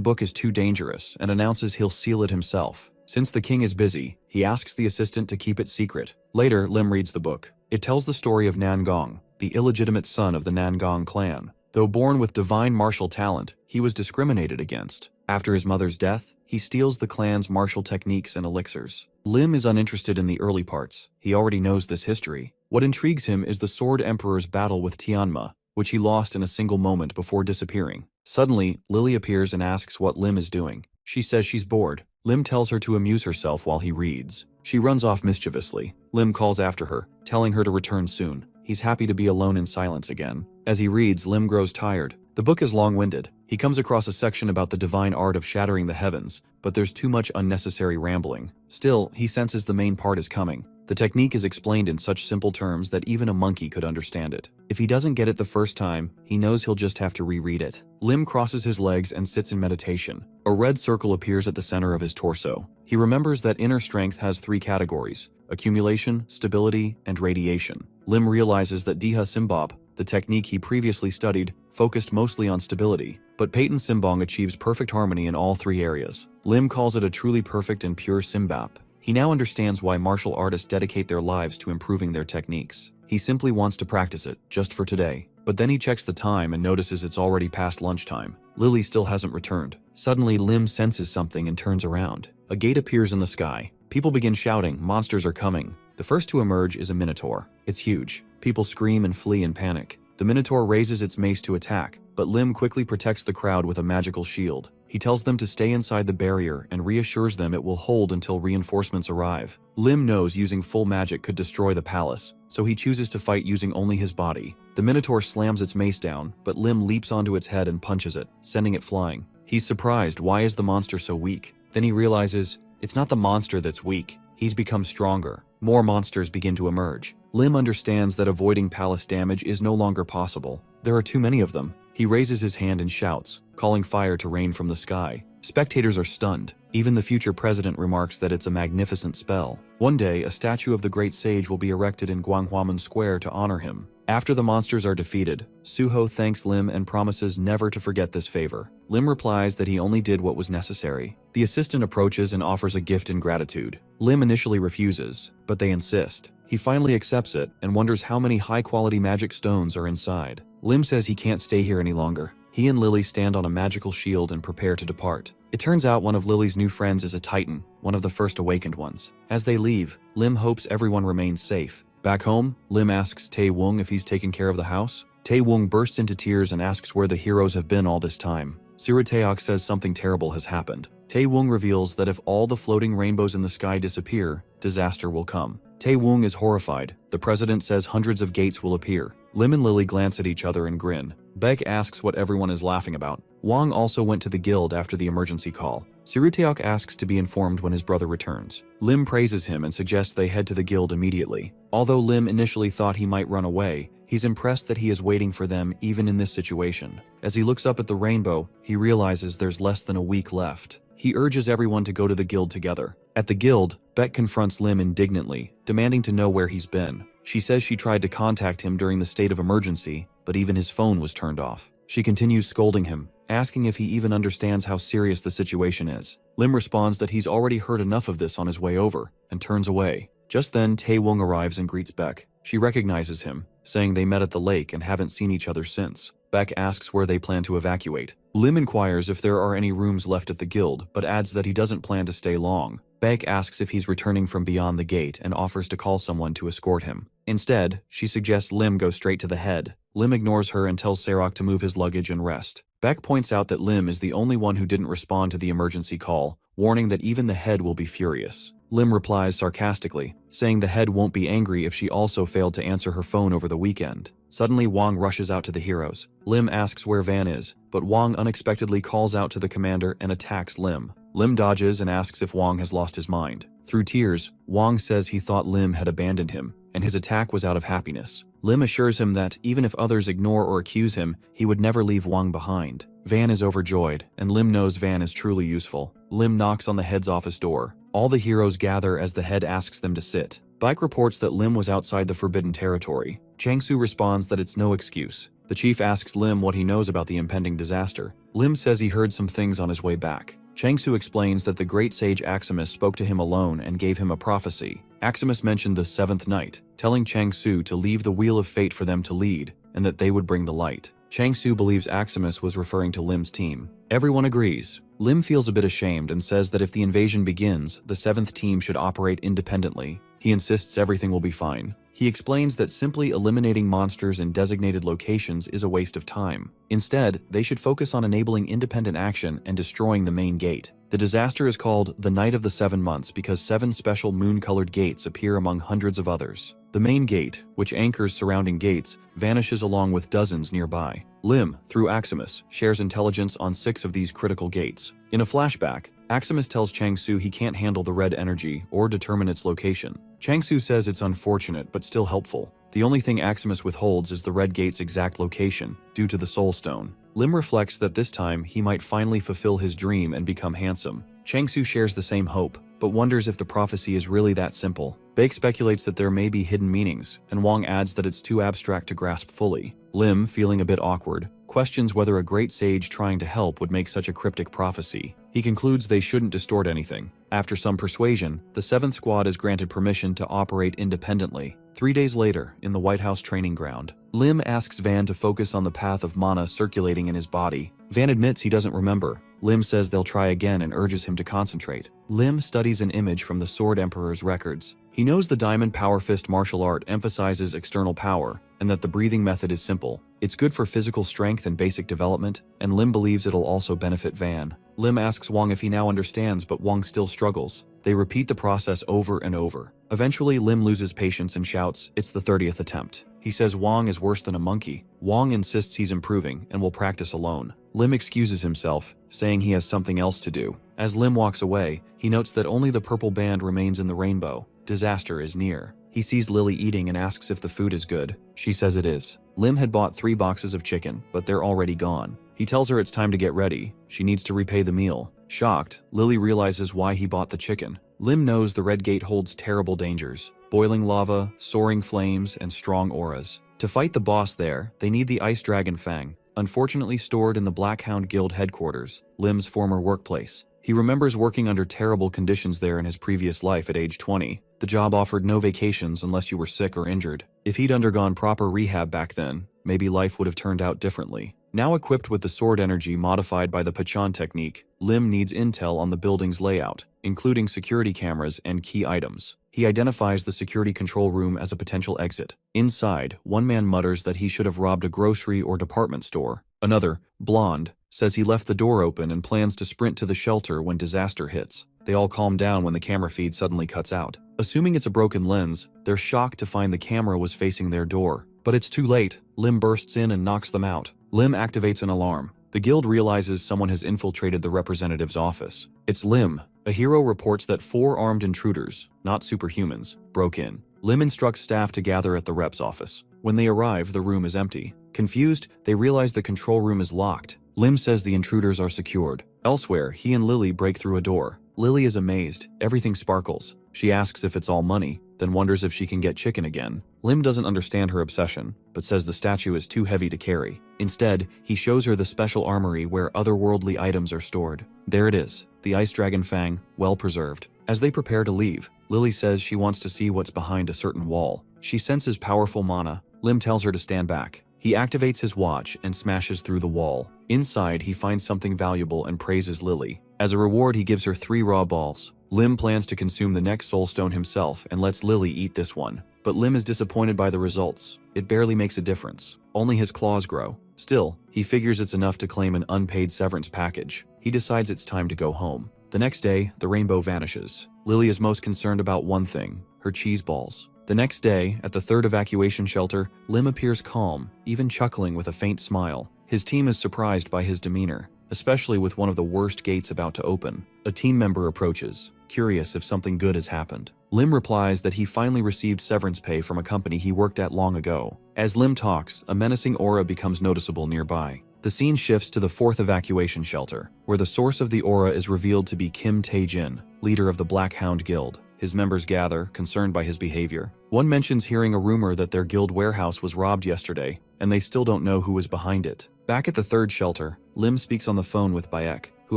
book is too dangerous and announces he'll seal it himself. Since the king is busy, he asks the assistant to keep it secret. Later, Lim reads the book. It tells the story of Nangong, the illegitimate son of the Nangong clan. Though born with divine martial talent, he was discriminated against. After his mother's death, he steals the clan's martial techniques and elixirs. Lim is uninterested in the early parts. He already knows this history. What intrigues him is the Sword Emperor's battle with Tianma, which he lost in a single moment before disappearing. Suddenly, Lily appears and asks what Lim is doing. She says she's bored. Lim tells her to amuse herself while he reads. She runs off mischievously. Lim calls after her, telling her to return soon. He's happy to be alone in silence again. As he reads, Lim grows tired. The book is long-winded. He comes across a section about the divine art of shattering the heavens, but there's too much unnecessary rambling. Still, he senses the main part is coming. The technique is explained in such simple terms that even a monkey could understand it. If he doesn't get it the first time, he knows he'll just have to reread it. Lim crosses his legs and sits in meditation. A red circle appears at the center of his torso. He remembers that inner strength has 3 categories: accumulation, stability, and radiation. Lim realizes that Diha Simbop, the technique he previously studied, focused mostly on stability, but Peyton Simbong achieves perfect harmony in all 3 areas. Lim calls it a truly perfect and pure Simbap. He now understands why martial artists dedicate their lives to improving their techniques. He simply wants to practice it, just for today. But then he checks the time and notices it's already past lunchtime. Lily still hasn't returned. Suddenly, Lim senses something and turns around. A gate appears in the sky. People begin shouting, monsters are coming. The first to emerge is a minotaur. It's huge. People scream and flee in panic. The minotaur raises its mace to attack, but Lim quickly protects the crowd with a magical shield. He tells them to stay inside the barrier and reassures them it will hold until reinforcements arrive. Lim knows using full magic could destroy the palace, so he chooses to fight using only his body. The minotaur slams its mace down, but Lim leaps onto its head and punches it, sending it flying. He's surprised. Why is the monster so weak? Then he realizes it's not the monster that's weak. He's become stronger. More monsters begin to emerge. Lim understands that avoiding palace damage is no longer possible. There are too many of them. He raises his hand and shouts, calling fire to rain from the sky. Spectators are stunned. Even the future president remarks that it's a magnificent spell. One day, a statue of the great sage will be erected in Gwanghwamun Square to honor him. After the monsters are defeated, Suho thanks Lim and promises never to forget this favor. Lim replies that he only did what was necessary. The assistant approaches and offers a gift in gratitude. Lim initially refuses, but they insist. He finally accepts it and wonders how many high-quality magic stones are inside. Lim says he can't stay here any longer. He and Lily stand on a magical shield and prepare to depart. It turns out one of Lily's new friends is a Titan, one of the first awakened ones. As they leave, Lim hopes everyone remains safe. Back home, Lim asks Tae-woong if he's taken care of the house. Tae-woong bursts into tears and asks where the heroes have been all this time. Siriteok says something terrible has happened. Tae-woong reveals that if all the floating rainbows in the sky disappear, disaster will come. Tae-woong is horrified. The president says hundreds of gates will appear. Lim and Lily glance at each other and grin. Baek asks what everyone is laughing about. Wang also went to the guild after the emergency call. Siruteok asks to be informed when his brother returns. Lim praises him and suggests they head to the guild immediately. Although Lim initially thought he might run away, he's impressed that he is waiting for them even in this situation. As he looks up at the rainbow, he realizes there's less than a week left. He urges everyone to go to the guild together. At the guild, Baek confronts Lim indignantly, demanding to know where he's been. She says she tried to contact him during the state of emergency, but even his phone was turned off. She continues scolding him, asking if he even understands how serious the situation is. Lim responds that he's already heard enough of this on his way over, and turns away. Just then, Tae-woong arrives and greets Baek. She recognizes him, saying they met at the lake and haven't seen each other since. Baek asks where they plan to evacuate. Lim inquires if there are any rooms left at the guild, but adds that he doesn't plan to stay long. Baek asks if he's returning from beyond the gate and offers to call someone to escort him. Instead, she suggests Lim go straight to the head. Lim ignores her and tells Serok to move his luggage and rest. Baek points out that Lim is the only one who didn't respond to the emergency call, warning that even the head will be furious. Lim replies sarcastically, saying the head won't be angry if she also failed to answer her phone over the weekend. Suddenly, Wang rushes out to the heroes. Lim asks where Van is, but Wang unexpectedly calls out to the commander and attacks Lim. Lim dodges and asks if Wang has lost his mind. Through tears, Wang says he thought Lim had abandoned him, and his attack was out of happiness. Lim assures him that even if others ignore or accuse him, he would never leave Wang behind. Van is overjoyed, and Lim knows Van is truly useful. Lim knocks on the head's office door. All the heroes gather as the head asks them to sit. Baek reports that Lim was outside the forbidden territory. Changsu responds that it's no excuse. The chief asks Lim what he knows about the impending disaster. Lim says he heard some things on his way back. Changsu explains that the great sage Aximus spoke to him alone and gave him a prophecy. Aximus mentioned the seventh night, telling Changsu to leave the wheel of fate for them to lead, and that they would bring the light. Changsu believes Aximus was referring to Lim's team. Everyone agrees. Lim feels a bit ashamed and says that if the invasion begins, the seventh team should operate independently. He insists everything will be fine. He explains that simply eliminating monsters in designated locations is a waste of time. Instead, they should focus on enabling independent action and destroying the main gate. The disaster is called the Night of the 7 Months because 7 special moon-colored gates appear among hundreds of others. The main gate, which anchors surrounding gates, vanishes along with dozens nearby. Lim, through Aximus, shares intelligence on 6 of these critical gates. In a flashback, Aximus tells Changsu he can't handle the red energy or determine its location. Changsu says it's unfortunate but still helpful. The only thing Aximus withholds is the red gate's exact location, due to the Soul Stone. Lim reflects that this time he might finally fulfill his dream and become handsome. Changsu shares the same hope, but wonders if the prophecy is really that simple. Baek speculates that there may be hidden meanings, and Wang adds that it's too abstract to grasp fully. Lim, feeling a bit awkward, questions whether a great sage trying to help would make such a cryptic prophecy. He concludes they shouldn't distort anything. After some persuasion, the 7th Squad is granted permission to operate independently. 3 days later, in the White House training ground, Lim asks Van to focus on the path of mana circulating in his body. Van admits he doesn't remember. Lim says they'll try again and urges him to concentrate. Lim studies an image from the Sword Emperor's records. He knows the Diamond Power Fist martial art emphasizes external power, and that the breathing method is simple. It's good for physical strength and basic development, and Lim believes it'll also benefit Van. Lim asks Wang if he now understands, but Wang still struggles. They repeat the process over and over. Eventually, Lim loses patience and shouts, "It's the 30th attempt." He says Wang is worse than a monkey. Wang insists he's improving and will practice alone. Lim excuses himself, saying he has something else to do. As Lim walks away, he notes that only the purple band remains in the rainbow. Disaster is near. He sees Lily eating and asks if the food is good. She says it is. Lim had bought 3 boxes of chicken, but they're already gone. He tells her it's time to get ready. She needs to repay the meal. Shocked, Lily realizes why he bought the chicken. Lim knows the Red Gate holds terrible dangers: boiling lava, soaring flames, and strong auras. To fight the boss there, they need the Ice Dragon Fang, unfortunately stored in the Blackhound Guild headquarters, Lim's former workplace. He remembers working under terrible conditions there in his previous life at age 20. The job offered no vacations unless you were sick or injured. If he'd undergone proper rehab back then, maybe life would have turned out differently. Now equipped with the sword energy modified by the Pachan technique, Lim needs intel on the building's layout, including security cameras and key items. He identifies the security control room as a potential exit. Inside, one man mutters that he should have robbed a grocery or department store. Another, blonde, says he left the door open and plans to sprint to the shelter when disaster hits. They all calm down when the camera feed suddenly cuts out. Assuming it's a broken lens, they're shocked to find the camera was facing their door. But it's too late. Lim bursts in and knocks them out. Lim activates an alarm. The guild realizes someone has infiltrated the representative's office. It's Lim. A hero reports that 4 armed intruders, not superhumans, broke in. Lim instructs staff to gather at the rep's office. When they arrive, the room is empty. Confused, they realize the control room is locked. Lim says the intruders are secured. Elsewhere, he and Lily break through a door. Lily is amazed. Everything sparkles. She asks if it's all money, then wonders if she can get chicken again. Lim doesn't understand her obsession, but says the statue is too heavy to carry. Instead, he shows her the special armory where otherworldly items are stored. There it is, the ice dragon fang, well preserved. As they prepare to leave, Lily says she wants to see what's behind a certain wall. She senses powerful mana. Lim tells her to stand back. He activates his watch and smashes through the wall. Inside, he finds something valuable and praises Lily. As a reward, he gives her 3 raw balls. Lim plans to consume the next soulstone himself and lets Lily eat this one. But Lim is disappointed by the results. It barely makes a difference. Only his claws grow. Still, he figures it's enough to claim an unpaid severance package. He decides it's time to go home. The next day, the rainbow vanishes. Lily is most concerned about one thing, her cheese balls. The next day, at the 3rd evacuation shelter, Lim appears calm, even chuckling with a faint smile. His team is surprised by his demeanor, especially with one of the worst gates about to open. A team member approaches, curious if something good has happened. Lim replies that he finally received severance pay from a company he worked at long ago. As Lim talks, a menacing aura becomes noticeable nearby. The scene shifts to the 4th evacuation shelter, where the source of the aura is revealed to be Kim Tae-jin, leader of the Black Hound Guild. His members gather, concerned by his behavior. One mentions hearing a rumor that their guild warehouse was robbed yesterday, and they still don't know who was behind it. Back at the 3rd shelter, Lim speaks on the phone with Bayek, who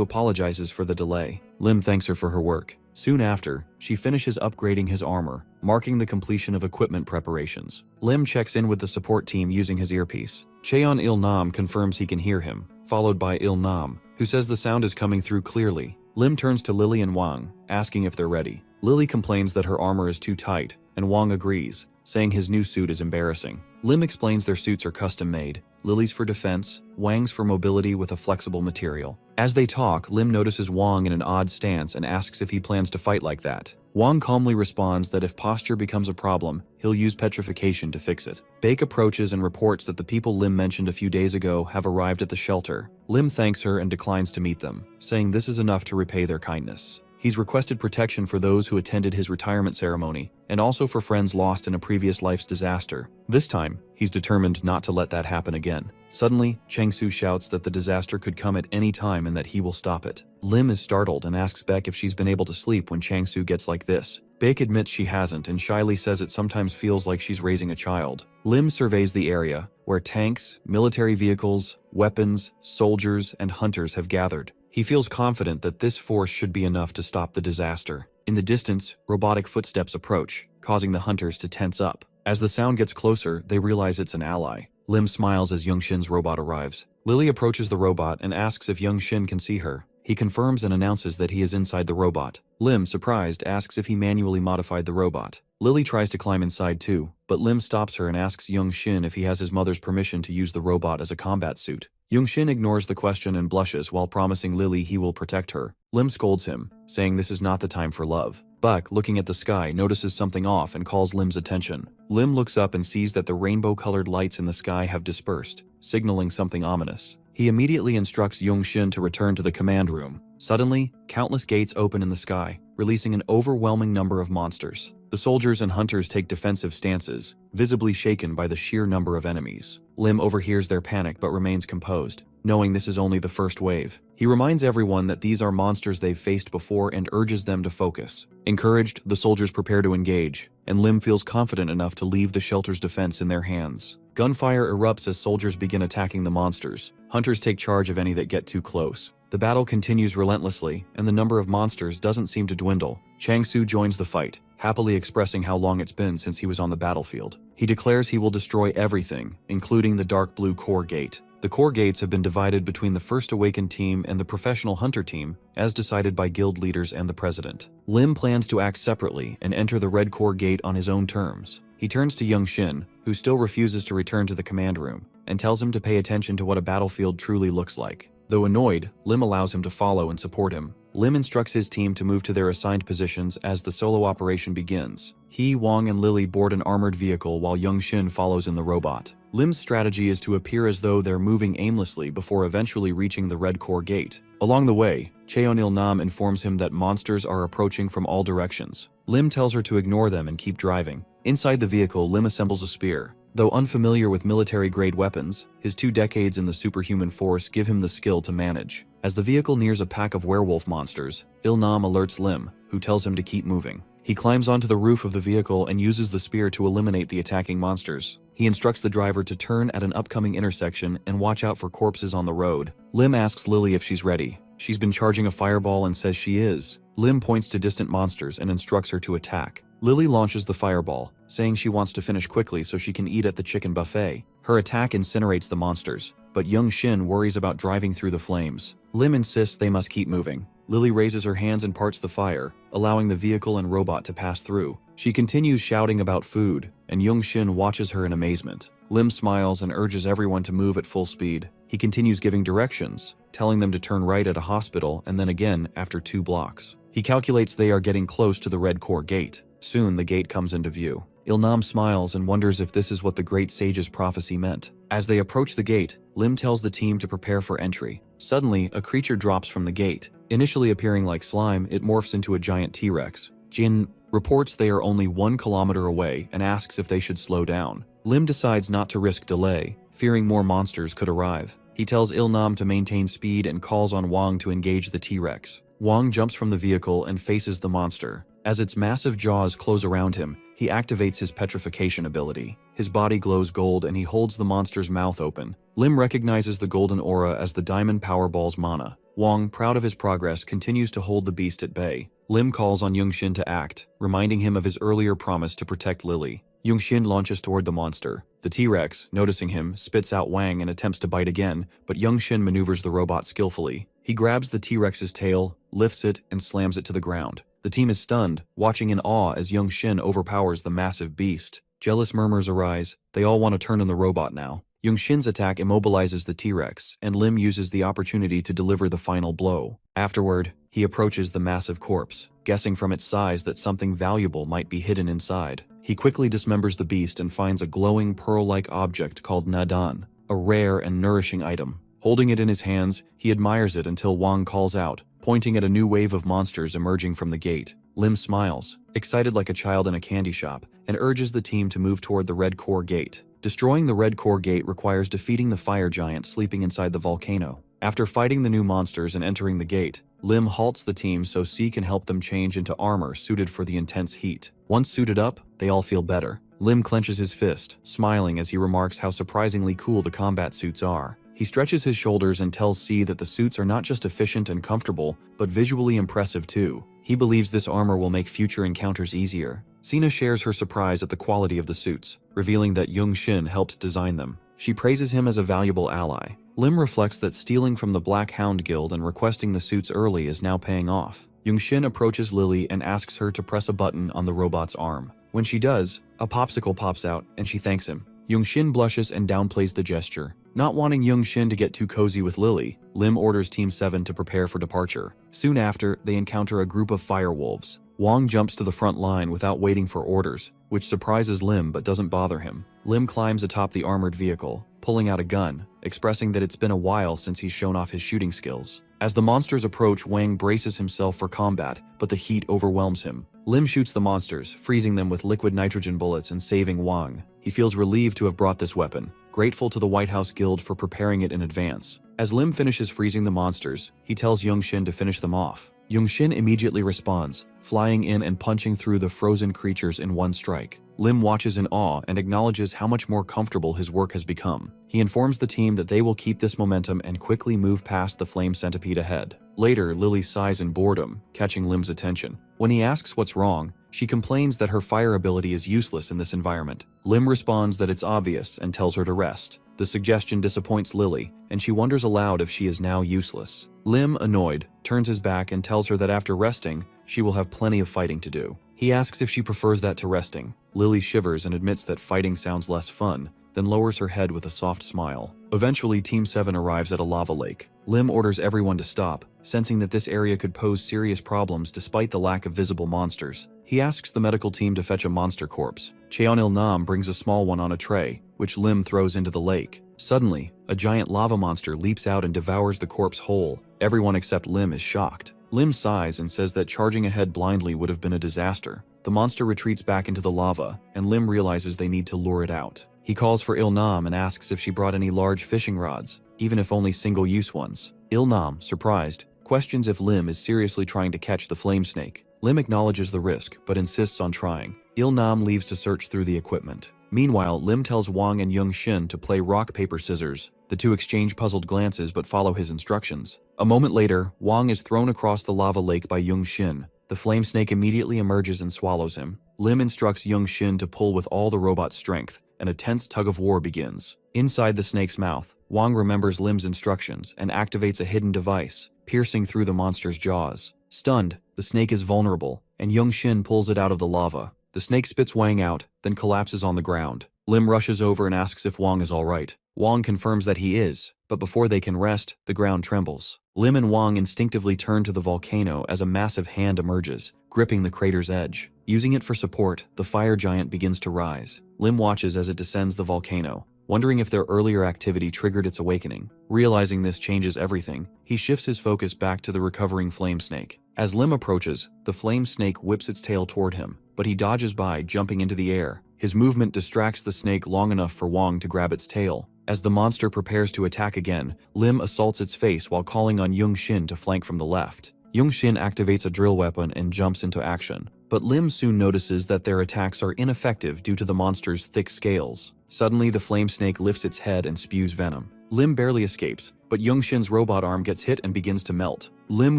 apologizes for the delay. Lim thanks her for her work. Soon after, she finishes upgrading his armor, marking the completion of equipment preparations. Lim checks in with the support team using his earpiece. Cheon Il-nam confirms he can hear him, followed by Il-nam, who says the sound is coming through clearly. Lim turns to Lily and Wang, asking if they're ready. Lily complains that her armor is too tight, and Wang agrees, saying his new suit is embarrassing. Lim explains their suits are custom-made, Lily's for defense, Wang's for mobility with a flexible material. As they talk, Lim notices Wang in an odd stance and asks if he plans to fight like that. Wang calmly responds that if posture becomes a problem, he'll use petrification to fix it. Baek approaches and reports that the people Lim mentioned a few days ago have arrived at the shelter. Lim thanks her and declines to meet them, saying this is enough to repay their kindness. He's requested protection for those who attended his retirement ceremony, and also for friends lost in a previous life's disaster. This time, he's determined not to let that happen again. Suddenly, Chang-su shouts that the disaster could come at any time and that he will stop it. Lim is startled and asks Baek if she's been able to sleep when Chang-su gets like this. Baek admits she hasn't and shyly says it sometimes feels like she's raising a child. Lim surveys the area, where tanks, military vehicles, weapons, soldiers, and hunters have gathered. He feels confident that this force should be enough to stop the disaster. In the distance, robotic footsteps approach, causing the hunters to tense up. As the sound gets closer, they realize it's an ally. Lim smiles as Young Shin's robot arrives. Lily approaches the robot and asks if Young Shin can see her. He confirms and announces that he is inside the robot. Lim, surprised, asks if he manually modified the robot. Lily tries to climb inside too, but Lim stops her and asks Young Shin if he has his mother's permission to use the robot as a combat suit. Young Shin ignores the question and blushes while promising Lily he will protect her. Lim scolds him, saying this is not the time for love. Buck, looking at the sky, notices something off and calls Lim's attention. Lim looks up and sees that the rainbow-colored lights in the sky have dispersed, signaling something ominous. He immediately instructs Young Shin to return to the command room. Suddenly, countless gates open in the sky, releasing an overwhelming number of monsters. The soldiers and hunters take defensive stances, visibly shaken by the sheer number of enemies. Lim overhears their panic but remains composed, knowing this is only the first wave. He reminds everyone that these are monsters they've faced before and urges them to focus. Encouraged, the soldiers prepare to engage, and Lim feels confident enough to leave the shelter's defense in their hands. Gunfire erupts as soldiers begin attacking the monsters. Hunters take charge of any that get too close. The battle continues relentlessly, and the number of monsters doesn't seem to dwindle. Chang-su joins the fight, happily expressing how long it's been since he was on the battlefield. He declares he will destroy everything, including the dark blue core gate. The core gates have been divided between the First Awakened team and the Professional Hunter team, as decided by guild leaders and the president. Lim plans to act separately and enter the red core gate on his own terms. He turns to Young Shin, who still refuses to return to the command room, and tells him to pay attention to what a battlefield truly looks like. Though annoyed, Lim allows him to follow and support him. Lim instructs his team to move to their assigned positions as the solo operation begins. He, Wang, and Lily board an armored vehicle while Young-shin follows in the robot. Lim's strategy is to appear as though they're moving aimlessly before eventually reaching the red core gate. Along the way, Cheonil-nam informs him that monsters are approaching from all directions. Lim tells her to ignore them and keep driving. Inside the vehicle, Lim assembles a spear. Though unfamiliar with military-grade weapons, his 2 decades in the superhuman force give him the skill to manage. As the vehicle nears a pack of werewolf monsters, Il-nam alerts Lim, who tells him to keep moving. He climbs onto the roof of the vehicle and uses the spear to eliminate the attacking monsters. He instructs the driver to turn at an upcoming intersection and watch out for corpses on the road. Lim asks Lily if she's ready. She's been charging a fireball and says she is. Lim points to distant monsters and instructs her to attack. Lily launches the fireball, saying she wants to finish quickly so she can eat at the chicken buffet. Her attack incinerates the monsters, but Young-shin worries about driving through the flames. Lim insists they must keep moving. Lily raises her hands and parts the fire, allowing the vehicle and robot to pass through. She continues shouting about food, and Young-shin watches her in amazement. Lim smiles and urges everyone to move at full speed. He continues giving directions, telling them to turn right at a hospital and then again after 2 blocks. He calculates they are getting close to the red core gate. Soon the gate comes into view. Il-nam smiles and wonders if this is what the great sage's prophecy meant. As they approach the gate, Lim tells the team to prepare for entry. Suddenly, a creature drops from the gate. Initially appearing like slime, it morphs into a giant T-Rex. Jin reports they are only 1 kilometer away and asks if they should slow down. Lim decides not to risk delay, fearing more monsters could arrive. He tells Il-nam to maintain speed and calls on Wang to engage the T-Rex. Wang jumps from the vehicle and faces the monster. As its massive jaws close around him, he activates his petrification ability. His body glows gold and he holds the monster's mouth open. Lim recognizes the golden aura as the diamond powerball's mana. Wang, proud of his progress, continues to hold the beast at bay. Lim calls on Young-shin to act, reminding him of his earlier promise to protect Lily. Young-shin launches toward the monster. The T-Rex, noticing him, spits out Wang and attempts to bite again, but Young-shin maneuvers the robot skillfully. He grabs the T-Rex's tail, lifts it, and slams it to the ground. The team is stunned, watching in awe as Young-shin overpowers the massive beast. Jealous murmurs arise. They all want to turn on the robot now. Young-shin's attack immobilizes the T-Rex, and Lim uses the opportunity to deliver the final blow. Afterward, he approaches the massive corpse, guessing from its size that something valuable might be hidden inside. He quickly dismembers the beast and finds a glowing pearl-like object called nadan, a rare and nourishing item. Holding it in his hands, he admires it until Wang calls out, pointing at a new wave of monsters emerging from the gate. Lim smiles, excited like a child in a candy shop, and urges the team to move toward the red core gate. Destroying the red core gate requires defeating the fire giant sleeping inside the volcano. After fighting the new monsters and entering the gate, Lim halts the team so C can help them change into armor suited for the intense heat. Once suited up, they all feel better. Lim clenches his fist, smiling as he remarks how surprisingly cool the combat suits are. He stretches his shoulders and tells C that the suits are not just efficient and comfortable, but visually impressive too. He believes this armor will make future encounters easier. Sina shares her surprise at the quality of the suits, revealing that Young-shin helped design them. She praises him as a valuable ally. Lim reflects that stealing from the Black Hound Guild and requesting the suits early is now paying off. Young-shin approaches Lily and asks her to press a button on the robot's arm. When she does, a popsicle pops out and she thanks him. Young-shin blushes and downplays the gesture. Not wanting Young-shin to get too cozy with Lily, Lim orders Team 7 to prepare for departure. Soon after, they encounter a group of firewolves. Wang jumps to the front line without waiting for orders, which surprises Lim but doesn't bother him. Lim climbs atop the armored vehicle, pulling out a gun, expressing that it's been a while since he's shown off his shooting skills. As the monsters approach, Wang braces himself for combat, but the heat overwhelms him. Lim shoots the monsters, freezing them with liquid nitrogen bullets and saving Wang. He feels relieved to have brought this weapon, grateful to the White House Guild for preparing it in advance. As Lim finishes freezing the monsters, he tells Young-shin to finish them off. Young-shin immediately responds, flying in and punching through the frozen creatures in one strike. Lim watches in awe and acknowledges how much more comfortable his work has become. He informs the team that they will keep this momentum and quickly move past the flame centipede ahead. Later, Lily sighs in boredom, catching Lim's attention. When he asks what's wrong, she complains that her fire ability is useless in this environment. Lim responds that it's obvious and tells her to rest. The suggestion disappoints Lily, and she wonders aloud if she is now useless. Lim, annoyed, turns his back and tells her that after resting, she will have plenty of fighting to do. He asks if she prefers that to resting. Lily shivers and admits that fighting sounds less fun, then lowers her head with a soft smile. Eventually, Team 7 arrives at a lava lake. Lim orders everyone to stop, sensing that this area could pose serious problems despite the lack of visible monsters. He asks the medical team to fetch a monster corpse. Cheonil-nam brings a small one on a tray, which Lim throws into the lake. Suddenly, a giant lava monster leaps out and devours the corpse whole. Everyone except Lim is shocked. Lim sighs and says that charging ahead blindly would have been a disaster. The monster retreats back into the lava, and Lim realizes they need to lure it out. He calls for Il-nam and asks if she brought any large fishing rods, even if only single-use ones. Il-nam, surprised, questions if Lim is seriously trying to catch the flame snake. Lim acknowledges the risk, but insists on trying. Il-nam leaves to search through the equipment. Meanwhile, Lim tells Wang and Young-shin to play rock, paper, scissors. The two exchange puzzled glances but follow his instructions. A moment later, Wang is thrown across the lava lake by Young-shin. The flame snake immediately emerges and swallows him. Lim instructs Young-shin to pull with all the robot's strength, and a tense tug-of-war begins. Inside the snake's mouth, Wang remembers Lim's instructions and activates a hidden device, piercing through the monster's jaws. Stunned, the snake is vulnerable, and Young-shin pulls it out of the lava. The snake spits Wang out, then collapses on the ground. Lim rushes over and asks if Wang is all right. Wang confirms that he is, but before they can rest, the ground trembles. Lim and Wang instinctively turn to the volcano as a massive hand emerges, gripping the crater's edge. Using it for support, the fire giant begins to rise. Lim watches as it descends the volcano, wondering if their earlier activity triggered its awakening. Realizing this changes everything, he shifts his focus back to the recovering flame snake. As Lim approaches, the flame snake whips its tail toward him, but he dodges by, jumping into the air. His movement distracts the snake long enough for Wang to grab its tail. As the monster prepares to attack again, Lim assaults its face while calling on Young-shin to flank from the left. Young-shin activates a drill weapon and jumps into action, but Lim soon notices that their attacks are ineffective due to the monster's thick scales. Suddenly, the flame snake lifts its head and spews venom. Lim barely escapes, but Young-shin's robot arm gets hit and begins to melt. Lim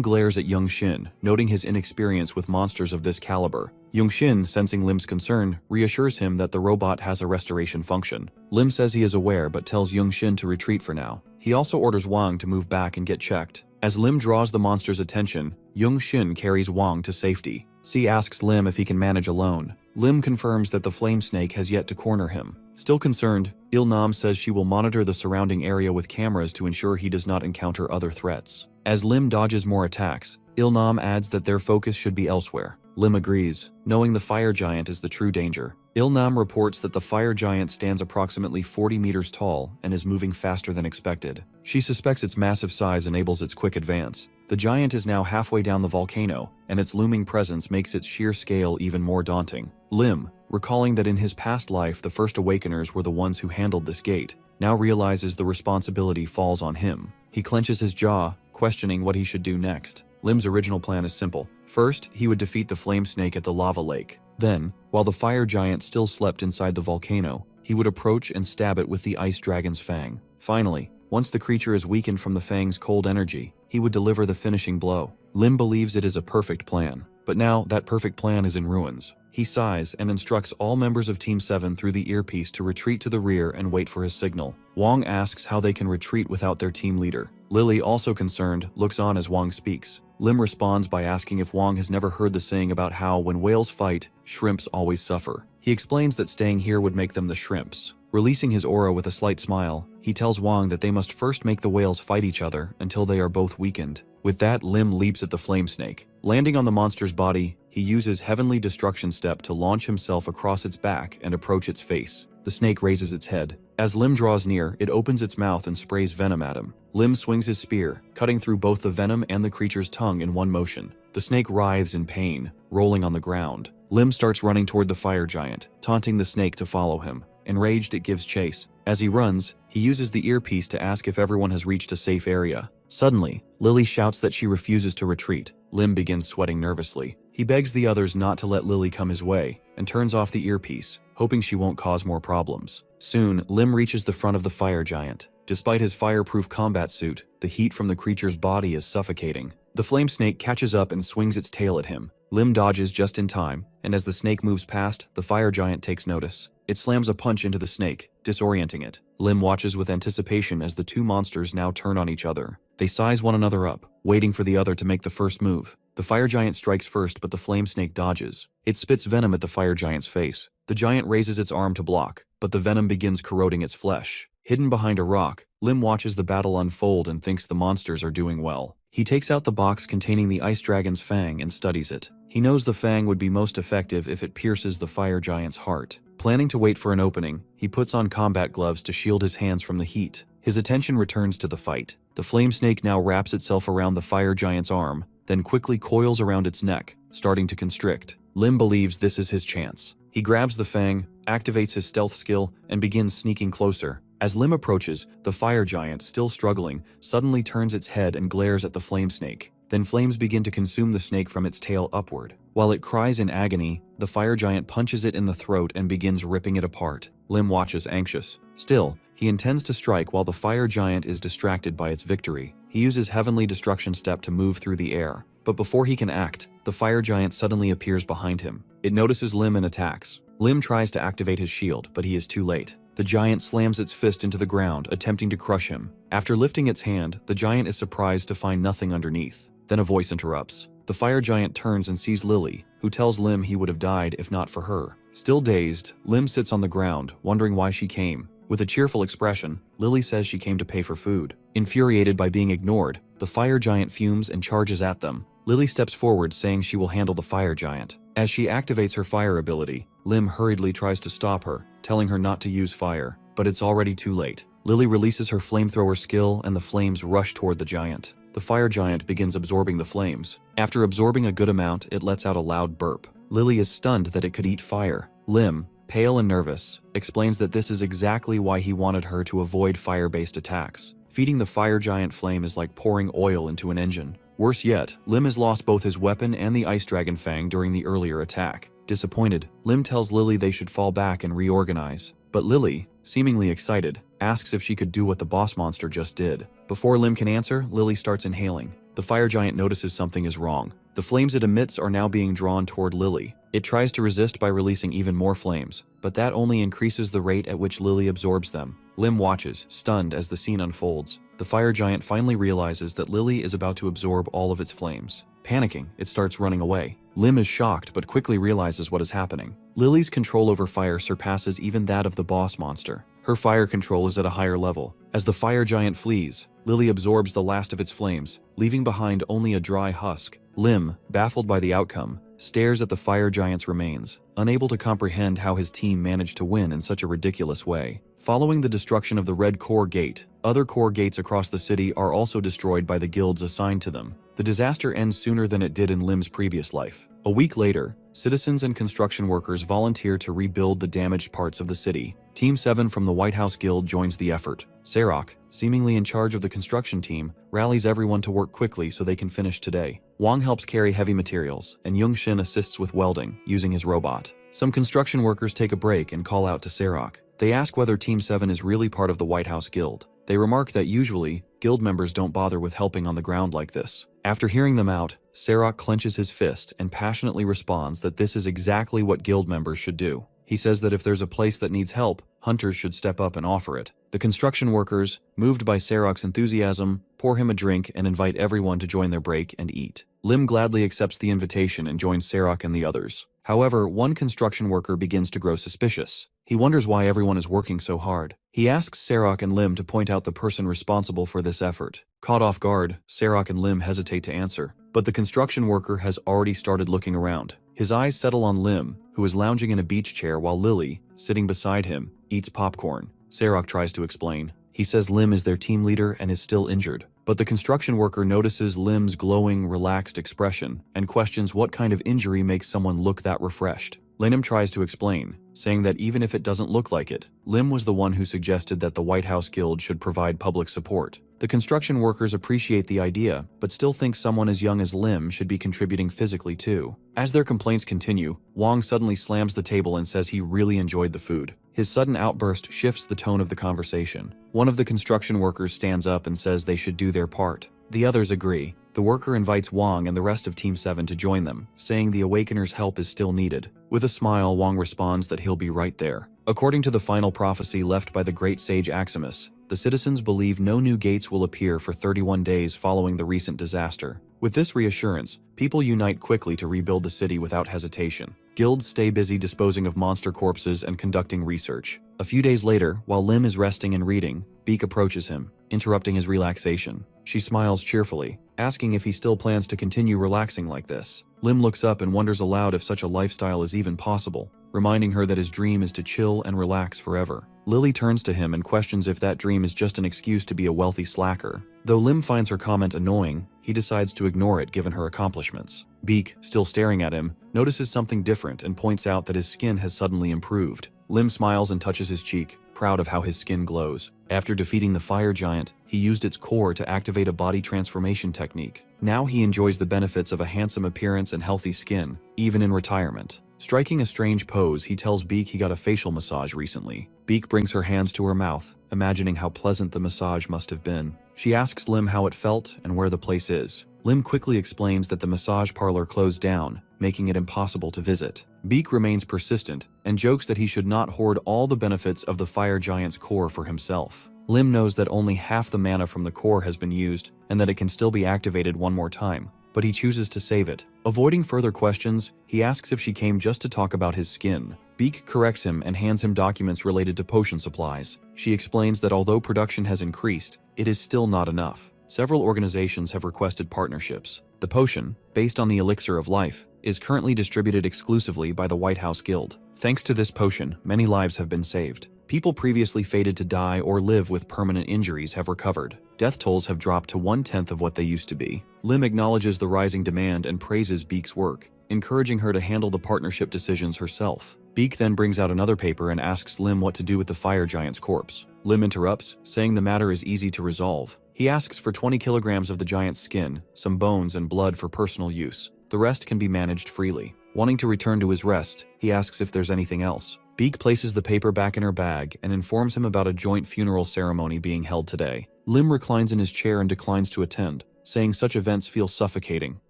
glares at Young-shin, noting his inexperience with monsters of this caliber. Young-shin, sensing Lim's concern, reassures him that the robot has a restoration function. Lim says he is aware but tells Young-shin to retreat for now. He also orders Wang to move back and get checked. As Lim draws the monster's attention, Young-shin carries Wang to safety. C asks Lim if he can manage alone. Lim confirms that the flame snake has yet to corner him. Still concerned, Il-nam says she will monitor the surrounding area with cameras to ensure he does not encounter other threats. As Lim dodges more attacks, Il-nam adds that their focus should be elsewhere. Lim agrees, knowing the fire giant is the true danger. Il-nam reports that the fire giant stands approximately 40 meters tall and is moving faster than expected. She suspects its massive size enables its quick advance. The giant is now halfway down the volcano, and its looming presence makes its sheer scale even more daunting. Lim, recalling that in his past life the First Awakeners were the ones who handled this gate, now realizes the responsibility falls on him. He clenches his jaw, questioning what he should do next. Lim's original plan is simple. First, he would defeat the flame snake at the lava lake. Then, while the fire giant still slept inside the volcano, he would approach and stab it with the ice dragon's fang. Finally, once the creature is weakened from the fang's cold energy, he would deliver the finishing blow. Lim believes it is a perfect plan, but now that perfect plan is in ruins. He sighs and instructs all members of Team 7 through the earpiece to retreat to the rear and wait for his signal. Wang asks how they can retreat without their team leader. Lily, also concerned, looks on as Wang speaks. Lim responds by asking if Wang has never heard the saying about how when whales fight, shrimps always suffer. He explains that staying here would make them the shrimps. Releasing his aura with a slight smile, he tells Wang that they must first make the whales fight each other until they are both weakened. With that, Lim leaps at the flame snake. Landing on the monster's body, he uses Heavenly Destruction Step to launch himself across its back and approach its face. The snake raises its head. As Lim draws near, it opens its mouth and sprays venom at him. Lim swings his spear, cutting through both the venom and the creature's tongue in one motion. The snake writhes in pain, rolling on the ground. Lim starts running toward the fire giant, taunting the snake to follow him. Enraged, it gives chase. As he runs, he uses the earpiece to ask if everyone has reached a safe area. Suddenly, Lily shouts that she refuses to retreat. Lim begins sweating nervously. He begs the others not to let Lily come his way, and turns off the earpiece, hoping she won't cause more problems. Soon, Lim reaches the front of the fire giant. Despite his fireproof combat suit, the heat from the creature's body is suffocating. The flame snake catches up and swings its tail at him. Lim dodges just in time, and as the snake moves past, the fire giant takes notice. It slams a punch into the snake, disorienting it. Lim watches with anticipation as the two monsters now turn on each other. They size one another up, waiting for the other to make the first move. The fire giant strikes first, but the flame snake dodges. It spits venom at the fire giant's face. The giant raises its arm to block, but the venom begins corroding its flesh. Hidden behind a rock, Lim watches the battle unfold and thinks the monsters are doing well. He takes out the box containing the ice dragon's fang and studies it. He knows the fang would be most effective if it pierces the fire giant's heart. Planning to wait for an opening, he puts on combat gloves to shield his hands from the heat. His attention returns to the fight. The flame snake now wraps itself around the fire giant's arm, then quickly coils around its neck, starting to constrict. Lim believes this is his chance. He grabs the fang, activates his stealth skill, and begins sneaking closer. As Lim approaches, the fire giant, still struggling, suddenly turns its head and glares at the flame snake. Then flames begin to consume the snake from its tail upward. While it cries in agony, the fire giant punches it in the throat and begins ripping it apart. Lim watches anxious. Still, he intends to strike while the fire giant is distracted by its victory. He uses Heavenly Destruction Step to move through the air. But before he can act, the fire giant suddenly appears behind him. It notices Lim and attacks. Lim tries to activate his shield, but he is too late. The giant slams its fist into the ground, attempting to crush him. After lifting its hand, the giant is surprised to find nothing underneath. Then a voice interrupts. The fire giant turns and sees Lily, who tells Lim he would have died if not for her. Still dazed, Lim sits on the ground, wondering why she came. With a cheerful expression, Lily says she came to pay for food. Infuriated by being ignored, the fire giant fumes and charges at them. Lily steps forward, saying she will handle the fire giant. As she activates her fire ability, Lim hurriedly tries to stop her, telling her not to use fire, but it's already too late. Lily releases her flamethrower skill and the flames rush toward the giant. The fire giant begins absorbing the flames. After absorbing a good amount, it lets out a loud burp. Lily is stunned that it could eat fire. Lim, pale and nervous, explains that this is exactly why he wanted her to avoid fire-based attacks. Feeding the fire giant flame is like pouring oil into an engine. Worse yet, Lim has lost both his weapon and the ice dragon fang during the earlier attack. Disappointed, Lim tells Lily they should fall back and reorganize. But Lily, seemingly excited, asks if she could do what the boss monster just did. Before Lim can answer, Lily starts inhaling. The fire giant notices something is wrong. The flames it emits are now being drawn toward Lily. It tries to resist by releasing even more flames, but that only increases the rate at which Lily absorbs them. Lim watches, stunned as the scene unfolds. The fire giant finally realizes that Lily is about to absorb all of its flames. Panicking, it starts running away. Lim is shocked but quickly realizes what is happening. Lily's control over fire surpasses even that of the boss monster. Her fire control is at a higher level. As the fire giant flees, Lily absorbs the last of its flames, leaving behind only a dry husk. Lim, baffled by the outcome, stares at the fire giant's remains, unable to comprehend how his team managed to win in such a ridiculous way. Following the destruction of the Red Core Gate, other core gates across the city are also destroyed by the guilds assigned to them. The disaster ends sooner than it did in Lim's previous life. A week later, citizens and construction workers volunteer to rebuild the damaged parts of the city. Team 7 from the White House Guild joins the effort. Sarok, seemingly in charge of the construction team, rallies everyone to work quickly so they can finish today. Wang helps carry heavy materials, and Youngshin assists with welding, using his robot. Some construction workers take a break and call out to Sarok. They ask whether Team 7 is really part of the White House Guild. They remark that usually, guild members don't bother with helping on the ground like this. After hearing them out, Sarok clenches his fist and passionately responds that this is exactly what guild members should do. He says that if there's a place that needs help, hunters should step up and offer it. The construction workers, moved by Sarok's enthusiasm, pour him a drink and invite everyone to join their break and eat. Lim gladly accepts the invitation and joins Sarok and the others. However, one construction worker begins to grow suspicious. He wonders why everyone is working so hard. He asks Sarok and Lim to point out the person responsible for this effort. Caught off guard, Sarok and Lim hesitate to answer, but the construction worker has already started looking around. His eyes settle on Lim, who is lounging in a beach chair while Lily, sitting beside him, eats popcorn. Sarok tries to explain. He says Lim is their team leader and is still injured. But the construction worker notices Lim's glowing, relaxed expression and questions what kind of injury makes someone look that refreshed. Lim tries to explain, saying that even if it doesn't look like it, Lim was the one who suggested that the White House Guild should provide public support. The construction workers appreciate the idea, but still think someone as young as Lim should be contributing physically too. As their complaints continue, Wang suddenly slams the table and says he really enjoyed the food. His sudden outburst shifts the tone of the conversation. One of the construction workers stands up and says they should do their part. The others agree. The worker invites Wang and the rest of Team 7 to join them, saying the Awakener's help is still needed. With a smile, Wang responds that he'll be right there. According to the final prophecy left by the great sage Aximus, The citizens believe no new gates will appear for 31 days following the recent disaster. With this reassurance, people unite quickly to rebuild the city without hesitation. Guilds stay busy disposing of monster corpses and conducting research. A few days later, while Lim is resting and reading, Beak approaches him, interrupting his relaxation. She smiles cheerfully, asking if he still plans to continue relaxing like this. Lim looks up and wonders aloud if such a lifestyle is even possible, reminding her that his dream is to chill and relax forever. Lily turns to him and questions if that dream is just an excuse to be a wealthy slacker. Though Lim finds her comment annoying, he decides to ignore it given her accomplishments. Beak, still staring at him, notices something different and points out that his skin has suddenly improved. Lim smiles and touches his cheek, proud of how his skin glows. After defeating the fire giant, he used its core to activate a body transformation technique. Now he enjoys the benefits of a handsome appearance and healthy skin, even in retirement. Striking a strange pose, he tells Beak he got a facial massage recently. Beak brings her hands to her mouth, imagining how pleasant the massage must have been. She asks Lim how it felt and where the place is. Lim quickly explains that the massage parlor closed down, making it impossible to visit. Beak remains persistent and jokes that he should not hoard all the benefits of the fire giant's core for himself. Lim knows that only half the mana from the core has been used and that it can still be activated one more time, but he chooses to save it. Avoiding further questions, he asks if she came just to talk about his skin. Beak corrects him and hands him documents related to potion supplies. She explains that although production has increased, it is still not enough. Several organizations have requested partnerships. The potion, based on the elixir of life, is currently distributed exclusively by the White House Guild. Thanks to this potion, many lives have been saved. People previously fated to die or live with permanent injuries have recovered. Death tolls have dropped to 1/10 of what they used to be. Lim acknowledges the rising demand and praises Beak's work, encouraging her to handle the partnership decisions herself. Beak then brings out another paper and asks Lim what to do with the fire giant's corpse. Lim interrupts, saying the matter is easy to resolve. He asks for 20 kilograms of the giant's skin, some bones and blood for personal use. The rest can be managed freely. Wanting to return to his rest, he asks if there's anything else. Beak places the paper back in her bag and informs him about a joint funeral ceremony being held today. Lim reclines in his chair and declines to attend, saying such events feel suffocating.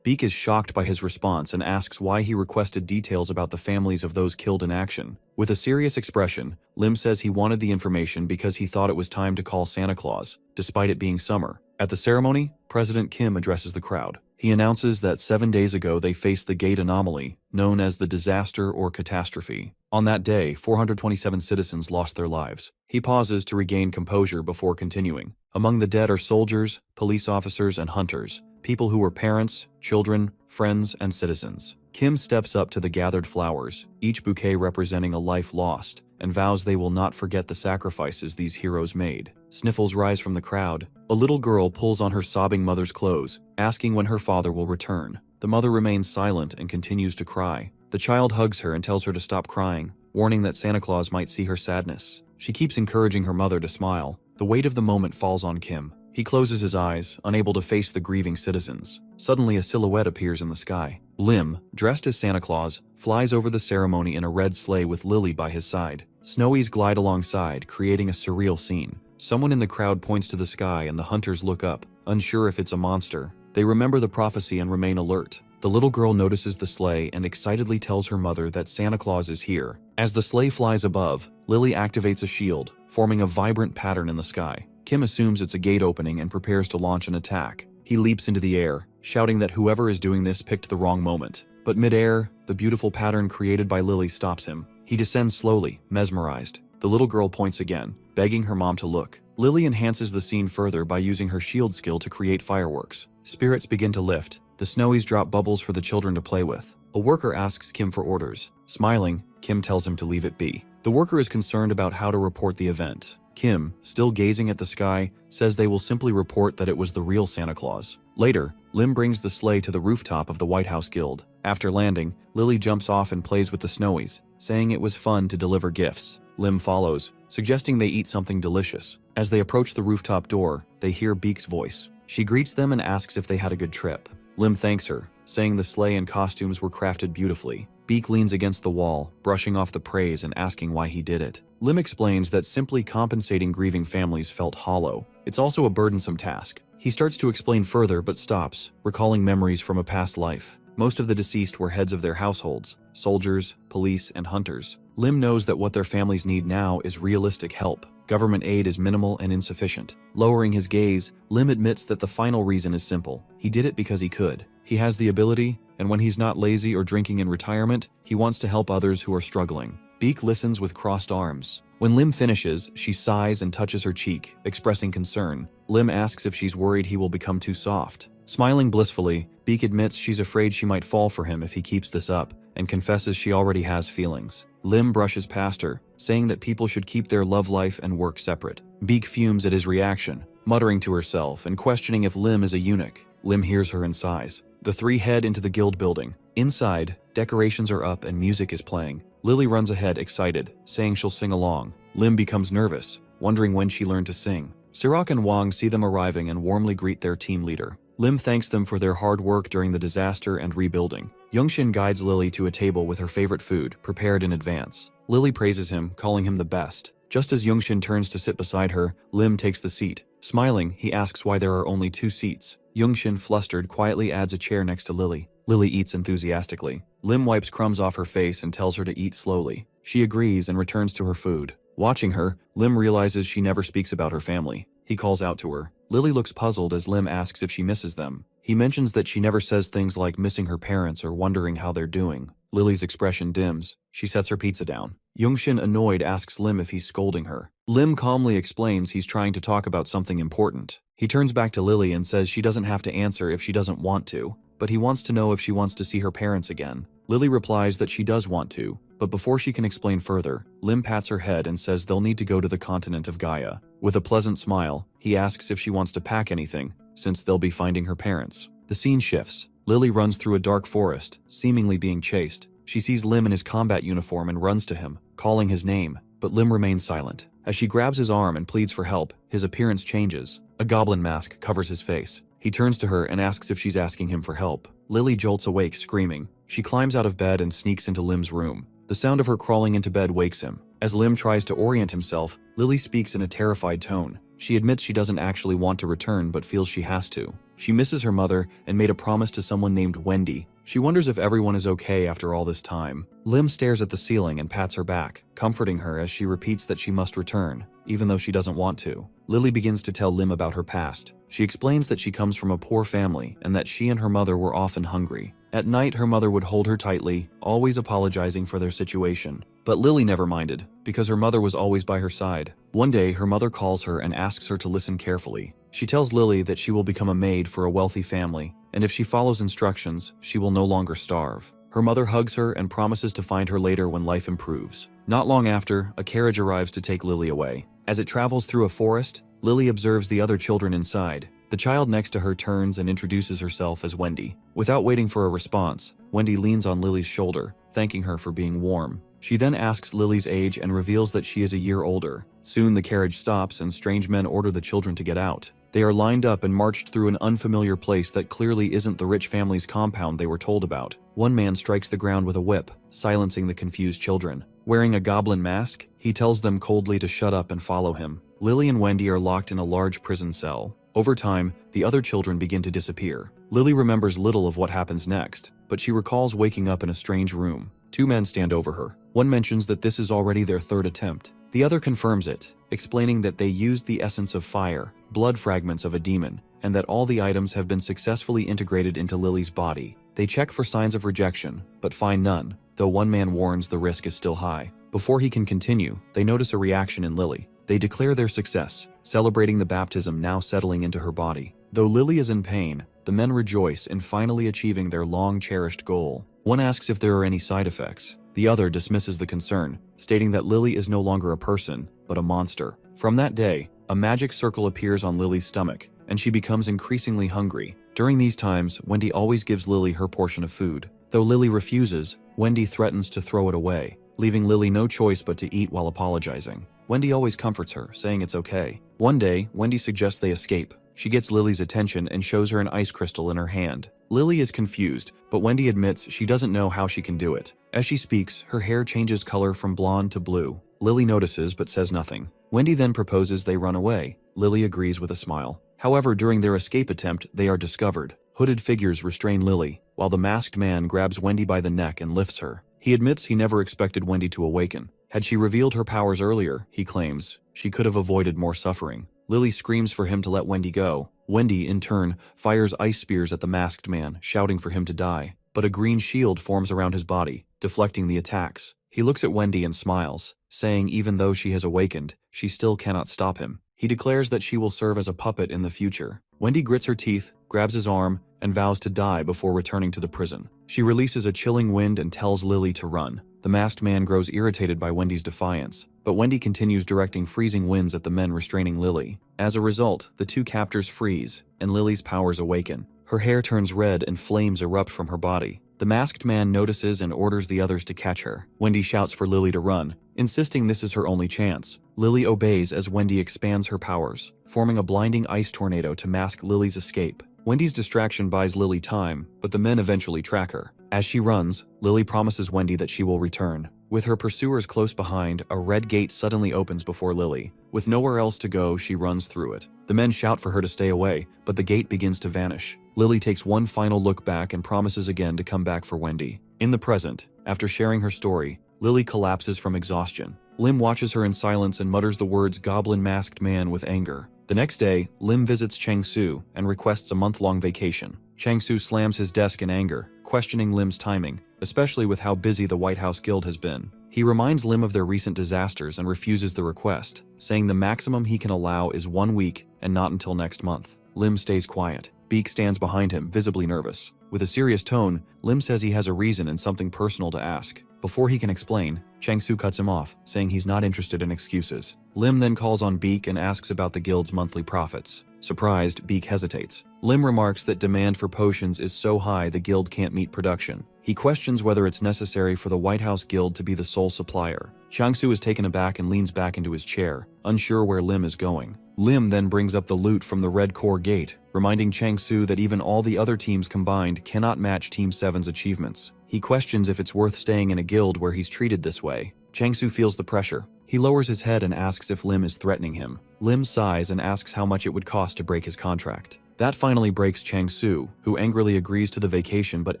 Beak is shocked by his response and asks why he requested details about the families of those killed in action. With a serious expression, Lim says he wanted the information because he thought it was time to call Santa Claus, despite it being summer. At the ceremony, President Kim addresses the crowd. He announces that 7 days ago they faced the gate anomaly, known as the disaster or catastrophe. On that day, 427 citizens lost their lives. He pauses to regain composure before continuing. Among the dead are soldiers, police officers, and hunters, people who were parents, children, friends, and citizens. Kim steps up to the gathered flowers, each bouquet representing a life lost, and vows they will not forget the sacrifices these heroes made. Sniffles rise from the crowd. A little girl pulls on her sobbing mother's clothes, asking when her father will return. The mother remains silent and continues to cry. The child hugs her and tells her to stop crying, warning that Santa Claus might see her sadness. She keeps encouraging her mother to smile. The weight of the moment falls on Kim. He closes his eyes, unable to face the grieving citizens. Suddenly, a silhouette appears in the sky. Lim, dressed as Santa Claus, flies over the ceremony in a red sleigh with Lily by his side. Snowies glide alongside, creating a surreal scene. Someone in the crowd points to the sky and the hunters look up, unsure if it's a monster. They remember the prophecy and remain alert. The little girl notices the sleigh and excitedly tells her mother that Santa Claus is here. As the sleigh flies above, Lily activates a shield, forming a vibrant pattern in the sky. Kim assumes it's a gate opening and prepares to launch an attack. He leaps into the air, shouting that whoever is doing this picked the wrong moment. But mid-air, the beautiful pattern created by Lily stops him. He descends slowly, mesmerized. The little girl points again, begging her mom to look. Lily enhances the scene further by using her shield skill to create fireworks. Spirits begin to lift. The Snowies drop bubbles for the children to play with. A worker asks Kim for orders. Smiling, Kim tells him to leave it be. The worker is concerned about how to report the event. Kim, still gazing at the sky, says they will simply report that it was the real Santa Claus. Later, Lim brings the sleigh to the rooftop of the White House Guild. After landing, Lily jumps off and plays with the Snowies, saying it was fun to deliver gifts. Lim follows, suggesting they eat something delicious. As they approach the rooftop door, they hear Beak's voice. She greets them and asks if they had a good trip. Lim thanks her, saying the sleigh and costumes were crafted beautifully. Beak leans against the wall, brushing off the praise and asking why he did it. Lim explains that simply compensating grieving families felt hollow. It's also a burdensome task. He starts to explain further but stops, recalling memories from a past life. Most of the deceased were heads of their households, soldiers, police, and hunters. Lim knows that what their families need now is realistic help. Government aid is minimal and insufficient. Lowering his gaze, Lim admits that the final reason is simple. He did it because he could. He has the ability, and when he's not lazy or drinking in retirement, he wants to help others who are struggling. Beak listens with crossed arms. When Lim finishes, she sighs and touches her cheek, expressing concern. Lim asks if she's worried he will become too soft. Smiling blissfully, Beak admits she's afraid she might fall for him if he keeps this up, and confesses she already has feelings. Lim brushes past her, saying that people should keep their love life and work separate. Beak fumes at his reaction, muttering to herself and questioning if Lim is a eunuch. Lim hears her and sighs. The three head into the guild building. Inside, decorations are up and music is playing. Lily runs ahead excited, saying she'll sing along. Lim becomes nervous, wondering when she learned to sing. Sirach and Wang see them arriving and warmly greet their team leader. Lim thanks them for their hard work during the disaster and rebuilding. Youngshin guides Lily to a table with her favorite food, prepared in advance. Lily praises him, calling him the best. Just as Youngshin turns to sit beside her, Lim takes the seat. Smiling, he asks why there are only 2 seats. Youngshin, flustered, quietly adds a chair next to Lily. Lily eats enthusiastically. Lim wipes crumbs off her face and tells her to eat slowly. She agrees and returns to her food. Watching her, Lim realizes she never speaks about her family. He calls out to her. Lily looks puzzled as Lim asks if she misses them. He mentions that she never says things like missing her parents or wondering how they're doing. Lily's expression dims. She sets her pizza down. Youngshin, annoyed, asks Lim if he's scolding her. Lim calmly explains he's trying to talk about something important. He turns back to Lily and says she doesn't have to answer if she doesn't want to, but he wants to know if she wants to see her parents again. Lily replies that she does want to, but before she can explain further, Lim pats her head and says they'll need to go to the continent of Gaia. With a pleasant smile, he asks if she wants to pack anything, since they'll be finding her parents. The scene shifts. Lily runs through a dark forest, seemingly being chased. She sees Lim in his combat uniform and runs to him, calling his name, but Lim remains silent. As she grabs his arm and pleads for help, his appearance changes. A goblin mask covers his face. He turns to her and asks if she's asking him for help. Lily jolts awake, screaming. She climbs out of bed and sneaks into Lim's room. The sound of her crawling into bed wakes him. As Lim tries to orient himself, Lily speaks in a terrified tone. She admits she doesn't actually want to return but feels she has to. She misses her mother and made a promise to someone named Wendy. She wonders if everyone is okay after all this time. Lim stares at the ceiling and pats her back, comforting her as she repeats that she must return, even though she doesn't want to. Lily begins to tell Lim about her past. She explains that she comes from a poor family and that she and her mother were often hungry. At night, her mother would hold her tightly, always apologizing for their situation. But Lily never minded, because her mother was always by her side. One day, her mother calls her and asks her to listen carefully. She tells Lily that she will become a maid for a wealthy family, and if she follows instructions, she will no longer starve. Her mother hugs her and promises to find her later when life improves. Not long after, a carriage arrives to take Lily away. As it travels through a forest, Lily observes the other children inside. The child next to her turns and introduces herself as Wendy. Without waiting for a response, Wendy leans on Lily's shoulder, thanking her for being warm. She then asks Lily's age and reveals that she is a year older. Soon the carriage stops and strange men order the children to get out. They are lined up and marched through an unfamiliar place that clearly isn't the rich family's compound they were told about. One man strikes the ground with a whip, silencing the confused children. Wearing a goblin mask, he tells them coldly to shut up and follow him. Lily and Wendy are locked in a large prison cell. Over time, the other children begin to disappear. Lily remembers little of what happens next, but she recalls waking up in a strange room. 2 men stand over her. One mentions that this is already their 3rd attempt. The other confirms it, explaining that they used the essence of fire, blood fragments of a demon, and that all the items have been successfully integrated into Lily's body. They check for signs of rejection, but find none, though one man warns the risk is still high. Before he can continue, they notice a reaction in Lily. They declare their success, celebrating the baptism now settling into her body. Though Lily is in pain, the men rejoice in finally achieving their long-cherished goal. One asks if there are any side effects. The other dismisses the concern, stating that Lily is no longer a person, but a monster. From that day, a magic circle appears on Lily's stomach, and she becomes increasingly hungry. During these times, Wendy always gives Lily her portion of food. Though Lily refuses, Wendy threatens to throw it away, leaving Lily no choice but to eat while apologizing. Wendy always comforts her, saying it's okay. One day, Wendy suggests they escape. She gets Lily's attention and shows her an ice crystal in her hand. Lily is confused, but Wendy admits she doesn't know how she can do it. As she speaks, her hair changes color from blonde to blue. Lily notices but says nothing. Wendy then proposes they run away. Lily agrees with a smile. However, during their escape attempt, they are discovered. Hooded figures restrain Lily, while the masked man grabs Wendy by the neck and lifts her. He admits he never expected Wendy to awaken. Had she revealed her powers earlier, he claims, She could have avoided more suffering. Lily screams for him to let Wendy go. Wendy, in turn, fires ice spears at the masked man, shouting for him to die. But a green shield forms around his body, deflecting the attacks. He looks at Wendy and smiles, saying even though she has awakened, she still cannot stop him. He declares that she will serve as a puppet in the future. Wendy grits her teeth, grabs his arm, and vows to die before returning to the prison. She releases a chilling wind and tells Lily to run. The masked man grows irritated by Wendy's defiance, but Wendy continues directing freezing winds at the men restraining Lily. As a result, the two captors freeze, and Lily's powers awaken. Her hair turns red and flames erupt from her body. The masked man notices and orders the others to catch her. Wendy shouts for Lily to run, insisting this is her only chance. Lily obeys as Wendy expands her powers, forming a blinding ice tornado to mask Lily's escape. Wendy's distraction buys Lily time, but the men eventually track her. As she runs, Lily promises Wendy that she will return. With her pursuers close behind, a red gate suddenly opens before Lily. With nowhere else to go, she runs through it. The men shout for her to stay away, but the gate begins to vanish. Lily takes one final look back and promises again to come back for Wendy. In the present, after sharing her story, Lily collapses from exhaustion. Lim watches her in silence and mutters the words "goblin masked man" with anger. The next day, Lim visits Chang-Su and requests a month-long vacation. Chang-Su slams his desk in anger, questioning Lim's timing, especially with how busy the White House Guild has been. He reminds Lim of their recent disasters and refuses the request, saying the maximum he can allow is 1 week and not until next month. Lim stays quiet. Beak stands behind him, visibly nervous. With a serious tone, Lim says he has a reason and something personal to ask. Before he can explain, Chang-Su cuts him off, saying he's not interested in excuses. Lim then calls on Beak and asks about the guild's monthly profits. Surprised, Beak hesitates. Lim remarks that demand for potions is so high the guild can't meet production. He questions whether it's necessary for the White House Guild to be the sole supplier. Chang-Su is taken aback and leans back into his chair, unsure where Lim is going. Lim then brings up the loot from the Red Core Gate, reminding Chang-Su that even all the other teams combined cannot match Team 7's achievements. He questions if it's worth staying in a guild where he's treated this way. Chang-Su feels the pressure. He lowers his head and asks if Lim is threatening him. Lim sighs and asks how much it would cost to break his contract. That finally breaks Chang-Su, who angrily agrees to the vacation but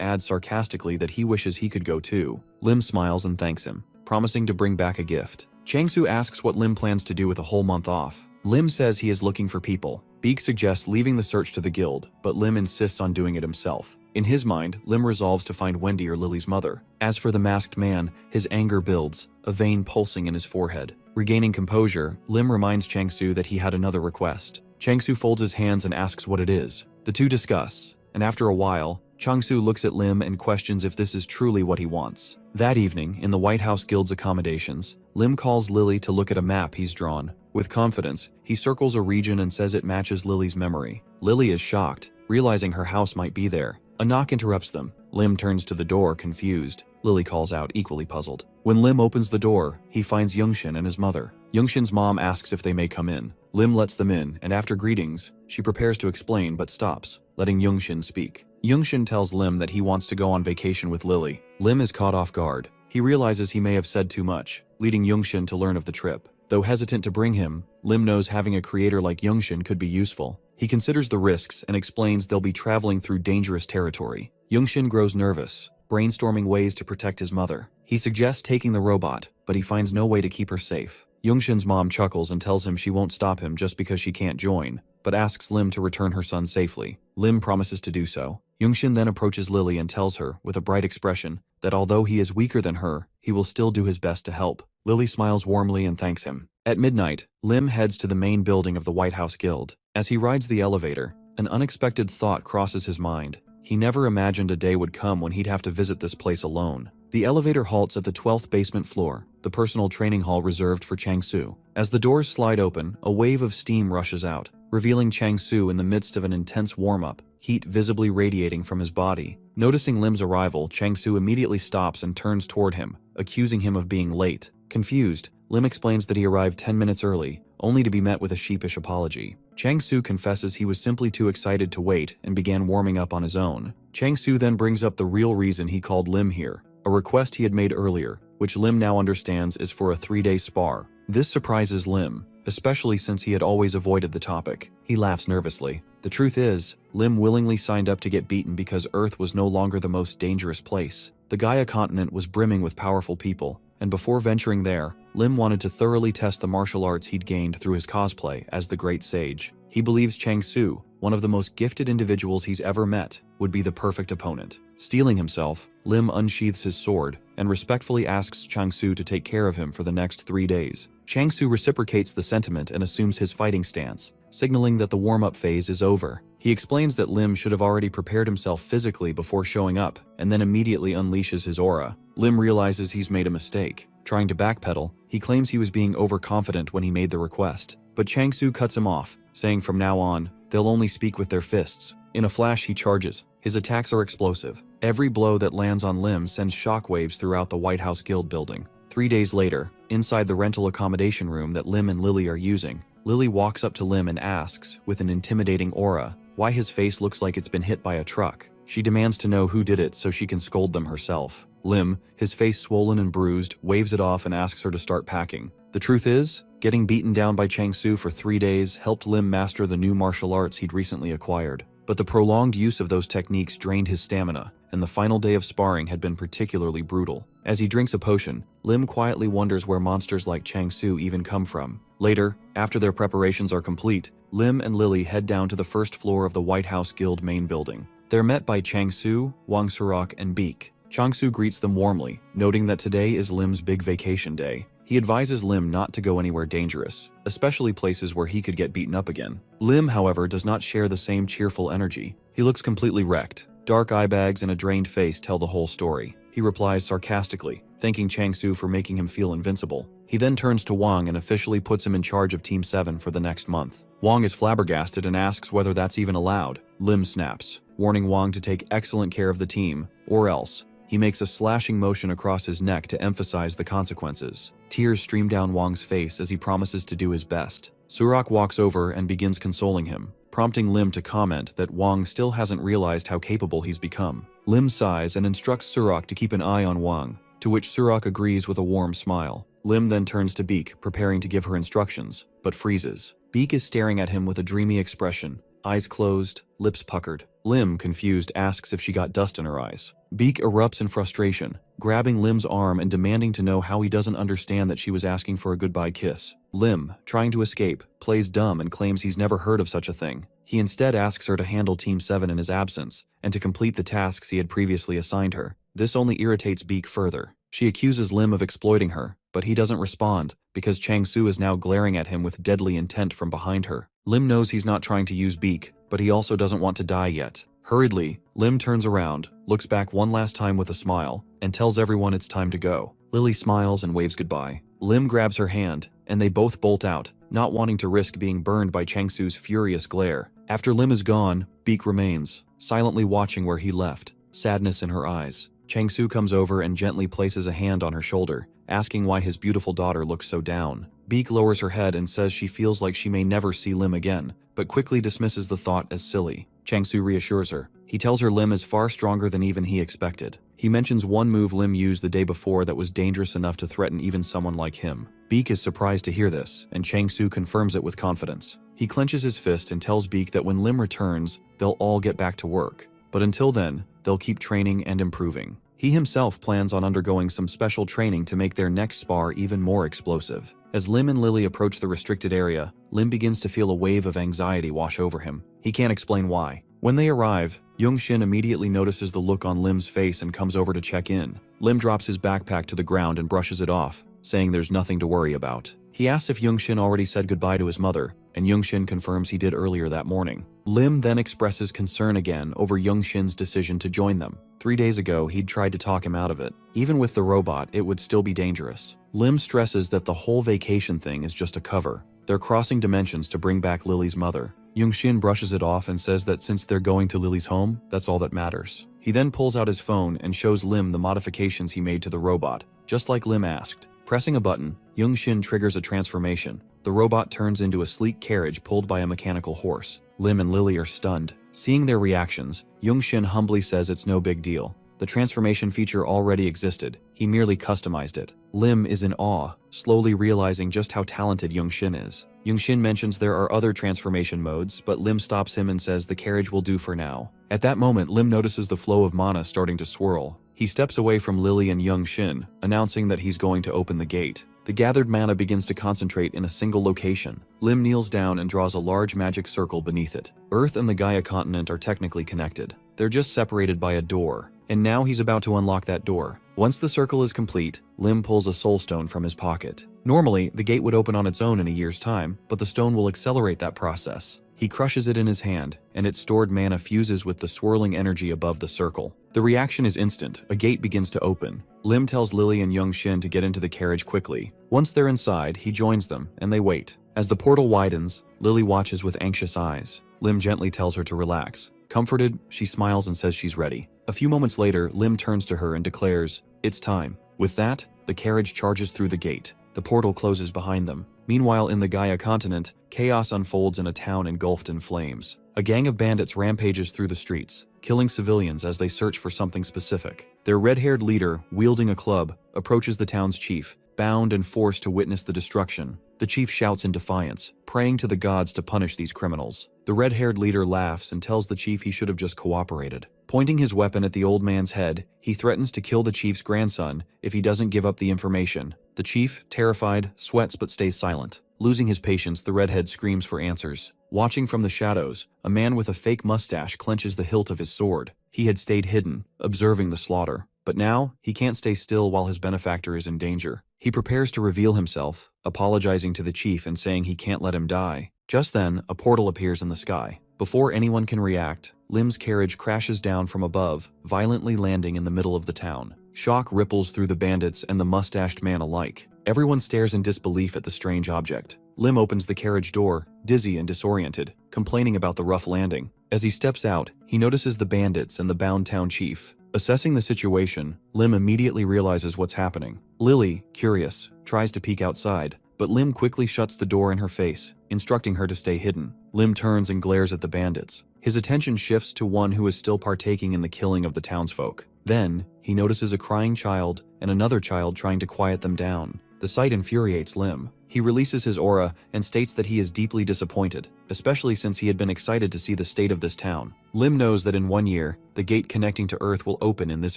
adds sarcastically that he wishes he could go too. Lim smiles and thanks him, promising to bring back a gift. Chang-Su asks what Lim plans to do with a whole month off. Lim says he is looking for people. Beak suggests leaving the search to the guild, but Lim insists on doing it himself. In his mind, Lim resolves to find Wendy or Lily's mother. As for the masked man, his anger builds, a vein pulsing in his forehead. Regaining composure, Lim reminds Chang-Su that he had another request. Chang-Su folds his hands and asks what it is. The two discuss, and after a while, Chang-Su looks at Lim and questions if this is truly what he wants. That evening, in the White House Guild's accommodations, Lim calls Lily to look at a map he's drawn. With confidence, he circles a region and says it matches Lily's memory. Lily is shocked, realizing her house might be there. A knock interrupts them. Lim turns to the door, confused. Lily calls out, equally puzzled. When Lim opens the door, he finds Youngshin and his mother. Youngshin's mom asks if they may come in. Lim lets them in, and after greetings, she prepares to explain but stops, letting Youngshin speak. Youngshin tells Lim that he wants to go on vacation with Lily. Lim is caught off guard. He realizes he may have said too much, leading Youngshin to learn of the trip. Though hesitant to bring him, Lim knows having a creator like Youngshin could be useful. He considers the risks and explains they'll be traveling through dangerous territory. Youngshin grows nervous, brainstorming ways to protect his mother. He suggests taking the robot, but he finds no way to keep her safe. Youngshin's mom chuckles and tells him she won't stop him just because she can't join, but asks Lim to return her son safely. Lim promises to do so. Youngshin then approaches Lily and tells her, with a bright expression, that although he is weaker than her, he will still do his best to help. Lily smiles warmly and thanks him. At midnight, Lim heads to the main building of the White House Guild. As he rides the elevator, an unexpected thought crosses his mind. He never imagined a day would come when he'd have to visit this place alone. The elevator halts at the 12th basement floor, the personal training hall reserved for Chang-Su. As the doors slide open, a wave of steam rushes out, revealing Chang-Su in the midst of an intense warm-up, heat visibly radiating from his body. Noticing Lim's arrival, Chang-Su immediately stops and turns toward him, accusing him of being late. Confused, Lim explains that he arrived 10 minutes early, only to be met with a sheepish apology. Chang-Su confesses he was simply too excited to wait and began warming up on his own. Chang-Su then brings up the real reason he called Lim here, a request he had made earlier, which Lim now understands is for a 3-day spar. This surprises Lim, especially since he had always avoided the topic. He laughs nervously. The truth is, Lim willingly signed up to get beaten because Earth was no longer the most dangerous place. The Gaia continent was brimming with powerful people, and before venturing there, Lim wanted to thoroughly test the martial arts he'd gained through his cosplay as the Great Sage. He believes Chang Su, one of the most gifted individuals he's ever met, would be the perfect opponent. Steeling himself, Lim unsheaths his sword and respectfully asks Chang Su to take care of him for the next 3 days. Chang Su reciprocates the sentiment and assumes his fighting stance, signaling that the warm-up phase is over. He explains that Lim should have already prepared himself physically before showing up, and then immediately unleashes his aura. Lim realizes he's made a mistake. Trying to backpedal, he claims he was being overconfident when he made the request. But Chang Su cuts him off, saying from now on, they'll only speak with their fists. In a flash, he charges. His attacks are explosive. Every blow that lands on Lim sends shockwaves throughout the White House Guild building. 3 days later, inside the rental accommodation room that Lim and Lily are using, Lily walks up to Lim and asks, with an intimidating aura, why his face looks like it's been hit by a truck. She demands to know who did it so she can scold them herself. Lim, his face swollen and bruised, waves it off and asks her to start packing. The truth is, getting beaten down by Chang Su for 3 days helped Lim master the new martial arts he'd recently acquired. But the prolonged use of those techniques drained his stamina, and the final day of sparring had been particularly brutal. As he drinks a potion, Lim quietly wonders where monsters like Chang Su even come from. Later, after their preparations are complete, Lim and Lily head down to the first floor of the White House Guild main building. They're met by Chang Su, Wang Surak, and Beak. Chang Su greets them warmly, noting that today is Lim's big vacation day. He advises Lim not to go anywhere dangerous, especially places where he could get beaten up again. Lim, however, does not share the same cheerful energy. He looks completely wrecked. Dark eye bags and a drained face tell the whole story. He replies sarcastically, thanking Chang Su for making him feel invincible. He then turns to Wang and officially puts him in charge of Team 7 for the next month. Wang is flabbergasted and asks whether that's even allowed. Lim snaps, warning Wang to take excellent care of the team, or else. He makes a slashing motion across his neck to emphasize the consequences. Tears stream down Wang's face as he promises to do his best. Surak walks over and begins consoling him, prompting Lim to comment that Wang still hasn't realized how capable he's become. Lim sighs and instructs Surak to keep an eye on Wang, to which Surak agrees with a warm smile. Lim then turns to Beak, preparing to give her instructions, but freezes. Beak is staring at him with a dreamy expression, eyes closed, lips puckered. Lim, confused, asks if she got dust in her eyes. Beak erupts in frustration, grabbing Lim's arm and demanding to know how he doesn't understand that she was asking for a goodbye kiss. Lim, trying to escape, plays dumb and claims he's never heard of such a thing. He instead asks her to handle Team 7 in his absence, and to complete the tasks he had previously assigned her. This only irritates Beak further. She accuses Lim of exploiting her, but he doesn't respond, because Chang Su is now glaring at him with deadly intent from behind her. Lim knows he's not trying to use Beak, but he also doesn't want to die yet. Hurriedly, Lim turns around, looks back one last time with a smile, and tells everyone it's time to go. Lily smiles and waves goodbye. Lim grabs her hand, and they both bolt out, not wanting to risk being burned by Chang Su's furious glare. After Lim is gone, Beak remains, silently watching where he left, sadness in her eyes. Chang Su comes over and gently places a hand on her shoulder, asking why his beautiful daughter looks so down. Beak lowers her head and says she feels like she may never see Lim again, but quickly dismisses the thought as silly. Chang Su reassures her. He tells her Lim is far stronger than even he expected. He mentions one move Lim used the day before that was dangerous enough to threaten even someone like him. Beak is surprised to hear this, and Chang Su confirms it with confidence. He clenches his fist and tells Beak that when Lim returns, they'll all get back to work. But until then, they'll keep training and improving. He himself plans on undergoing some special training to make their next spar even more explosive. As Lim and Lily approach the restricted area, Lim begins to feel a wave of anxiety wash over him. He can't explain why. When they arrive, Young-shin immediately notices the look on Lim's face and comes over to check in. Lim drops his backpack to the ground and brushes it off, saying there's nothing to worry about. He asks if Young-shin already said goodbye to his mother, and Young-shin confirms he did earlier that morning. Lim then expresses concern again over Young-shin's decision to join them. 3 days ago, he'd tried to talk him out of it. Even with the robot, it would still be dangerous. Lim stresses that the whole vacation thing is just a cover. They're crossing dimensions to bring back Lily's mother. Young-shin brushes it off and says that since they're going to Lily's home, that's all that matters. He then pulls out his phone and shows Lim the modifications he made to the robot, just like Lim asked. Pressing a button, Young-shin triggers a transformation. The robot turns into a sleek carriage pulled by a mechanical horse. Lim and Lily are stunned. Seeing their reactions, Young-shin humbly says it's no big deal. The transformation feature already existed, he merely customized it. Lim is in awe, slowly realizing just how talented Young-shin is. Young-shin mentions there are other transformation modes, but Lim stops him and says the carriage will do for now. At that moment, Lim notices the flow of mana starting to swirl. He steps away from Lily and Young-shin, announcing that he's going to open the gate. The gathered mana begins to concentrate in a single location. Lim kneels down and draws a large magic circle beneath it. Earth and the Gaia continent are technically connected. They're just separated by a door. And now he's about to unlock that door. Once the circle is complete, Lim pulls a soul stone from his pocket. Normally, the gate would open on its own in a year's time, but the stone will accelerate that process. He crushes it in his hand, and its stored mana fuses with the swirling energy above the circle. The reaction is instant. A gate begins to open. Lim tells Lily and Young Shin to get into the carriage quickly. Once they're inside, he joins them, and they wait. As the portal widens, Lily watches with anxious eyes. Lim gently tells her to relax. Comforted, she smiles and says she's ready. A few moments later, Lim turns to her and declares, "It's time." With that, the carriage charges through the gate. The portal closes behind them. Meanwhile, in the Gaia continent, chaos unfolds in a town engulfed in flames. A gang of bandits rampages through the streets, killing civilians as they search for something specific. Their red-haired leader, wielding a club, approaches the town's chief, bound and forced to witness the destruction. The chief shouts in defiance, praying to the gods to punish these criminals. The red-haired leader laughs and tells the chief he should have just cooperated. Pointing his weapon at the old man's head, he threatens to kill the chief's grandson if he doesn't give up the information. The chief, terrified, sweats but stays silent. Losing his patience, the redhead screams for answers. Watching from the shadows, a man with a fake mustache clenches the hilt of his sword. He had stayed hidden, observing the slaughter. But now, he can't stay still while his benefactor is in danger. He prepares to reveal himself, apologizing to the chief and saying he can't let him die. Just then, a portal appears in the sky. Before anyone can react, Lim's carriage crashes down from above, violently landing in the middle of the town. Shock ripples through the bandits and the mustached man alike. Everyone stares in disbelief at the strange object. Lim opens the carriage door, dizzy and disoriented, complaining about the rough landing. As he steps out, he notices the bandits and the bound town chief. Assessing the situation, Lim immediately realizes what's happening. Lily, curious, tries to peek outside, but Lim quickly shuts the door in her face, instructing her to stay hidden. Lim turns and glares at the bandits. His attention shifts to one who is still partaking in the killing of the townsfolk. Then, he notices a crying child and another child trying to quiet them down. The sight infuriates Lim. He releases his aura and states that he is deeply disappointed, especially since he had been excited to see the state of this town. Lim knows that in 1 year, the gate connecting to Earth will open in this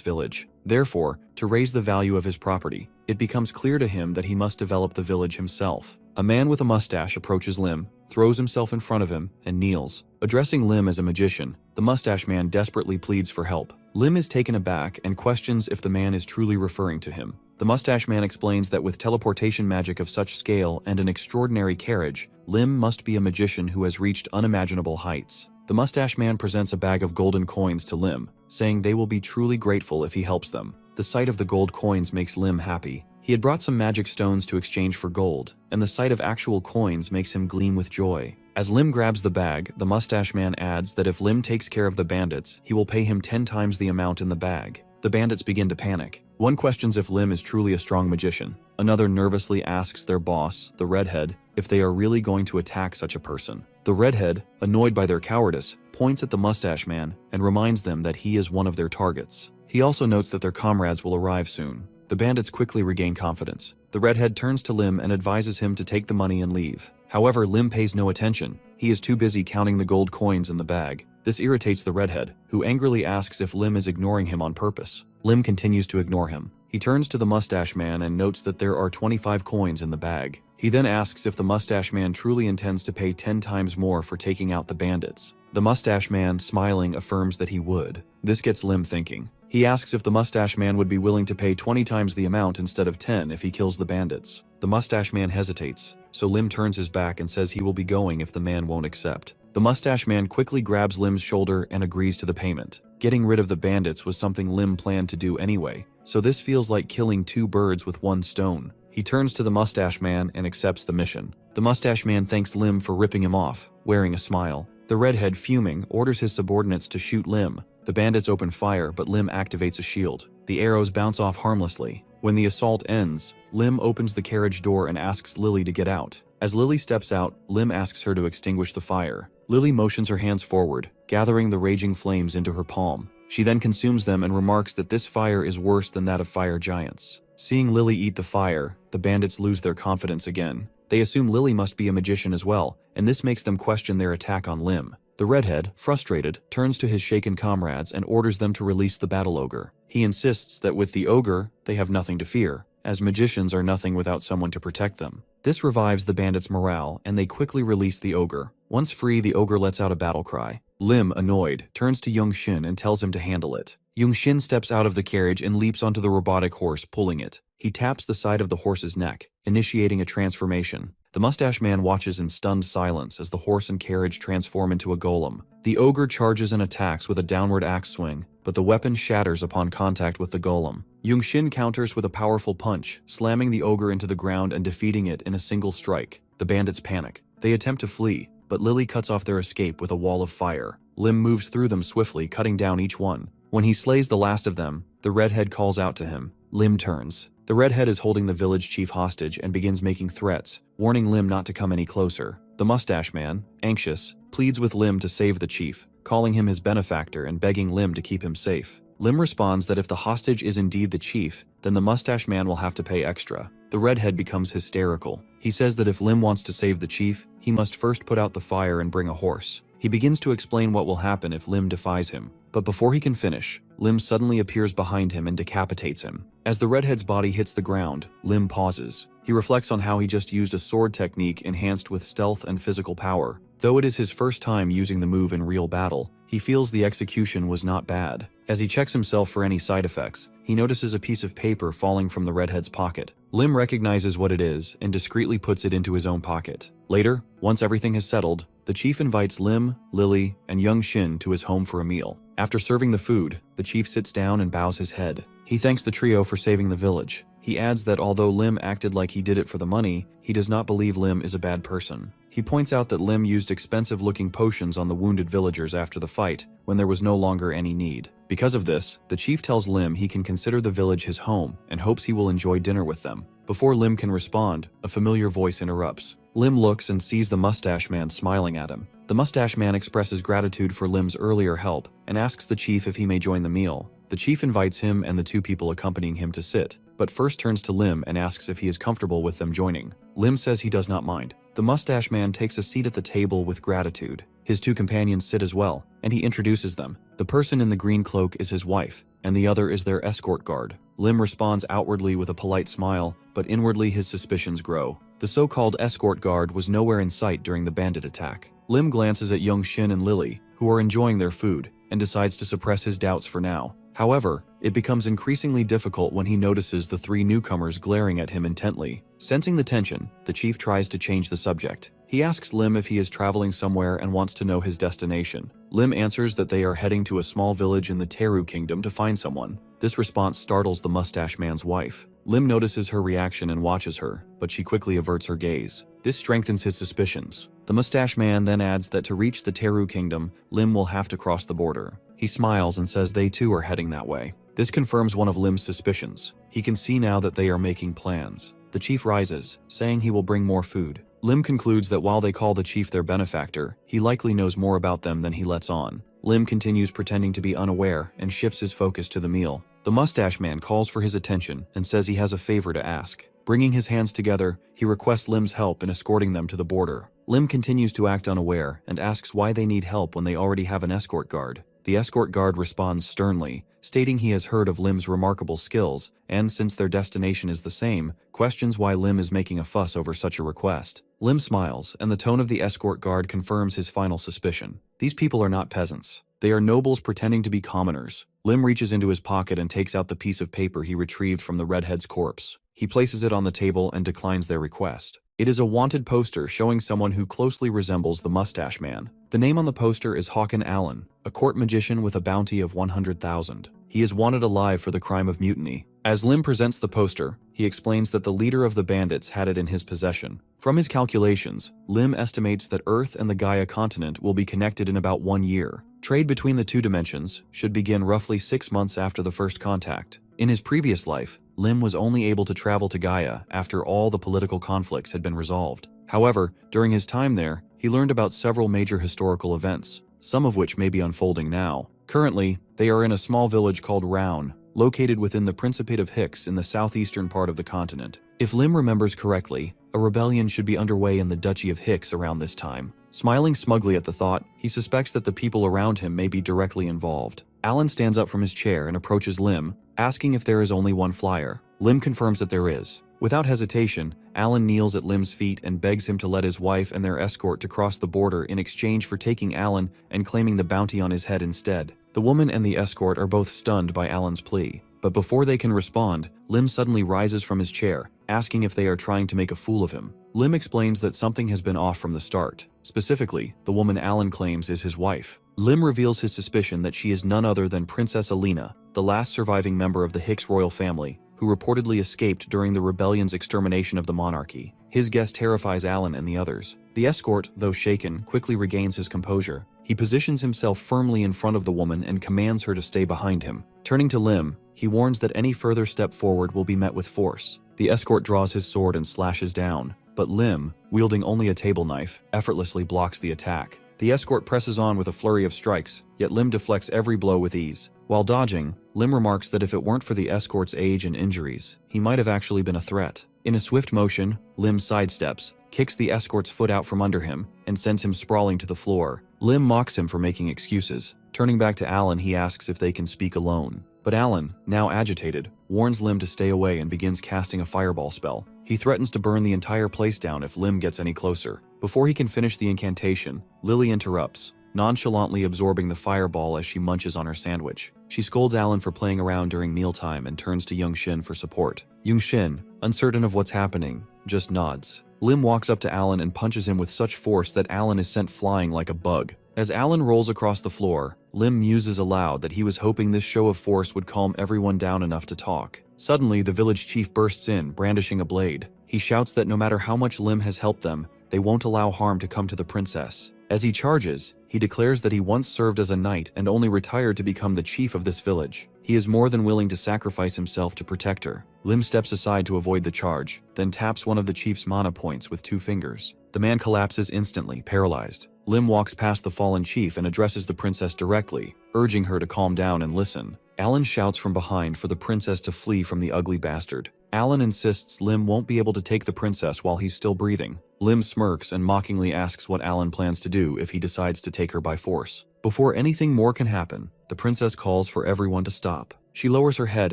village. Therefore, to raise the value of his property, it becomes clear to him that he must develop the village himself. A man with a mustache approaches Lim, throws himself in front of him, and kneels. Addressing Lim as a magician, the mustache man desperately pleads for help. Lim is taken aback and questions if the man is truly referring to him. The mustache man explains that with teleportation magic of such scale and an extraordinary carriage, Lim must be a magician who has reached unimaginable heights. The mustache man presents a bag of golden coins to Lim, saying they will be truly grateful if he helps them. The sight of the gold coins makes Lim happy. He had brought some magic stones to exchange for gold, and the sight of actual coins makes him gleam with joy. As Lim grabs the bag, the mustache man adds that if Lim takes care of the bandits, he will pay him 10 times the amount in the bag. The bandits begin to panic. One questions if Lim is truly a strong magician. Another nervously asks their boss, the redhead, if they are really going to attack such a person. The redhead, annoyed by their cowardice, points at the mustache man and reminds them that he is one of their targets. He also notes that their comrades will arrive soon. The bandits quickly regain confidence. The redhead turns to Lim and advises him to take the money and leave. However, Lim pays no attention. He is too busy counting the gold coins in the bag. This irritates the redhead, who angrily asks if Lim is ignoring him on purpose. Lim continues to ignore him. He turns to the mustache man and notes that there are 25 coins in the bag. He then asks if the mustache man truly intends to pay 10 times more for taking out the bandits. The mustache man, smiling, affirms that he would. This gets Lim thinking. He asks if the mustache man would be willing to pay 20 times the amount instead of 10 if he kills the bandits. The mustache man hesitates, so Lim turns his back and says he will be going if the man won't accept. The mustache man quickly grabs Lim's shoulder and agrees to the payment. Getting rid of the bandits was something Lim planned to do anyway, so this feels like killing 2 birds with 1 stone. He turns to the mustache man and accepts the mission. The mustache man thanks Lim for ripping him off, wearing a smile. The redhead, fuming, orders his subordinates to shoot Lim. The bandits open fire, but Lim activates a shield. The arrows bounce off harmlessly. When the assault ends, Lim opens the carriage door and asks Lily to get out. As Lily steps out, Lim asks her to extinguish the fire. Lily motions her hands forward, gathering the raging flames into her palm. She then consumes them and remarks that this fire is worse than that of fire giants. Seeing Lily eat the fire, the bandits lose their confidence again. They assume Lily must be a magician as well, and this makes them question their attack on Lim. The redhead, frustrated, turns to his shaken comrades and orders them to release the battle ogre. He insists that with the ogre, they have nothing to fear. as magicians are nothing without someone to protect them. This revives the bandits' morale, and they quickly release the ogre. Once free, the ogre lets out a battle cry. Lim, annoyed, turns to Young-shin and tells him to handle it. Young-shin steps out of the carriage and leaps onto the robotic horse, pulling it. He taps the side of the horse's neck, initiating a transformation. The mustache man watches in stunned silence as the horse and carriage transform into a golem. The ogre charges and attacks with a downward axe swing, but the weapon shatters upon contact with the golem. Young-shin counters with a powerful punch, slamming the ogre into the ground and defeating it in a single strike. The bandits panic. They attempt to flee, but Lily cuts off their escape with a wall of fire. Lim moves through them swiftly, cutting down each one. When he slays the last of them, the redhead calls out to him. Lim turns. The redhead is holding the village chief hostage and begins making threats, warning Lim not to come any closer. The mustache man, anxious, pleads with Lim to save the chief, calling him his benefactor and begging Lim to keep him safe. Lim responds that if the hostage is indeed the chief, then the mustache man will have to pay extra. The redhead becomes hysterical. He says that if Lim wants to save the chief, he must first put out the fire and bring a horse. He begins to explain what will happen if Lim defies him. But before he can finish, Lim suddenly appears behind him and decapitates him. As the redhead's body hits the ground, Lim pauses. He reflects on how he just used a sword technique enhanced with stealth and physical power. Though it is his first time using the move in real battle, he feels the execution was not bad. As he checks himself for any side effects, he notices a piece of paper falling from the redhead's pocket. Lim recognizes what it is and discreetly puts it into his own pocket. Later, once everything has settled, the chief invites Lim, Lily, and Young-shin to his home for a meal. After serving the food, the chief sits down and bows his head. He thanks the trio for saving the village. He adds that although Lim acted like he did it for the money, he does not believe Lim is a bad person. He points out that Lim used expensive-looking potions on the wounded villagers after the fight, when there was no longer any need. Because of this, the chief tells Lim he can consider the village his home and hopes he will enjoy dinner with them. Before Lim can respond, a familiar voice interrupts. Lim looks and sees the mustache man smiling at him. The mustache man expresses gratitude for Lim's earlier help and asks the chief if he may join the meal. The chief invites him and the two people accompanying him to sit, but first turns to Lim and asks if he is comfortable with them joining. Lim says he does not mind. The mustache man takes a seat at the table with gratitude. His two companions sit as well, and he introduces them. The person in the green cloak is his wife, and the other is their escort guard. Lim responds outwardly with a polite smile, but inwardly his suspicions grow. The so-called escort guard was nowhere in sight during the bandit attack. Lim glances at Young-shin and Lily, who are enjoying their food, and decides to suppress his doubts for now. However, it becomes increasingly difficult when he notices the three newcomers glaring at him intently. Sensing the tension, the chief tries to change the subject. He asks Lim if he is traveling somewhere and wants to know his destination. Lim answers that they are heading to a small village in the Teru kingdom to find someone. This response startles the mustache man's wife. Lim notices her reaction and watches her, but she quickly averts her gaze. This strengthens his suspicions. The mustache man then adds that to reach the Teru kingdom, Lim will have to cross the border. He smiles and says they too are heading that way. This confirms one of Lim's suspicions. He can see now that they are making plans. The chief rises, saying he will bring more food. Lim concludes that while they call the chief their benefactor, he likely knows more about them than he lets on. Lim continues pretending to be unaware and shifts his focus to the meal. The mustache man calls for his attention and says he has a favor to ask. Bringing his hands together, he requests Lim's help in escorting them to the border. Lim continues to act unaware and asks why they need help when they already have an escort guard. The escort guard responds sternly, stating he has heard of Lim's remarkable skills, and since their destination is the same, questions why Lim is making a fuss over such a request. Lim smiles, and the tone of the escort guard confirms his final suspicion. These people are not peasants. They are nobles pretending to be commoners. Lim reaches into his pocket and takes out the piece of paper he retrieved from the redhead's corpse. He places it on the table and declines their request. It is a wanted poster showing someone who closely resembles the mustache man. The name on the poster is Hawken Allen, a court magician with a bounty of 100,000. He is wanted alive for the crime of mutiny. As Lim presents the poster, he explains that the leader of the bandits had it in his possession. From his calculations, Lim estimates that Earth and the Gaia continent will be connected in about 1 year. Trade between the two dimensions should begin roughly 6 months after the first contact. In his previous life, Lim was only able to travel to Gaia after all the political conflicts had been resolved. However, during his time there, he learned about several major historical events, some of which may be unfolding now. Currently, they are in a small village called Raun. located within the Principate of Hicks in the southeastern part of the continent. If Lim remembers correctly, a rebellion should be underway in the Duchy of Hicks around this time. Smiling smugly at the thought, he suspects that the people around him may be directly involved. Alan stands up from his chair and approaches Lim, asking if there is only one flyer. Lim confirms that there is. Without hesitation, Alan kneels at Lim's feet and begs him to let his wife and their escort to cross the border in exchange for taking Alan and claiming the bounty on his head instead. The woman and the escort are both stunned by Alan's plea, but before they can respond, Lim suddenly rises from his chair, asking if they are trying to make a fool of him. Lim explains that something has been off from the start. Specifically, the woman Alan claims is his wife. Lim reveals his suspicion that she is none other than Princess Alina, the last surviving member of the Hicks royal family, who reportedly escaped during the rebellion's extermination of the monarchy. His guess terrifies Alan and the others. The escort, though shaken, quickly regains his composure. He positions himself firmly in front of the woman and commands her to stay behind him. Turning to Lim, he warns that any further step forward will be met with force. The escort draws his sword and slashes down, but Lim, wielding only a table knife, effortlessly blocks the attack. The escort presses on with a flurry of strikes, yet Lim deflects every blow with ease. While dodging, Lim remarks that if it weren't for the escort's age and injuries, he might have actually been a threat. In a swift motion, Lim sidesteps, kicks the escort's foot out from under him, and sends him sprawling to the floor. Lim mocks him for making excuses. Turning back to Alan, he asks if they can speak alone. But Alan, now agitated, warns Lim to stay away and begins casting a fireball spell. He threatens to burn the entire place down if Lim gets any closer. Before he can finish the incantation, Lily interrupts, nonchalantly absorbing the fireball as she munches on her sandwich. She scolds Alan for playing around during mealtime and turns to Young-shin for support. Young-shin, uncertain of what's happening, just nods. Lim walks up to Alan and punches him with such force that Alan is sent flying like a bug. As Alan rolls across the floor, Lim muses aloud that he was hoping this show of force would calm everyone down enough to talk. Suddenly, the village chief bursts in, brandishing a blade. He shouts that no matter how much Lim has helped them, they won't allow harm to come to the princess. As he charges, he declares that he once served as a knight and only retired to become the chief of this village. He is more than willing to sacrifice himself to protect her. Lim steps aside to avoid the charge, then taps one of the chief's mana points with 2 fingers. The man collapses instantly, paralyzed. Lim walks past the fallen chief and addresses the princess directly, urging her to calm down and listen. Alan shouts from behind for the princess to flee from the ugly bastard. Alan insists Lim won't be able to take the princess while he's still breathing. Lim smirks and mockingly asks what Alan plans to do if he decides to take her by force. Before anything more can happen, the princess calls for everyone to stop. She lowers her head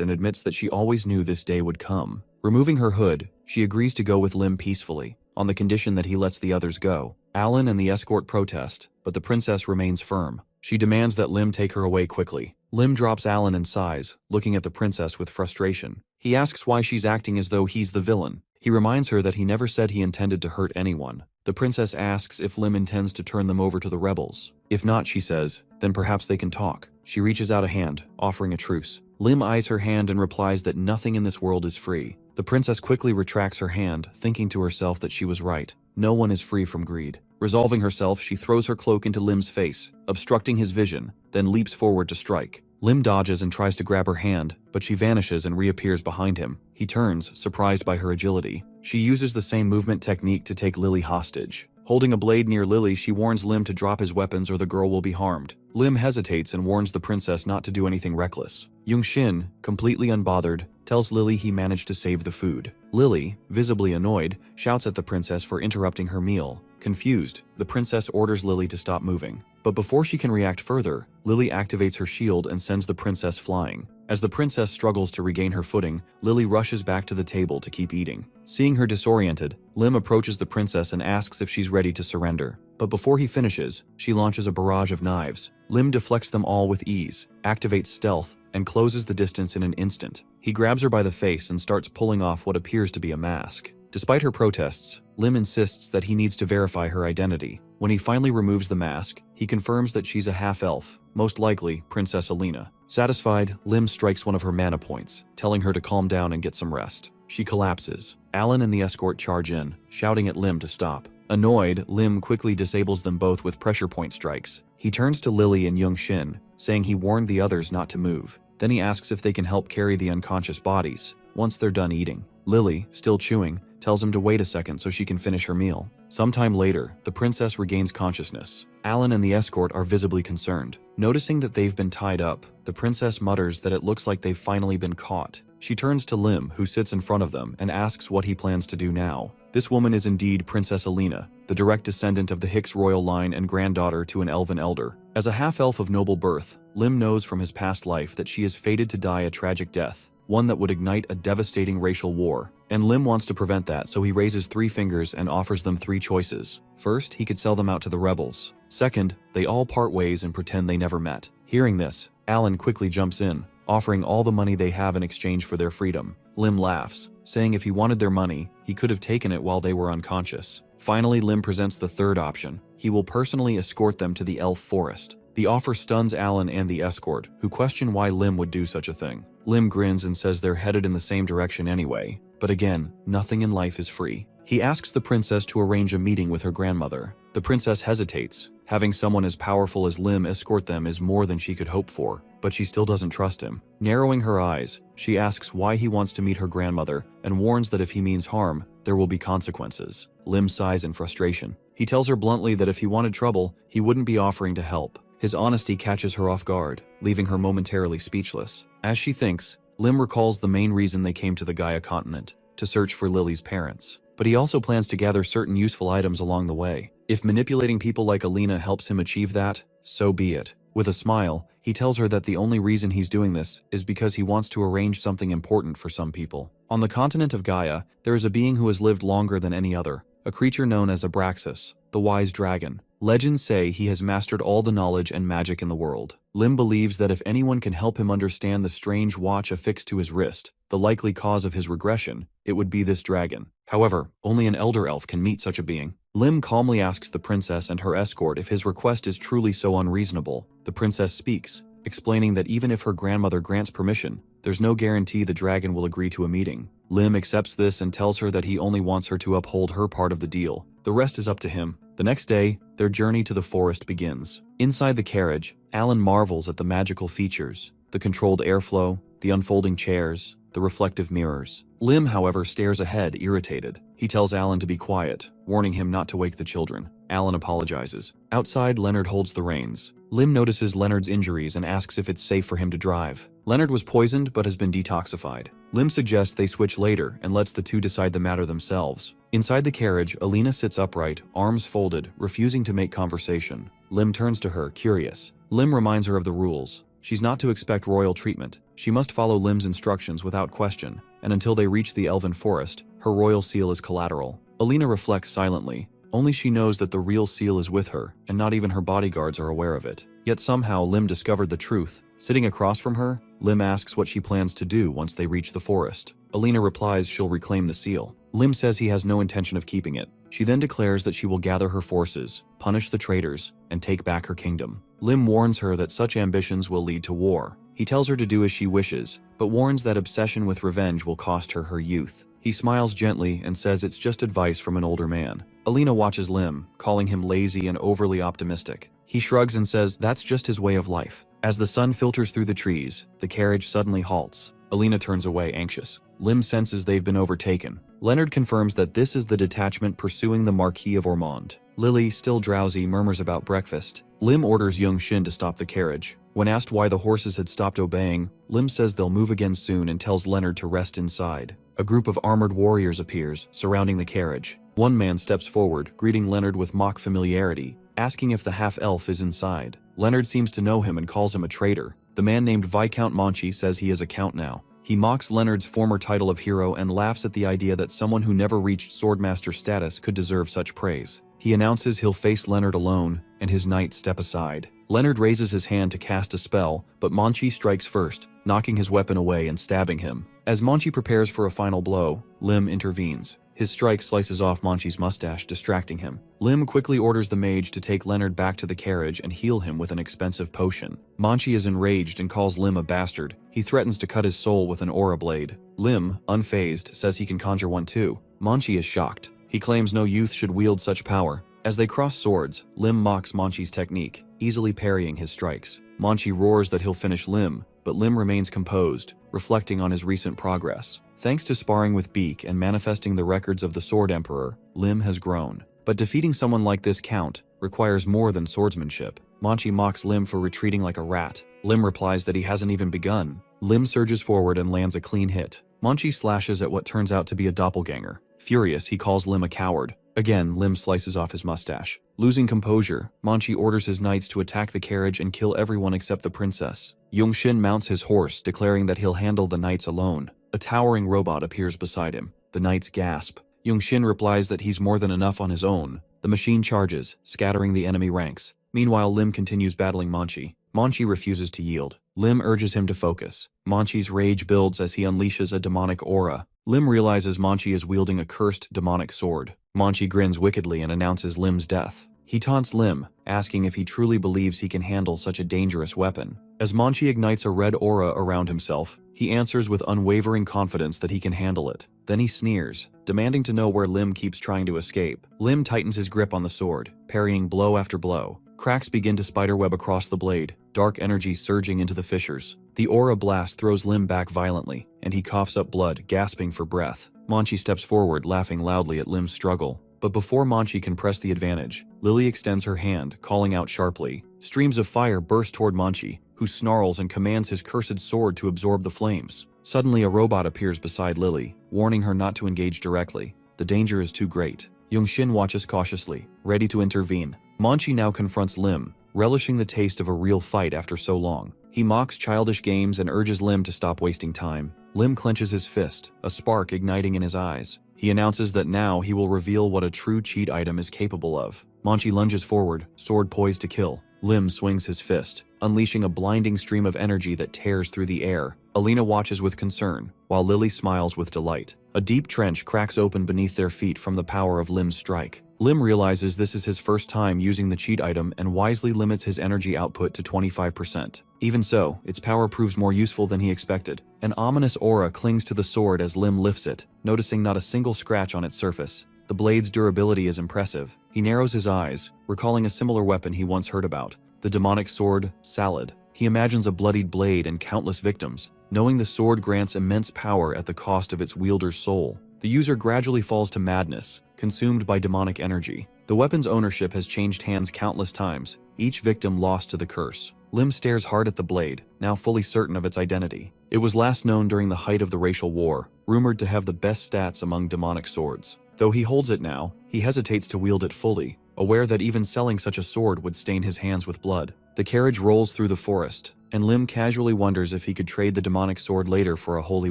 and admits that she always knew this day would come. Removing her hood, she agrees to go with Lim peacefully, on the condition that he lets the others go. Alan and the escort protest, but the princess remains firm. She demands that Lim take her away quickly. Lim drops Alan and sighs, looking at the princess with frustration. He asks why she's acting as though he's the villain. He reminds her that he never said he intended to hurt anyone. The princess asks if Lim intends to turn them over to the rebels. If not, she says, then perhaps they can talk. She reaches out a hand, offering a truce. Lim eyes her hand and replies that nothing in this world is free. The princess quickly retracts her hand, thinking to herself that she was right. No one is free from greed. Resolving herself, she throws her cloak into Lim's face, obstructing his vision, then leaps forward to strike. Lim dodges and tries to grab her hand, but she vanishes and reappears behind him. He turns, surprised by her agility. She uses the same movement technique to take Lily hostage. Holding a blade near Lily, she warns Lim to drop his weapons or the girl will be harmed. Lim hesitates and warns the princess not to do anything reckless. Young-shin, completely unbothered, tells Lily he managed to save the food. Lily, visibly annoyed, shouts at the princess for interrupting her meal. Confused, the princess orders Lily to stop moving. But before she can react further, Lily activates her shield and sends the princess flying. As the princess struggles to regain her footing, Lily rushes back to the table to keep eating. Seeing her disoriented, Lim approaches the princess and asks if she's ready to surrender. But before he finishes, she launches a barrage of knives. Lim deflects them all with ease, activates stealth, and closes the distance in an instant. He grabs her by the face and starts pulling off what appears to be a mask. Despite her protests, Lim insists that he needs to verify her identity. When he finally removes the mask, he confirms that she's a half-elf, most likely Princess Alina. Satisfied, Lim strikes one of her mana points, telling her to calm down and get some rest. She collapses. Alan and the escort charge in, shouting at Lim to stop. Annoyed, Lim quickly disables them both with pressure point strikes. He turns to Lily and Young-shin, saying he warned the others not to move. Then he asks if they can help carry the unconscious bodies, once they're done eating. Lily, still chewing, tells him to wait a second so she can finish her meal. Sometime later, the princess regains consciousness. Alan and the escort are visibly concerned. Noticing that they've been tied up, the princess mutters that it looks like they've finally been caught. She turns to Lim, who sits in front of them, and asks what he plans to do now. This woman is indeed Princess Alina, the direct descendant of the Hicks royal line and granddaughter to an elven elder. As a half-elf of noble birth, Lim knows from his past life that she is fated to die a tragic death, one that would ignite a devastating racial war. And Lim wants to prevent that, so he raises 3 fingers and offers them 3 choices. First, he could sell them out to the rebels. Second, they all part ways and pretend they never met. Hearing this, Alan quickly jumps in, offering all the money they have in exchange for their freedom. Lim laughs, saying if he wanted their money, he could have taken it while they were unconscious. Finally, Lim presents the third option. He will personally escort them to the elf forest. The offer stuns Alan and the escort, who question why Lim would do such a thing. Lim grins and says they're headed in the same direction anyway. But again, nothing in life is free. He asks the princess to arrange a meeting with her grandmother. The princess hesitates. Having someone as powerful as Lim escort them is more than she could hope for, but she still doesn't trust him. Narrowing her eyes, she asks why he wants to meet her grandmother and warns that if he means harm, there will be consequences. Lim sighs in frustration. He tells her bluntly that if he wanted trouble, he wouldn't be offering to help. His honesty catches her off guard, leaving her momentarily speechless. As she thinks, Lim recalls the main reason they came to the Gaia continent, to search for Lily's parents. But he also plans to gather certain useful items along the way. If manipulating people like Alina helps him achieve that, so be it. With a smile, he tells her that the only reason he's doing this is because he wants to arrange something important for some people. On the continent of Gaia, there is a being who has lived longer than any other, a creature known as Abraxas, the wise dragon. Legends say he has mastered all the knowledge and magic in the world. Lim believes that if anyone can help him understand the strange watch affixed to his wrist, the likely cause of his regression, it would be this dragon. However, only an elder elf can meet such a being. Lim calmly asks the princess and her escort if his request is truly so unreasonable. The princess speaks, explaining that even if her grandmother grants permission, there's no guarantee the dragon will agree to a meeting. Lim accepts this and tells her that he only wants her to uphold her part of the deal. The rest is up to him. The next day, their journey to the forest begins. Inside the carriage, Alan marvels at the magical features, the controlled airflow, the unfolding chairs, the reflective mirrors. Lim, however, stares ahead, irritated. He tells Alan to be quiet, warning him not to wake the children. Alan apologizes. Outside, Leonard holds the reins. Lim notices Leonard's injuries and asks if it's safe for him to drive. Leonard was poisoned but has been detoxified. Lim suggests they switch later and lets the two decide the matter themselves. Inside the carriage, Alina sits upright, arms folded, refusing to make conversation. Lim turns to her, curious. Lim reminds her of the rules. She's not to expect royal treatment. She must follow Lim's instructions without question, and until they reach the elven forest, her royal seal is collateral. Alina reflects silently. Only she knows that the real seal is with her, and not even her bodyguards are aware of it. Yet somehow Lim discovered the truth. Sitting across from her, Lim asks what she plans to do once they reach the forest. Alina replies she'll reclaim the seal. Lim says he has no intention of keeping it. She then declares that she will gather her forces, punish the traitors, and take back her kingdom. Lim warns her that such ambitions will lead to war. He tells her to do as she wishes, but warns that obsession with revenge will cost her her youth. He smiles gently and says it's just advice from an older man. Alina watches Lim, calling him lazy and overly optimistic. He shrugs and says that's just his way of life. As the sun filters through the trees, the carriage suddenly halts. Alina turns away, anxious. Lim senses they've been overtaken. Leonard confirms that this is the detachment pursuing the Marquis of Ormond. Lily, still drowsy, murmurs about breakfast. Lim orders young Shin to stop the carriage. When asked why the horses had stopped obeying, Lim says they'll move again soon and tells Leonard to rest inside. A group of armored warriors appears, surrounding the carriage. One man steps forward, greeting Leonard with mock familiarity, asking if the half-elf is inside. Leonard seems to know him and calls him a traitor. The man named Viscount Monchi says he is a count now. He mocks Leonard's former title of hero and laughs at the idea that someone who never reached swordmaster status could deserve such praise. He announces he'll face Leonard alone, and his knights step aside. Leonard raises his hand to cast a spell, but Monchi strikes first, knocking his weapon away and stabbing him. As Monchi prepares for a final blow, Lim intervenes. His strike slices off Monchi's mustache, distracting him. Lim quickly orders the mage to take Leonard back to the carriage and heal him with an expensive potion. Monchi is enraged and calls Lim a bastard. He threatens to cut his soul with an aura blade. Lim, unfazed, says he can conjure one too. Monchi is shocked. He claims no youth should wield such power. As they cross swords, Lim mocks Monchi's technique, easily parrying his strikes. Monchi roars that he'll finish Lim, but Lim remains composed, reflecting on his recent progress. Thanks to sparring with Beak and manifesting the records of the Sword Emperor, Lim has grown. But defeating someone like this Count requires more than swordsmanship. Manchi mocks Lim for retreating like a rat. Lim replies that he hasn't even begun. Lim surges forward and lands a clean hit. Manchi slashes at what turns out to be a doppelganger. Furious, he calls Lim a coward. Again, Lim slices off his mustache. Losing composure, Manchi orders his knights to attack the carriage and kill everyone except the princess. Yongxin mounts his horse, declaring that he'll handle the knights alone. A towering robot appears beside him. The knights gasp. Yongxin replies that he's more than enough on his own. The machine charges, scattering the enemy ranks. Meanwhile, Lim continues battling Manchi. Manchi refuses to yield. Lim urges him to focus. Manchi's rage builds as he unleashes a demonic aura. Lim realizes Manchi is wielding a cursed demonic sword. Manchi grins wickedly and announces Lim's death. He taunts Lim, asking if he truly believes he can handle such a dangerous weapon. As Manchi ignites a red aura around himself, he answers with unwavering confidence that he can handle it. Then he sneers, demanding to know where Lim keeps trying to escape. Lim tightens his grip on the sword, parrying blow after blow. Cracks begin to spiderweb across the blade, dark energy surging into the fissures. The aura blast throws Lim back violently, and he coughs up blood, gasping for breath. Manchi steps forward, laughing loudly at Lim's struggle. But before Manchi can press the advantage, Lily extends her hand, calling out sharply. Streams of fire burst toward Manchi, who snarls and commands his cursed sword to absorb the flames. Suddenly, a robot appears beside Lily, warning her not to engage directly. The danger is too great. Yongxin watches cautiously, ready to intervene. Manchi now confronts Lim, relishing the taste of a real fight after so long. He mocks childish games and urges Lim to stop wasting time. Lim clenches his fist, a spark igniting in his eyes. He announces that now he will reveal what a true cheat item is capable of. Manchi lunges forward, sword poised to kill. Lim swings his fist, unleashing a blinding stream of energy that tears through the air. Alina watches with concern, while Lily smiles with delight. A deep trench cracks open beneath their feet from the power of Lim's strike. Lim realizes this is his first time using the cheat item and wisely limits his energy output to 25%. Even so, its power proves more useful than he expected. An ominous aura clings to the sword as Lim lifts it, noticing not a single scratch on its surface. The blade's durability is impressive. He narrows his eyes, recalling a similar weapon he once heard about, the demonic sword, Salad. He imagines a bloodied blade and countless victims, knowing the sword grants immense power at the cost of its wielder's soul. The user gradually falls to madness, consumed by demonic energy. The weapon's ownership has changed hands countless times, each victim lost to the curse. Lim stares hard at the blade, now fully certain of its identity. It was last known during the height of the racial war, rumored to have the best stats among demonic swords. Though he holds it now, he hesitates to wield it fully, aware that even selling such a sword would stain his hands with blood. The carriage rolls through the forest, and Lim casually wonders if he could trade the demonic sword later for a holy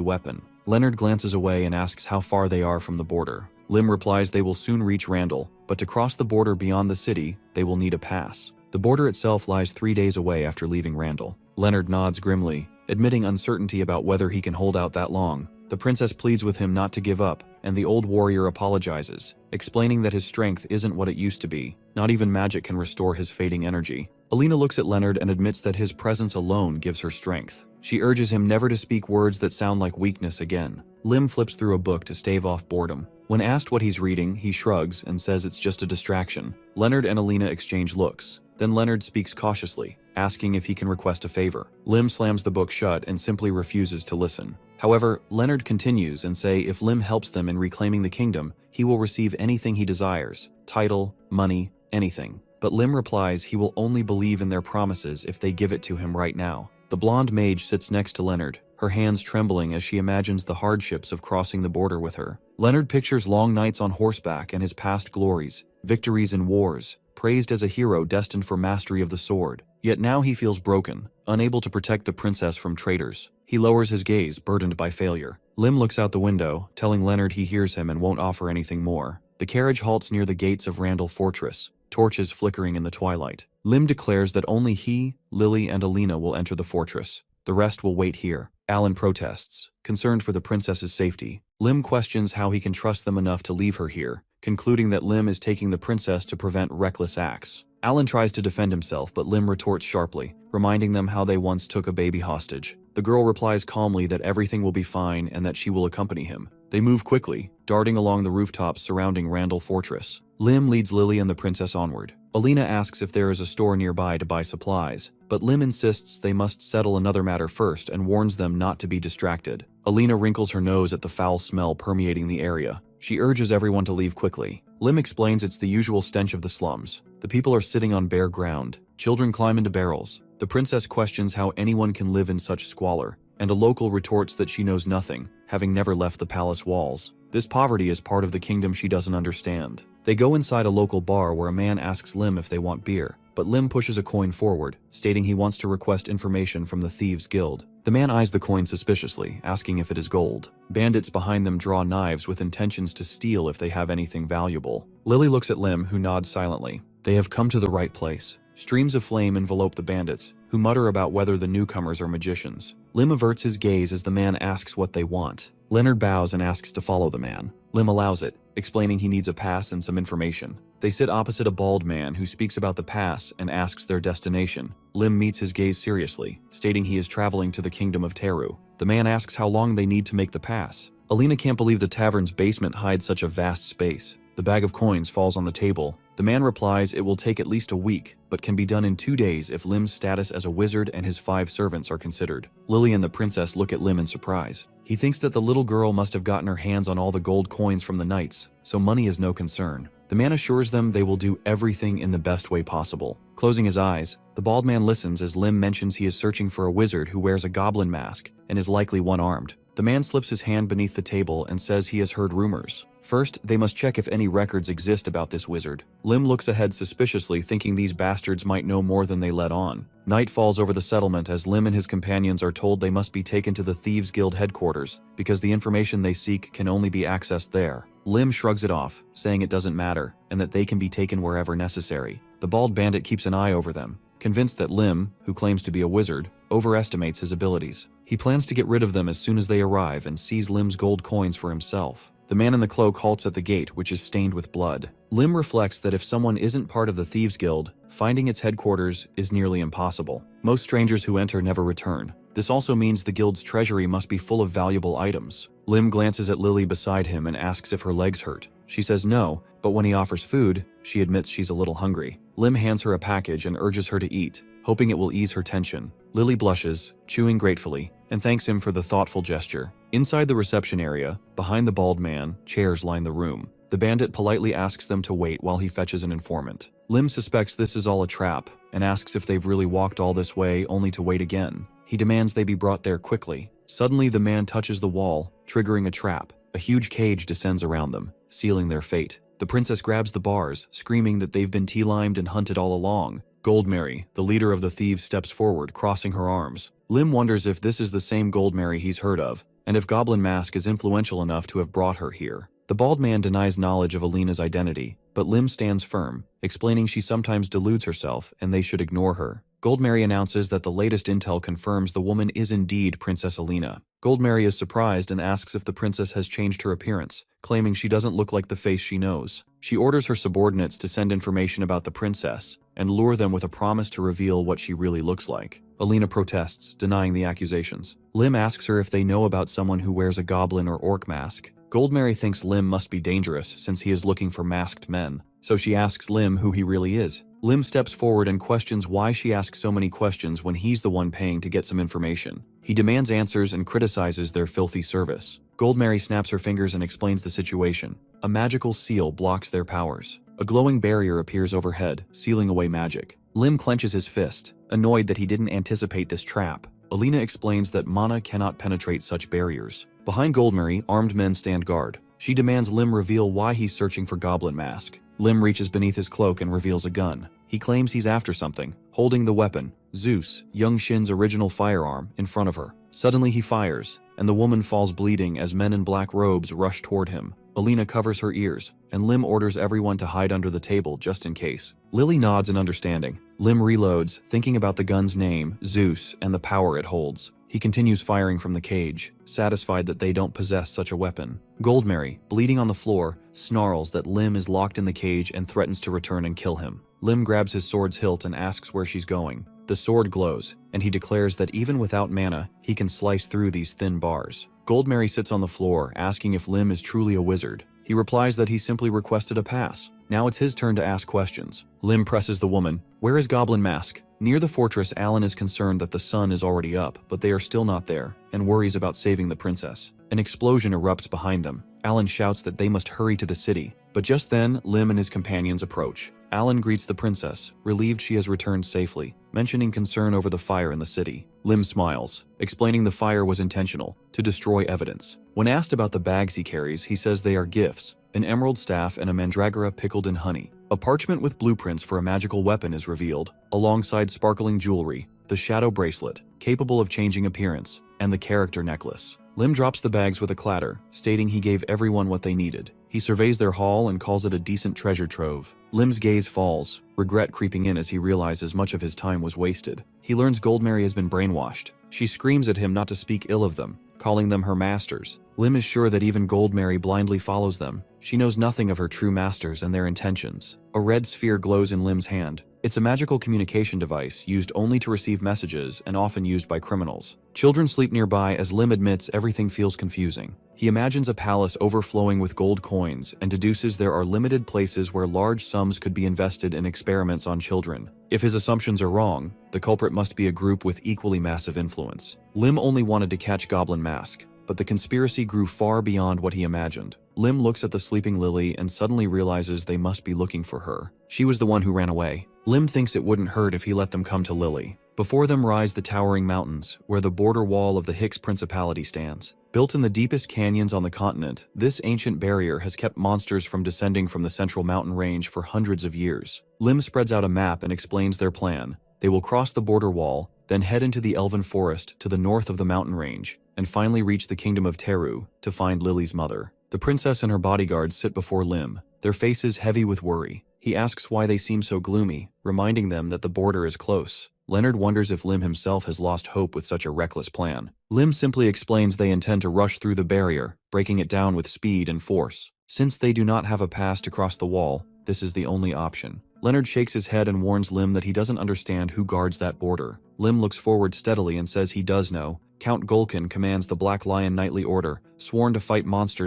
weapon. Leonard glances away and asks how far they are from the border. Lim replies they will soon reach Randall, but to cross the border beyond the city, they will need a pass. The border itself lies 3 days away after leaving Randall. Leonard nods grimly, admitting uncertainty about whether he can hold out that long. The princess pleads with him not to give up, and the old warrior apologizes, explaining that his strength isn't what it used to be. Not even magic can restore his fading energy. Alina looks at Leonard and admits that his presence alone gives her strength. She urges him never to speak words that sound like weakness again. Lim flips through a book to stave off boredom. When asked what he's reading, he shrugs and says it's just a distraction. Leonard and Alina exchange looks. Then Leonard speaks cautiously, asking if he can request a favor. Lim slams the book shut and simply refuses to listen. However, Leonard continues and say if Lim helps them in reclaiming the kingdom, he will receive anything he desires, title, money, anything. But Lim replies he will only believe in their promises if they give it to him right now. The blonde mage sits next to Leonard, her hands trembling as she imagines the hardships of crossing the border with her. Leonard pictures long nights on horseback and his past glories, victories in wars, praised as a hero destined for mastery of the sword. Yet now he feels broken, unable to protect the princess from traitors. He lowers his gaze, burdened by failure. Lim looks out the window, telling Leonard he hears him and won't offer anything more. The carriage halts near the gates of Randall Fortress, torches flickering in the twilight. Lim declares that only he, Lily, and Alina will enter the fortress. The rest will wait here. Alan protests, concerned for the princess's safety. Lim questions how he can trust them enough to leave her here, concluding that Lim is taking the princess to prevent reckless acts. Alan tries to defend himself, but Lim retorts sharply, reminding them how they once took a baby hostage. The girl replies calmly that everything will be fine and that she will accompany him. They move quickly, darting along the rooftops surrounding Randall Fortress. Lim leads Lily and the princess onward. Alina asks if there is a store nearby to buy supplies, but Lim insists they must settle another matter first and warns them not to be distracted. Alina wrinkles her nose at the foul smell permeating the area. She urges everyone to leave quickly. Lim explains it's the usual stench of the slums. The people are sitting on bare ground. Children climb into barrels. The princess questions how anyone can live in such squalor, and a local retorts that she knows nothing, having never left the palace walls. This poverty is part of the kingdom she doesn't understand. They go inside a local bar where a man asks Lim if they want beer, but Lim pushes a coin forward, stating he wants to request information from the Thieves' Guild. The man eyes the coin suspiciously, asking if it is gold. Bandits behind them draw knives with intentions to steal if they have anything valuable. Lily looks at Lim, who nods silently. They have come to the right place. Streams of flame envelope the bandits, who mutter about whether the newcomers are magicians. Lim averts his gaze as the man asks what they want. Leonard bows and asks to follow the man. Lim allows it, explaining he needs a pass and some information. They sit opposite a bald man who speaks about the pass and asks their destination. Lim meets his gaze seriously, stating he is traveling to the kingdom of Teru. The man asks how long they need to make the pass. Alina can't believe the tavern's basement hides such a vast space. The bag of coins falls on the table. The man replies it will take at least a week, but can be done in 2 days if Lim's status as a wizard and his 5 servants are considered. Lily and the princess look at Lim in surprise. He thinks that the little girl must have gotten her hands on all the gold coins from the knights, so money is no concern. The man assures them they will do everything in the best way possible. Closing his eyes, the bald man listens as Lim mentions he is searching for a wizard who wears a goblin mask and is likely one-armed. The man slips his hand beneath the table and says he has heard rumors. First, they must check if any records exist about this wizard. Lim looks ahead suspiciously, thinking these bastards might know more than they let on. Night falls over the settlement as Lim and his companions are told they must be taken to the Thieves' Guild headquarters, because the information they seek can only be accessed there. Lim shrugs it off, saying it doesn't matter, and that they can be taken wherever necessary. The bald bandit keeps an eye over them, convinced that Lim, who claims to be a wizard, overestimates his abilities. He plans to get rid of them as soon as they arrive and seize Lim's gold coins for himself. The man in the cloak halts at the gate, which is stained with blood. Lim reflects that if someone isn't part of the Thieves' Guild, finding its headquarters is nearly impossible. Most strangers who enter never return. This also means the guild's treasury must be full of valuable items. Lim glances at Lily beside him and asks if her legs hurt. She says no, but when he offers food, she admits she's a little hungry. Lim hands her a package and urges her to eat, hoping it will ease her tension. Lily blushes, chewing gratefully, and thanks him for the thoughtful gesture. Inside the reception area, behind the bald man, chairs line the room. The bandit politely asks them to wait while he fetches an informant. Lim suspects this is all a trap, and asks if they've really walked all this way only to wait again. He demands they be brought there quickly. Suddenly, the man touches the wall, triggering a trap. A huge cage descends around them, sealing their fate. The princess grabs the bars, screaming that they've been tea-limed and hunted all along. Goldmary, the leader of the thieves, steps forward, crossing her arms. Lim wonders if this is the same Goldmary he's heard of, and if Goblin Mask is influential enough to have brought her here. The bald man denies knowledge of Alina's identity, but Lim stands firm, explaining she sometimes deludes herself and they should ignore her. Goldmary announces that the latest intel confirms the woman is indeed Princess Alina. Goldmary is surprised and asks if the princess has changed her appearance, claiming she doesn't look like the face she knows. She orders her subordinates to send information about the princess and lure them with a promise to reveal what she really looks like. Alina protests, denying the accusations. Lim asks her if they know about someone who wears a goblin or orc mask. Goldmary thinks Lim must be dangerous since he is looking for masked men, so she asks Lim who he really is. Lim steps forward and questions why she asks so many questions when he's the one paying to get some information. He demands answers and criticizes their filthy service. Goldmary snaps her fingers and explains the situation. A magical seal blocks their powers. A glowing barrier appears overhead, sealing away magic. Lim clenches his fist, annoyed that he didn't anticipate this trap. Alina explains that mana cannot penetrate such barriers. Behind Goldmary, armed men stand guard. She demands Lim reveal why he's searching for Goblin Mask. Lim reaches beneath his cloak and reveals a gun. He claims he's after something, holding the weapon, Zeus, young Shin's original firearm, in front of her. Suddenly he fires, and the woman falls bleeding as men in black robes rush toward him. Alina covers her ears, and Lim orders everyone to hide under the table just in case. Lily nods in understanding. Lim reloads, thinking about the gun's name, Zeus, and the power it holds. He continues firing from the cage, satisfied that they don't possess such a weapon. Goldmary, bleeding on the floor, snarls that Lim is locked in the cage and threatens to return and kill him. Lim grabs his sword's hilt and asks where she's going. The sword glows, and he declares that even without mana, he can slice through these thin bars. Goldmary sits on the floor, asking if Lim is truly a wizard. He replies that he simply requested a pass. Now it's his turn to ask questions. Lim presses the woman. Where is Goblin Mask? Near the fortress, Alan is concerned that the sun is already up, but they are still not there, and worries about saving the princess. An explosion erupts behind them. Alan shouts that they must hurry to the city. But just then, Lim and his companions approach. Alan greets the princess, relieved she has returned safely, mentioning concern over the fire in the city. Lim smiles, explaining the fire was intentional, to destroy evidence. When asked about the bags he carries, he says they are gifts, an emerald staff and a mandragora pickled in honey. A parchment with blueprints for a magical weapon is revealed, alongside sparkling jewelry, the shadow bracelet, capable of changing appearance, and the character necklace. Lim drops the bags with a clatter, stating he gave everyone what they needed. He surveys their haul and calls it a decent treasure trove. Lim's gaze falls, regret creeping in as he realizes much of his time was wasted. He learns Goldmary has been brainwashed. She screams at him not to speak ill of them, calling them her masters. Lim is sure that even Goldmary blindly follows them. She knows nothing of her true masters and their intentions. A red sphere glows in Lim's hand. It's a magical communication device used only to receive messages and often used by criminals. Children sleep nearby as Lim admits everything feels confusing. He imagines a palace overflowing with gold coins and deduces there are limited places where large sums could be invested in experiments on children. If his assumptions are wrong, the culprit must be a group with equally massive influence. Lim only wanted to catch Goblin Mask, but the conspiracy grew far beyond what he imagined. Lim looks at the sleeping Lily and suddenly realizes they must be looking for her. She was the one who ran away. Lim thinks it wouldn't hurt if he let them come to Lily. Before them rise the towering mountains, where the border wall of the Hicks Principality stands. Built in the deepest canyons on the continent, this ancient barrier has kept monsters from descending from the central mountain range for hundreds of years. Lim spreads out a map and explains their plan. They will cross the border wall, then head into the elven forest to the north of the mountain range, and finally reach the kingdom of Teru to find Lily's mother. The princess and her bodyguards sit before Lim, their faces heavy with worry. He asks why they seem so gloomy, reminding them that the border is close. Leonard wonders if Lim himself has lost hope with such a reckless plan. Lim simply explains they intend to rush through the barrier, breaking it down with speed and force. Since they do not have a pass to cross the wall, this is the only option. Leonard shakes his head and warns Lim that he doesn't understand who guards that border. Lim looks forward steadily and says he does know. Count Golkin commands the Black Lion Knightly Order, sworn to fight monsters